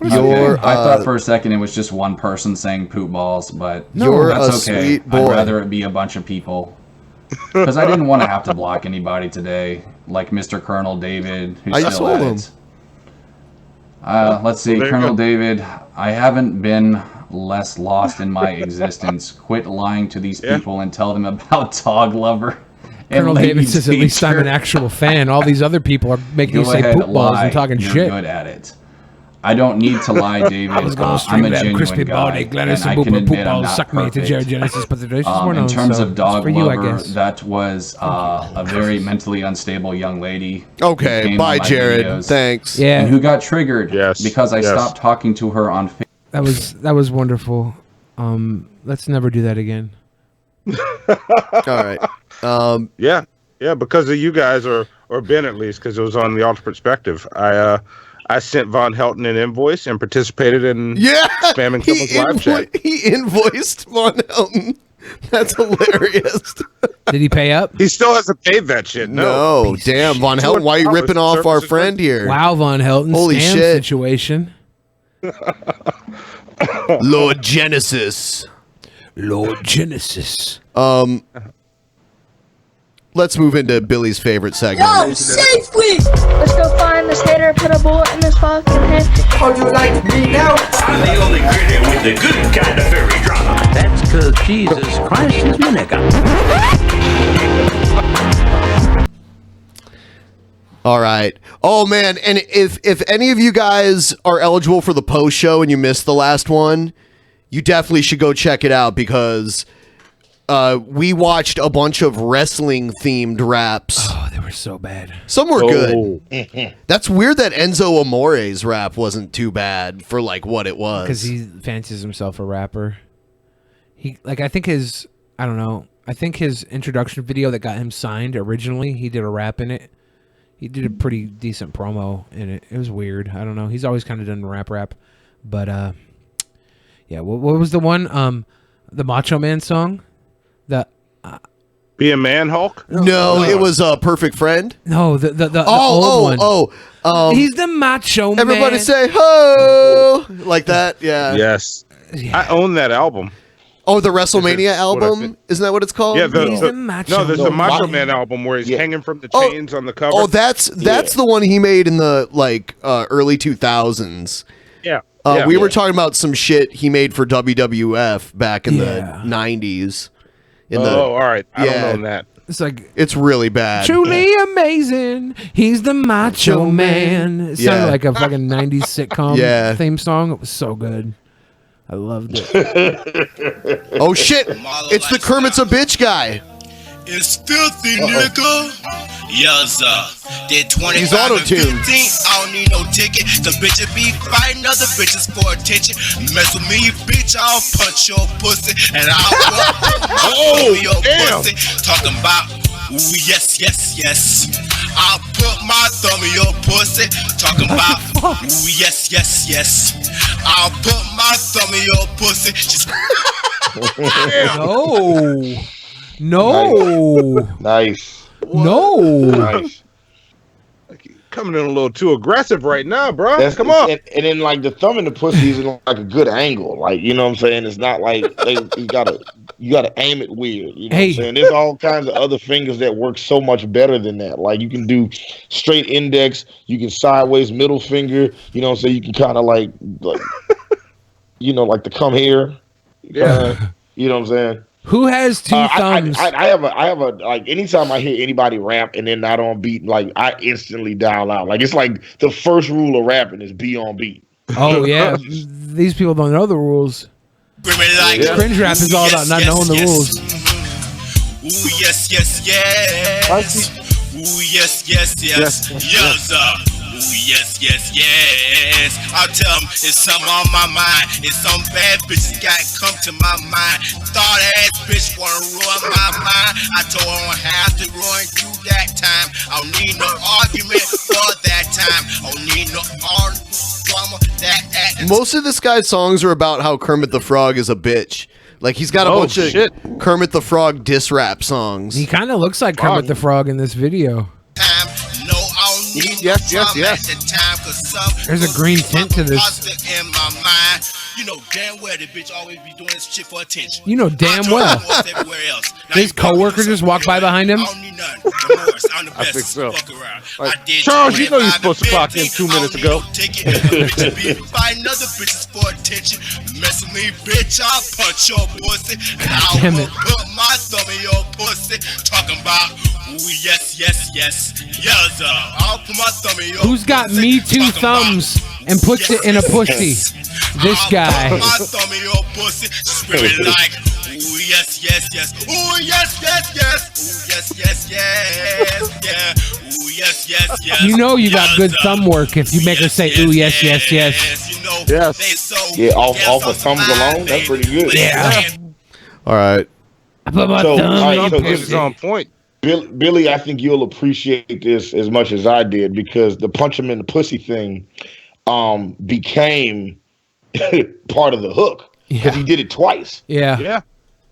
I thought for a second it was just one person saying poop balls, but You're that's a okay. sweet boy. I'd rather it be a bunch of people. Because I didn't want to have to block anybody today, like Mr. Colonel David, who's I still told at him. it. Let's see, There you Colonel go. David, I haven't been less lost in my existence. Quit lying to these people and tell them about Dog Lover. and Colonel David Ladies says, at least I'm an Teacher." actual fan. All these other people are making you Go say ahead, poop balls lie. and talking You're shit. good at it. I don't need to lie, David. I was going to I'm stream a that genuine crispy guy, baldy, Gladys and and I can Booper admit poop I'm balls not suck me to perfect. Jared Genesis, but the dishes were In known, terms so of Dog it's for you, I Lover, guess. that was a very mentally unstable young lady. who Okay, came bye, on my Jared. videos Thanks. Yeah. And who got triggered because I yes. stopped talking to her on Facebook. That was wonderful. Let's never do that again. All right. Yeah, because of you guys, or Ben at least, because it was on the Alter Perspective. I sent Von Helton an invoice and participated in spamming someone's live chat. He invoiced Von Helton. That's hilarious. Did he pay up? He still hasn't paid that shit. No, damn, Von Helton, why are you ripping off our friend here? Wow, Von Helton. Holy scam shit. situation. Lord Genesis. Lord Genesis. Let's move into Billy's favorite segment. Yo, safe, please! Let's go find this hater, put a bullet in his fucking head. How do you like me now? I'm the only critic with the good kind of fairy drama. That's because Jesus Christ is my nigga. All right. Oh man, and if any of you guys are eligible for the post show and you missed the last one, you definitely should go check it out because we watched a bunch of wrestling themed raps. Oh, they were so bad. Some were good. That's weird that Enzo Amore's rap wasn't too bad for like what it was. Because he fancies himself a rapper. I think his introduction video that got him signed originally, he did a rap in it. He did a pretty decent promo in it. It was weird. I don't know. He's always kind of done rap. But yeah, what was the one? The Macho Man song? Be a Man Hulk? No, it was a Perfect Friend. No, the old one. He's the Macho Man. Everybody say ho like that. Yeah. Yes. I own that album. Oh, the WrestleMania album? Isn't that what it's called? Yeah, there's the Macho Man album where he's hanging from the chains on the cover. Oh, that's the one he made in the early 2000s. Yeah. We were talking about some shit he made for WWF back in the 90s. All right. I don't know that. It's really bad. Truly amazing. He's the Macho Man. It sounded like a fucking 90s sitcom theme song. It was so good. I loved it. Oh shit! It's the Kermit's a bitch guy. It's filthy, nigga. Yes, did 25 He's and auto-tuned. 15. I don't need no ticket. Cause bitches be fighting other bitches for attention. Mess with me, bitch, I'll punch your pussy. And I'll put your pussy. Talking about, ooh, yes, yes, yes. I'll put my thumb in your pussy. Talking about, ooh, yes, yes, yes. I'll put my thumb in your pussy. Just No. Nice. No. Nice. Coming in a little too aggressive right now, bro. Come on. And then like the thumb in the pussy is in like a good angle. Like, you know what I'm saying? It's not like you gotta aim it weird. You know what I'm saying? There's all kinds of other fingers that work so much better than that. Like you can do straight index, you can sideways middle finger, you know what I'm saying? You can kind of like you know, like the come here. Yeah. You know what I'm saying? Who has two thumbs? I have a like anytime I hear anybody rap and they're not on beat, like I instantly dial out. Like it's like the first rule of rapping is be on beat. Oh yeah, these people don't know the rules. Cringe rap is all about not knowing the rules. Ooh, yes, yes, yes. Ooh, yes, yes, yes. Yes, ooh, yes, yes, yes. I'll tell them it's something on my mind. It's some bad bitches got come to my mind. Thought ass bitch wanna ruin my mind. I told her I don't have to ruin you that time. I don't need no argument for that time. I don't need no drama that. Most of this guy's songs are about how Kermit the Frog is a bitch. Like he's got a bunch of Kermit the Frog diss rap songs. He kind of looks like Kermit the Frog in this video. Yes. There's a green tint to this. In my mind, you know damn well the bitch always be doing this shit for attention. You know damn well. His coworker just walked by behind him. I think so. Charles, you know you're supposed to clock in 2 minutes ago. Find other bitches for attention. Mess with me, bitch, I'll punch your pussy. And I'll put my thumb in your pussy. Talking about, ooh, yes, yes, yes. Yes, I'll put my thumb in your Who's got Me Too thumbs and puts it in a pussy? This guy. I'll put my thumb in your pussy. Screaming like, ooh, yes, yes, yes. Ooh, yes, yes, yes. Ooh, yes, yes, yes. Yeah. Ooh, yes, yes, yes. You know you got good thumb work if you make her say, ooh, yes, yes, yes. Yes. Yeah, off of thumbs alone, that's pretty good. Yeah. All right. I put my So, thumb all in right, your so pussy. on point. Billy, I think you'll appreciate this as much as I did, because the punch him in the pussy thing became part of the hook, because he did it twice. Yeah.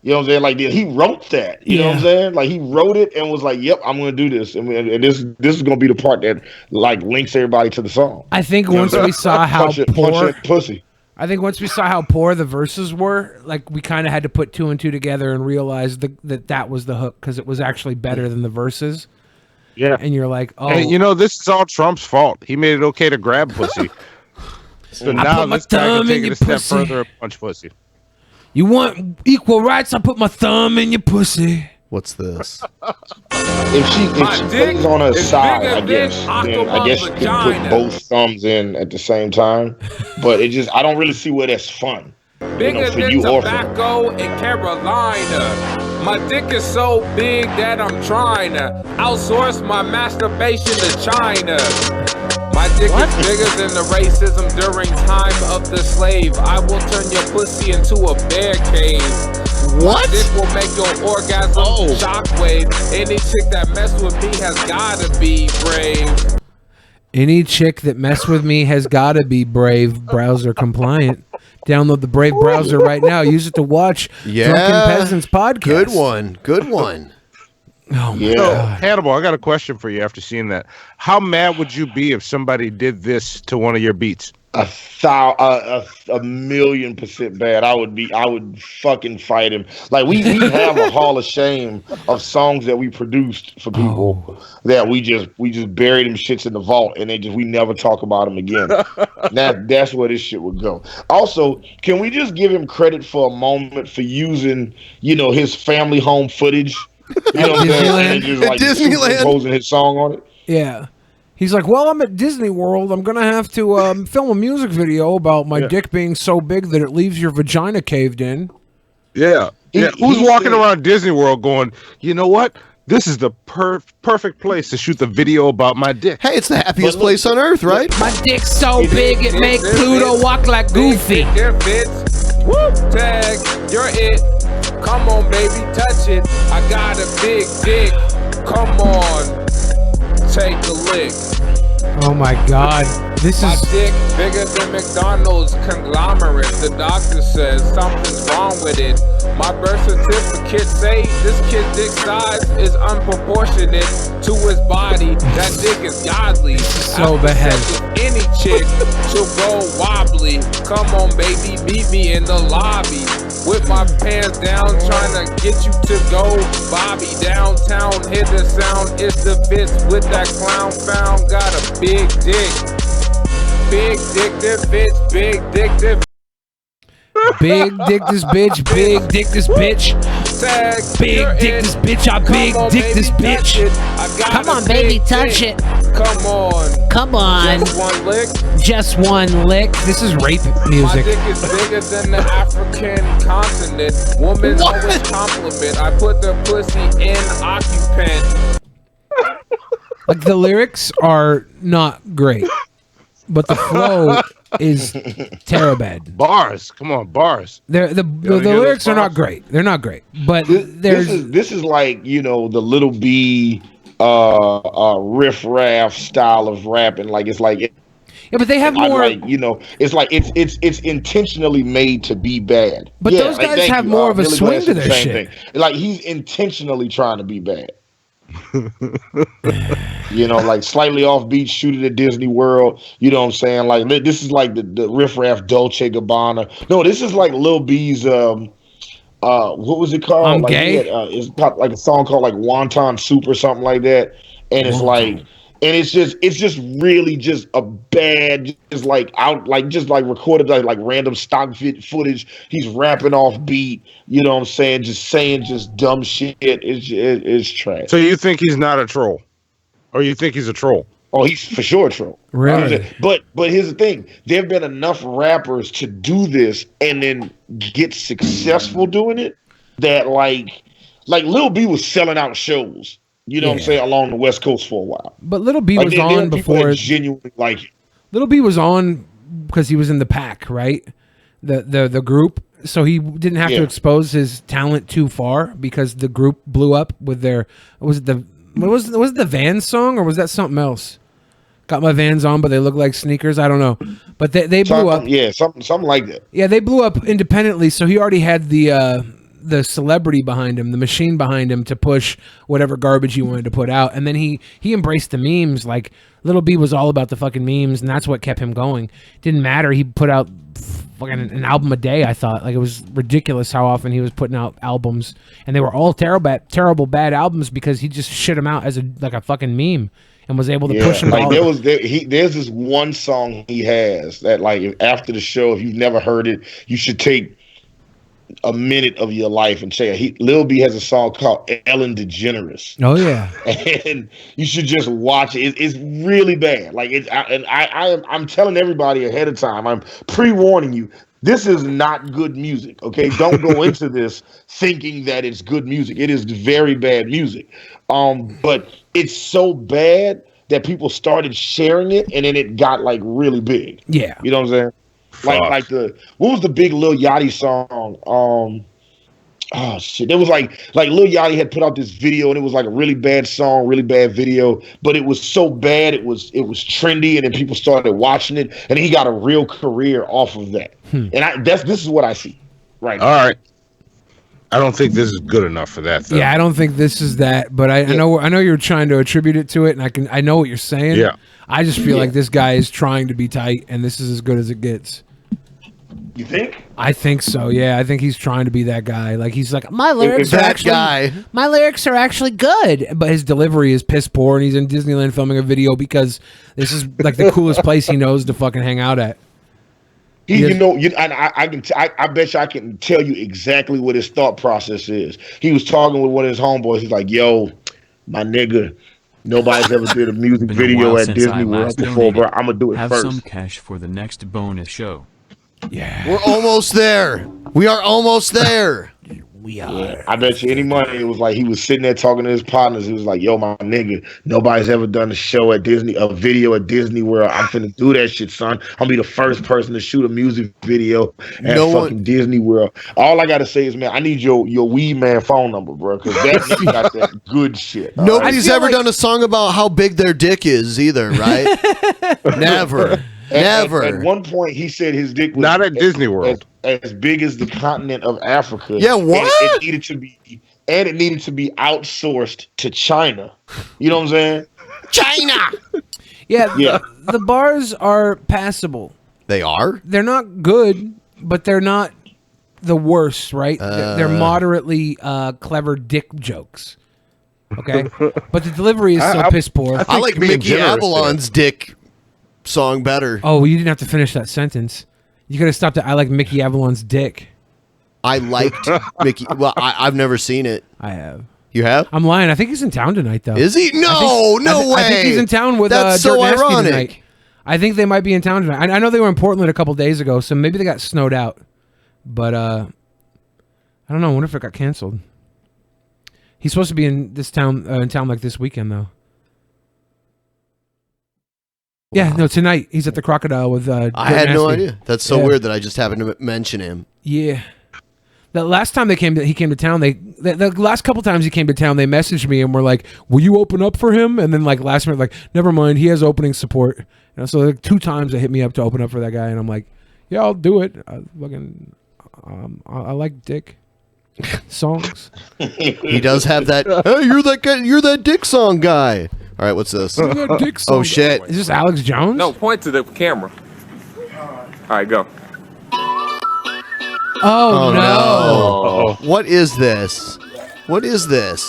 You know what I'm saying? Like, he wrote that. You know what I'm saying? Like, he wrote it and was like, "Yep, I'm going to do this," and this is going to be the part that like links everybody to the song. I think You know once what I'm we saying? saw how punch poor it pussy. I think once we saw how poor the verses were, like we kind of had to put two and two together and realize that was the hook, because it was actually better than the verses. Yeah. And you're like, oh, And you know, this is all Trump's fault. He made it okay to grab pussy. So I now put my this guy can thumb take in it your a step pussy. further and punch pussy. you want equal rights? I put my thumb in your pussy. What's this? If she plays on her side, I guess, then I guess you can put both thumbs in at the same time. But I don't really see where that's fun. Bigger for than you or for her. tobacco in Carolina. My dick is so big that I'm trying to outsource my masturbation to China. My dick is bigger than the racism during time of the slave. I will turn your pussy into a bear cave. What? My dick will make your orgasm shockwave. Any chick that mess with me has gotta be brave. Any chick that mess with me has got to be Brave browser compliant. Download the Brave browser right now. Use it to watch Drunken Peasants podcast. Good one. Good one. Oh my So, God. Hannibal, I got a question for you after seeing that. How mad would you be if somebody did this to one of your beats? A 1,000,000% bad. I would fucking fight him. Like, we have a hall of shame of songs that we produced for people that we just buried them shits in the vault, and we never talk about them again. That's where this shit would go. Also, can we just give him credit for a moment for using, his family home footage? You know what I'm saying? And just like superimposing his song on it. Yeah. He's like, well, I'm at Disney World. I'm going to have to film a music video about my dick being so big that it leaves your vagina caved in. Yeah. Who's walking around Disney World going, you know what? This is the perfect place to shoot the video about my dick. Hey, it's the happiest place on earth, right? My dick's so big it make Pluto walk like Goofy. Woo! Tag, you're it. Come on, baby, touch it. I got a big dick. Come on, take a lick. Oh my God. This My is dick bigger than McDonald's conglomerate. The doctor says something's wrong with it. My birth certificate say this kid's dick size is unproportionate to his body. That dick is godly. so bad. Any chick she'll go wobbly. Come on, baby, meet me in the lobby. With my pants down, trying to get you to go. Bobby downtown, hit the sound. It's the Fitz with that clown found. Got a big dick. Big dick that bitch, big dick that big dick this bitch, big dick this bitch. tag. Big dick this bitch, I big dick this bitch. Come on, baby, touch it. Come on. Come on. Just one lick. Just one lick. This is rape My music. dick is bigger than the African continent. Woman always compliment. I put the pussy in occupant. Like the lyrics are not great, but the flow is terrible. Bars. Come on, bars. The lyrics are not great. They're not great. But This is like, the Little B riff raff style of rapping. Like, it's like but they have more. It's like it's intentionally made to be bad. But those guys have more of a swing to their shit. Like, he's intentionally trying to be bad. Like slightly off beat, shoot it at Disney World. You know what I'm saying? Like, this is like the riff raff Dolce Gabbana. No, this is like Lil B's what was it called? I'm like, gay. It's got like a song called like Wonton Soup or something like that. And it's like, and it's just really just a bad, just like recorded like random stock footage. He's rapping off beat. You know what I'm saying? Just saying just dumb shit. It's trash. So you think he's not a troll? Or you think he's a troll? Oh, he's for sure a troll. Really? But here's the thing. There have been enough rappers to do this and then get successful doing it that like Lil B was selling out shows. You know what I'm saying? Along the West Coast for a while. But Little B was there on are people before. that genuinely like it. Little B was on because he was in the pack, right? The group, so he didn't have to expose his talent too far because the group blew up with their was it the Vans song or was that something else? Got my Vans on, but they look like sneakers. I don't know, but they blew up. Yeah, something like that. Yeah, they blew up independently, so he already had the celebrity behind him, the machine behind him to push whatever garbage he wanted to put out, and then he embraced the memes. Like Little B was all about the fucking memes, and that's what kept him going. Didn't matter. He put out fucking an album a day. I thought like it was ridiculous how often he was putting out albums, and they were all terrible bad albums because he just shit them out as a fucking meme. And was able to push him. Like there's this one song he has that like after the show, if you've never heard it, you should take a minute of your life and check it. Lil B has a song called Ellen DeGeneres. Oh yeah, and you should just watch it. It's really bad. Like I'm telling everybody ahead of time. I'm pre-warning you. This is not good music. Okay, don't go into this thinking that it's good music. It is very bad music. But it's so bad that people started sharing it, and then it got like really big. Yeah, you know what I'm saying? Like what was the big Lil Yachty song? Oh shit! It was like Lil Yachty had put out this video, and it was like a really bad song, really bad video, but it was so bad it was trendy, and then people started watching it, and he got a real career off of that. And this is what I see. Right. All right. I don't think this is good enough for that, though. Yeah, I don't think this is that, but I know you're trying to attribute it to it, and I know what you're saying. Yeah. I just feel like this guy is trying to be tight, and this is as good as it gets. You think? I think so. Yeah, I think he's trying to be that guy. Like he's like my lyrics My lyrics are actually good, but his delivery is piss poor, and he's in Disneyland filming a video because this is like the coolest place he knows to fucking hang out at. I bet you I can tell you exactly what his thought process is. He was talking with one of his homeboys. He's like, "Yo, my nigga, nobody's ever did a music video at Disney World before, bro. I'm gonna do it Have first." some cash for the next bonus show. Yeah, we're almost there. We are almost there. We are. Yeah, I bet you any money. It was like he was sitting there talking to his partners. He was like, "Yo, my nigga, nobody's ever done a video at Disney World. I'm finna do that shit, son. I'll be the first person to shoot a music video at Disney World." All I gotta say is, man, I need your Weed Man phone number, bro, because that nigga got that good shit. Nobody's ever done a song about how big their dick is either, right? Never. Never. At one point, he said his dick was not at Disney World, as big as the continent of Africa. Yeah, what? And it needed to be outsourced to China. You know what I'm saying? China. Yeah. The bars are passable. They are. They're not good, but they're not the worst, right? They're moderately clever dick jokes. Okay, but the delivery is so piss poor. I like Mickey Avalon's dick song better. Oh, you didn't have to finish that sentence. You could have stopped at "I like Mickey Avalon's dick." I liked Mickey. Well, I've never seen it. I have. You have? I'm lying. I think he's in town tonight, though. Is he? No way. I think he's in town with That's so Dirt Nasty ironic. tonight. I think they might be in town tonight. I know they were in Portland a couple days ago, so maybe they got snowed out. But I don't know. I wonder if it got canceled. He's supposed to be in town like this weekend, though. Yeah, no, tonight he's at the Crocodile with. I had no idea. That's so weird that I just happened to mention him. Yeah, the last time he came to town, the last couple times he came to town, they messaged me and were like, "Will you open up for him?" And then like last minute, like, "Never mind, he has opening support." You know, so like 2 times they hit me up to open up for that guy, and I'm like, "Yeah, I'll do it." I like dick songs. He does have that. Hey, you're that guy. You're that dick song guy. All right, what's this? Oh shit! Is this Alex Jones? No, point to the camera. All right, go. Oh no! What is this? What is this?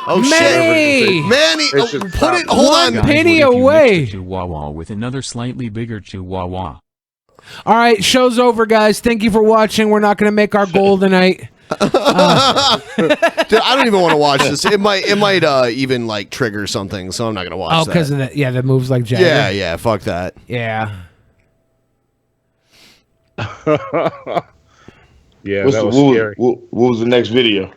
Oh Manny! shit! Manny, put it. Hold on. Guys, penny what if you away. mixed a chihuahua with another slightly bigger chihuahua. All right, show's over, guys. Thank you for watching. We're not going to make our goal tonight. Dude, I don't even want to watch this. It might even like trigger something, so I'm not gonna watch. Oh, because of that. Yeah, that moves like Jagger. Yeah. Fuck that. Yeah. Yeah, what that was scary. What was the next video?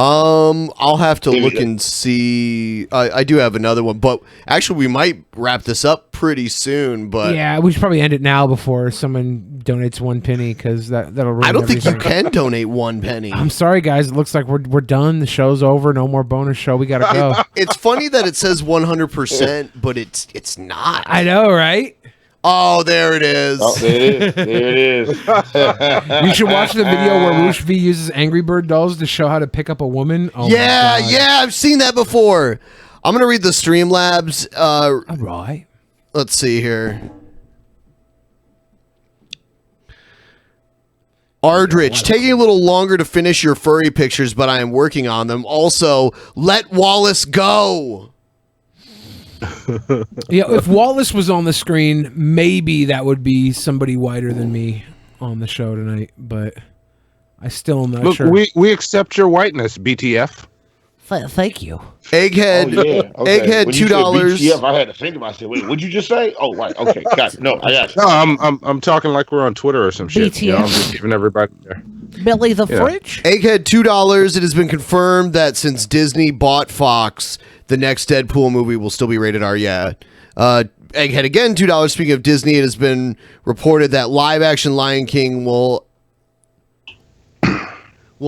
I'll have to look and see. I do have another one, but actually we might wrap this up pretty soon. But yeah, we should probably end it now before someone donates 1 penny, because that'll ruin I don't think you everything. can donate 1 penny. I'm sorry, guys. It looks like we're done. The show's over. No more bonus show. We gotta go. It's funny that it says 100%, but it's not. I know, right? Oh, there it is. Oh, there it is. There it is. You should watch the video where Roosh V uses Angry Bird dolls to show how to pick up a woman. Oh yeah, my God. yeah, I've seen that before. I'm gonna read the Streamlabs. All right. Let's see here. Ardrich, taking a little longer to finish your furry pictures, but I am working on them. Also, let Wallace go. Yeah, if Wallace was on the screen, maybe that would be somebody whiter than me on the show tonight, but I still am not Look, sure. we accept your whiteness, BTF. Thank you. Egghead, Oh, yeah. Okay. Egghead, When you said $2. BTF, I had to think about it. Wait, what'd you just say? Oh, right. Okay, got it. No, I got you. No, I'm talking like we're on Twitter or some shit. You know, I'm just giving everybody there. Billy the Yeah. Fridge? Egghead, $2. It has been confirmed that since Disney bought Fox, the next Deadpool movie will still be rated R. Yeah. Egghead again, $2. Speaking of Disney, it has been reported that live-action Lion King will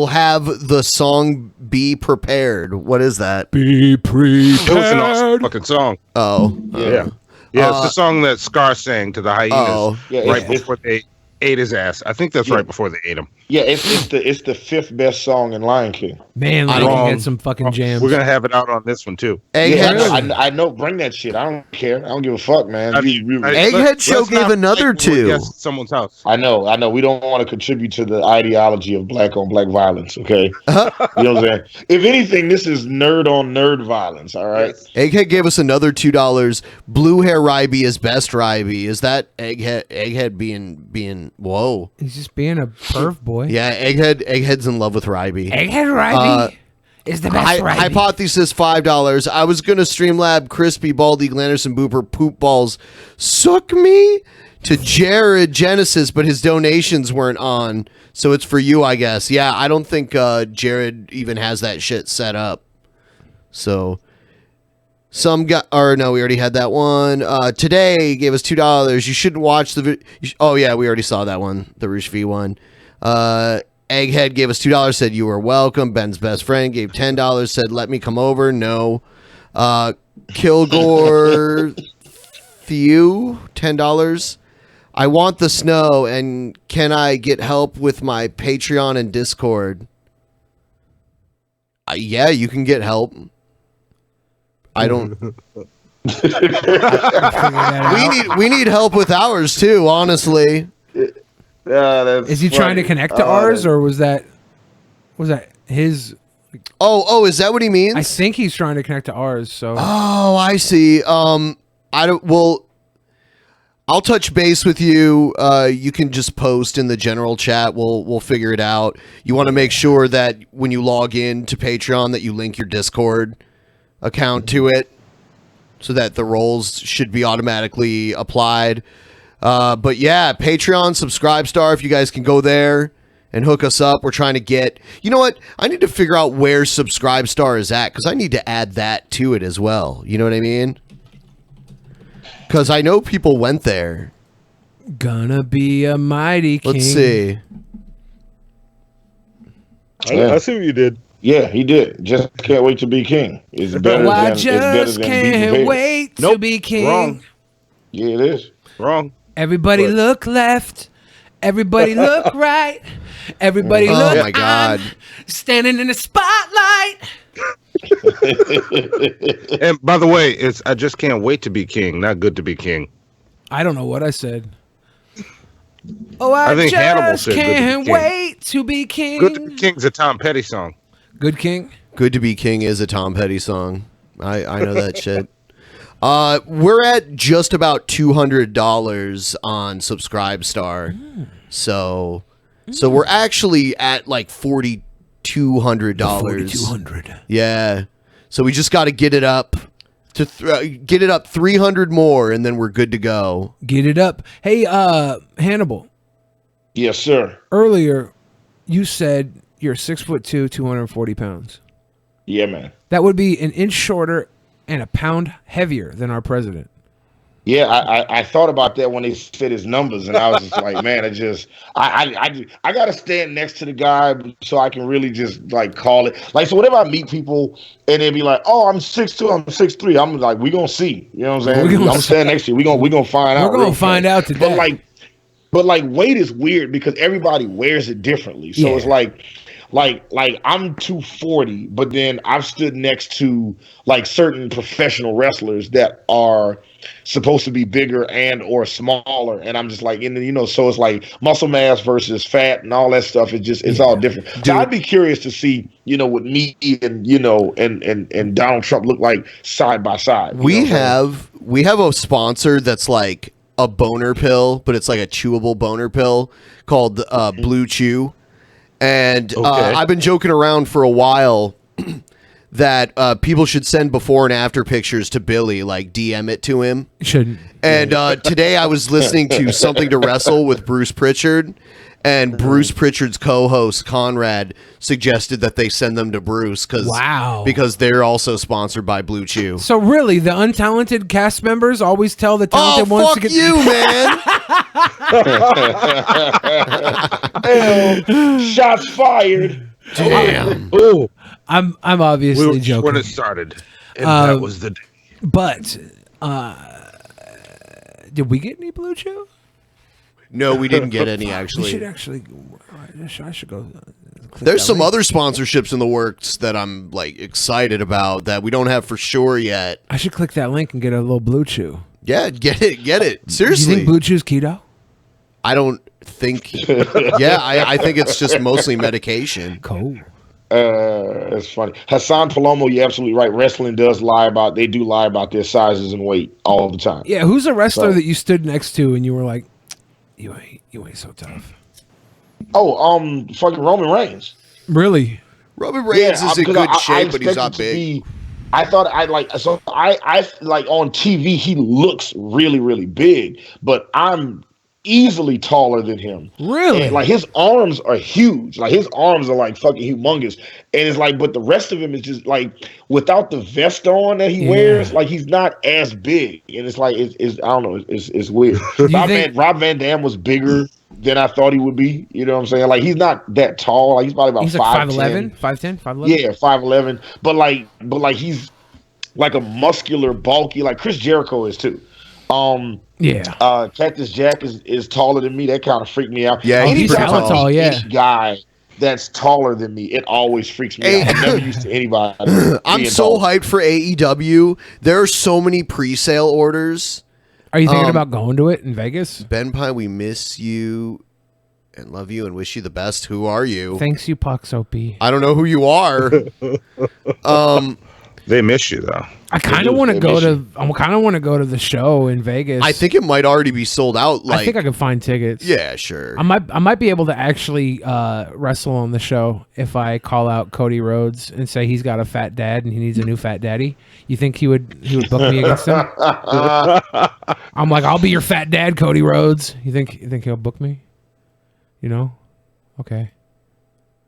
have the song "Be Prepared." What is that? Be prepared. It was an awesome fucking song. Oh, Yeah. Yeah, it's the song that Scar sang to the hyenas Oh. Yeah, right it's- before they ate his ass. I think that's right before they ate him. Yeah, it's the 5th best song in Lion King. Man, we can get some fucking jams. We're gonna have it out on this one too. Yeah, I know. Bring that shit. I don't care. I don't give a fuck, man. Egghead Show gave another 2. Someone's house. I know. We don't want to contribute to the ideology of black on black violence. Okay, you know what I'm saying. If anything, this is nerd on nerd violence. All right. Egghead gave us another $2. Blue hair Ryby is best Ryby. Is that Egghead being whoa? He's just being a perv boy. Yeah, Egghead's in love with Ryby. Egghead Ryby is the best Ryby. Hypothesis $5. I was gonna Streamlab Crispy Baldy Glanderson Booper Poop Balls Suck Me to Jared Genesis, but his donations weren't on, so it's for you, I guess. Yeah, I don't think Jared even has that shit set up. So some guy, or no, we already had that one. Today gave us $2. You shouldn't watch the video. Oh yeah, we already saw that one, the Roosh V one. Egghead gave us $2, said you were welcome. Ben's best friend gave $10, said let me come over. No. Kilgore Thew, $10. I want the snow, and can I get help with my Patreon and Discord? Yeah, you can get help. I don't. we need help with ours too, honestly. Is he trying to connect to ours, or was that his? Oh, is that what he means? I think he's trying to connect to ours. So. Oh, I see. I don't. Well, I'll touch base with you. You can just post in the general chat. We'll figure it out. You want to make sure that when you log in to Patreon that you link your Discord account to it, so that the roles should be automatically applied. But yeah, Patreon, Subscribestar, if you guys can go there and hook us up. We're trying to get, you know what? I need to figure out where Subscribestar is at, because I need to add that to it as well. You know what I mean? Because I know people went there. Gonna be a mighty king. Let's see. I see what you did. Yeah, he did. Just can't wait to be king. It's better I than it's better just than can't wait to be king. Wrong. Yeah, it is. Wrong. Everybody look left. Everybody look right. Everybody Oh look. my God. I'm standing in the spotlight. And by the way, it's I just can't wait to be king, not good to be king. I don't know what I said. Oh, I think Hannibal just said good to be can't king. wait to be king. Good to be king's a Tom Petty song. Good king. Good to be king is a Tom Petty song. I know that shit. We're at just about $200 on Subscribestar. So we're actually at like $4,200. $4,200. Yeah. So we just got to get it up to get it up 300 more, and then we're good to go. Get it up. Hey, Hannibal. Yes, sir. Earlier, you said you're 6'2", 240 pounds. Yeah, man. That would be an inch shorter and a pound heavier than our president. Yeah, I thought about that when they said his numbers, and I was just like, man, I gotta stand next to the guy so I can really just like call it. Like, so whenever I meet people and they be like, oh, I'm 6'2", I'm 6'3", I'm like, we gonna see. You know what I'm saying? I'm standing next to you. We gonna find out. We're gonna find out today. But weight is weird because everybody wears it differently. So it's like I'm 240, but then I've stood next to like certain professional wrestlers that are supposed to be bigger and or smaller, and I'm just like, so it's like muscle mass versus fat and all that stuff. It's all different. So I'd be curious to see, what me and and Donald Trump look like side by side. We have a sponsor that's like a boner pill, but it's like a chewable boner pill called Blue Chew. And I've been joking around for a while that people should send before and after pictures to Billy, like DM it to him. Shouldn't. And today I was listening to Something to Wrestle with Bruce Pritchard, and Bruce Pritchard's co-host Conrad suggested that they send them to Bruce because they're also sponsored by Blue Chew. So really, the untalented cast members always tell the talented ones to get you, man. Shots fired. Damn. I'm obviously joking. When it started, and that was the day. But did we get any Blue Chew? No, we didn't get any, actually. We should actually. I should go. There's some other sponsorships in the works that I'm like excited about that we don't have for sure yet. I should click that link and get a little Blue Chew. Yeah, get it. Seriously. Do you think Blue Chew's keto? I don't think. Yeah, I think it's just mostly medication. Cool. It's funny. Hassan Palomo, you're absolutely right. Wrestling does lie about their sizes and weight all the time. Yeah, who's a wrestler that you stood next to and you were like, you ain't so tough? Oh, fucking Roman Reigns. Really? Roman Reigns is in good shape, but he's not big. I thought I like on TV he looks really, really big, but I'm easily taller than him. Really? And, like, his arms are huge. Like, his arms are like fucking humongous. And it's like, but the rest of him is just like, without the vest on that he wears, like, he's not as big. And it's like, it's I don't know, it's weird. Rob Van Dam was bigger than I thought he would be. You know what I'm saying? Like, he's not that tall. Like, he's probably about 5'11". 5'10", 5'11". Yeah, 5'11". But like he's like a muscular, bulky, like Chris Jericho is too. Cactus Jack is taller than me. That kind of freaked me out. Yeah, he's tall. Any guy that's taller than me, it always freaks me out. I'm never used to anybody. I'm so hyped for AEW. There are so many pre-sale orders. Are you thinking about going to it in Vegas? BENPAI, we miss you and love you and wish you the best. Who are you? Thanks, you Pucks OP. I don't know who you are. They miss you though. I kind of want to go to. I kind of want to go to the show in Vegas. I think it might already be sold out. I think I can find tickets. Yeah, sure. I might be able to actually wrestle on the show if I call out Cody Rhodes and say he's got a fat dad and he needs a new fat daddy. You think he would book me against him? I'm like, I'll be your fat dad, Cody Rhodes. You think he'll book me? You know? Okay.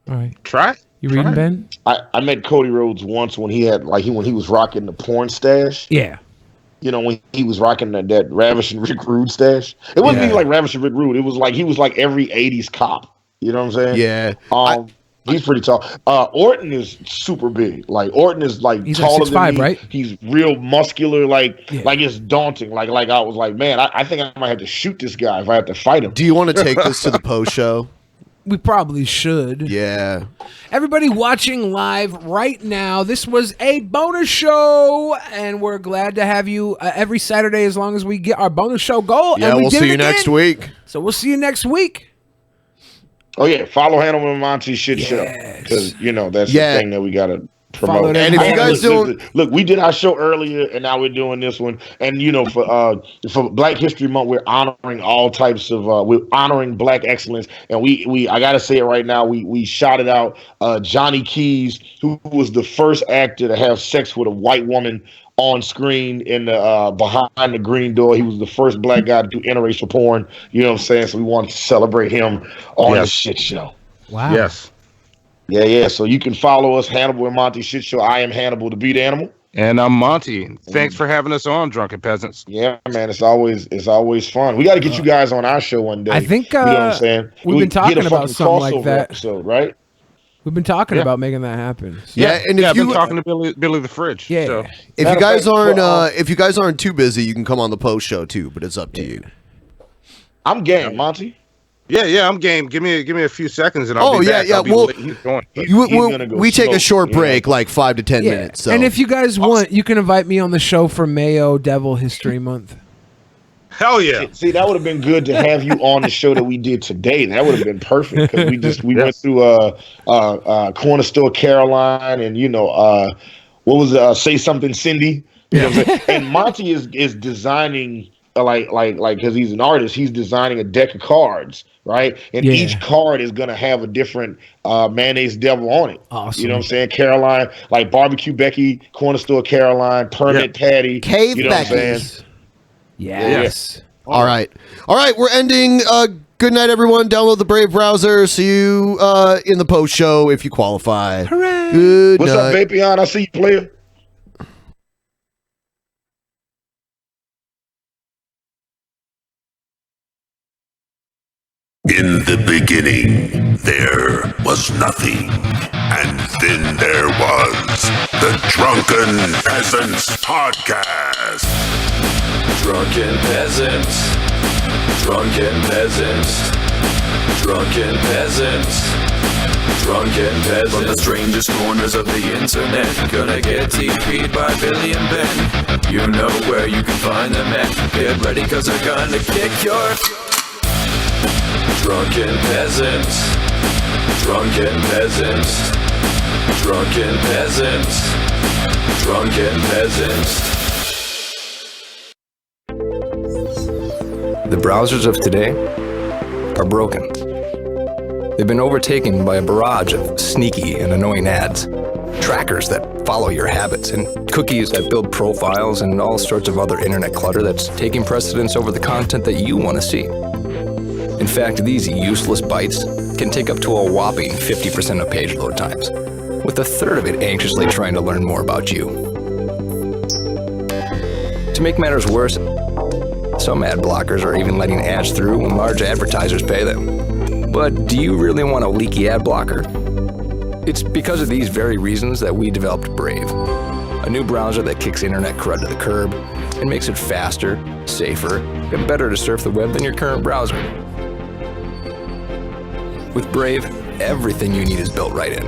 All right. Try. You reading, Ben? I met Cody Rhodes once when he had when he was rocking the porn stash. Yeah. You know, when he was rocking that Ravishing Rick Rude stash. It wasn't even like Ravishing Rick Rude. It was like he was like every 80s cop. You know what I'm saying? Yeah. He's pretty tall. Orton is super big. Like Orton is like he's taller like 6'5", than me. right? He's real muscular. Like it's daunting. Like I was like, man, I think I might have to shoot this guy if I have to fight him. Do you want to take this to the post show? We probably should. Yeah. Everybody watching live right now, this was a bonus show, and we're glad to have you every Saturday as long as we get our bonus show goal. Yeah, and we'll see you next week. So we'll see you next week. Oh, yeah. Follow Hannibal Monty shit show. Because, that's the thing that we got to promote. And if you guys don't look, we did our show earlier, and now we're doing this one. And for Black History Month, we're honoring all types of we're honoring Black excellence. And we I gotta say it right now, we shouted out Johnny Keys, who was the first actor to have sex with a white woman on screen in the Behind the Green Door. He was the first Black guy to do interracial porn. You know what I'm saying? So we wanted to celebrate him on this shit show. Wow. Yes. Yeah. So you can follow us, Hannibal and Monty Shit Show. I am Hannibal, the beat animal. And I'm Monty. Thanks for having us on, Drunken Peasants. Yeah, man, it's always fun. We got to get you guys on our show one day. I think you know what I'm saying. we've been talking get a about fucking something like crossover that. episode, right? We've been talking about making that happen. And if I've been you talking to Billy the Fridge. Yeah. So. if you guys aren't too busy, you can come on the post show too. But it's up to you. I'm game, Monty. Yeah, I'm game. Give me a few seconds and I'll be back. Well, He's going. we take a short break, like 5 to 10 minutes. So. And if you guys want, you can invite me on the show for Mayo Devil History Month. Hell yeah! See, that would have been good to have you on the show that we did today. That would have been perfect because we went through Corner Store Caroline and what was Say Something Cindy. You know what I'm saying? And Monty is designing like because he's an artist, he's designing a deck of cards, right? And each card is gonna have a different mayonnaise devil on it. Awesome. You know what I'm saying? Caroline, like Barbecue Becky, Corner Store Caroline, Permit Patty, Cave you know what I'm Becky's. saying? Yes. All right. We're ending. Good night, everyone. Download the Brave browser. See you in the post show if you qualify. Hooray! Good What's night. up, Vapion? I see you, player. In the beginning, there was nothing. And then there was the Drunken Peasants Podcast. Drunken Peasants. Drunken Peasants. Drunken Peasants. Drunken Peasants. From the strangest corners of the internet, gonna get TP'd by Billy and Ben. You know where you can find them at. Get ready, cause they're gonna kick your... Drunken Peasants. Drunken Peasants. Drunken Peasants. Drunken Peasants. The browsers of today are broken. They've been overtaken by a barrage of sneaky and annoying ads, trackers that follow your habits, and cookies that build profiles, and all sorts of other internet clutter that's taking precedence over the content that you want to see. In fact, these useless bytes can take up to a whopping 50% of page load times, with a third of it anxiously trying to learn more about you. To make matters worse, some ad blockers are even letting ads through when large advertisers pay them. But do you really want a leaky ad blocker? It's because of these very reasons that we developed Brave, a new browser that kicks internet crud to the curb and makes it faster, safer, and better to surf the web than your current browser. With Brave, everything you need is built right in.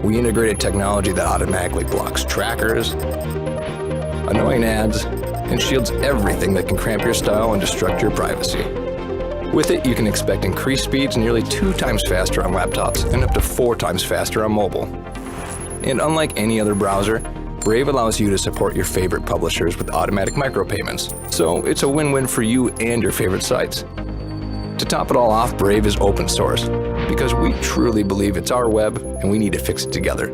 We integrated technology that automatically blocks trackers, annoying ads, and shields everything that can cramp your style and destruct your privacy. With it, you can expect increased speeds nearly 2 times faster on laptops and up to 4 times faster on mobile. And unlike any other browser, Brave allows you to support your favorite publishers with automatic micropayments, so it's a win-win for you and your favorite sites. To top it all off, Brave is open source, because we truly believe it's our web and we need to fix it together.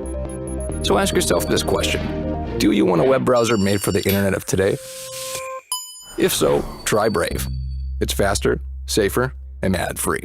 So ask yourself this question: do you want a web browser made for the internet of today? If so, try Brave. It's faster, safer, and ad-free.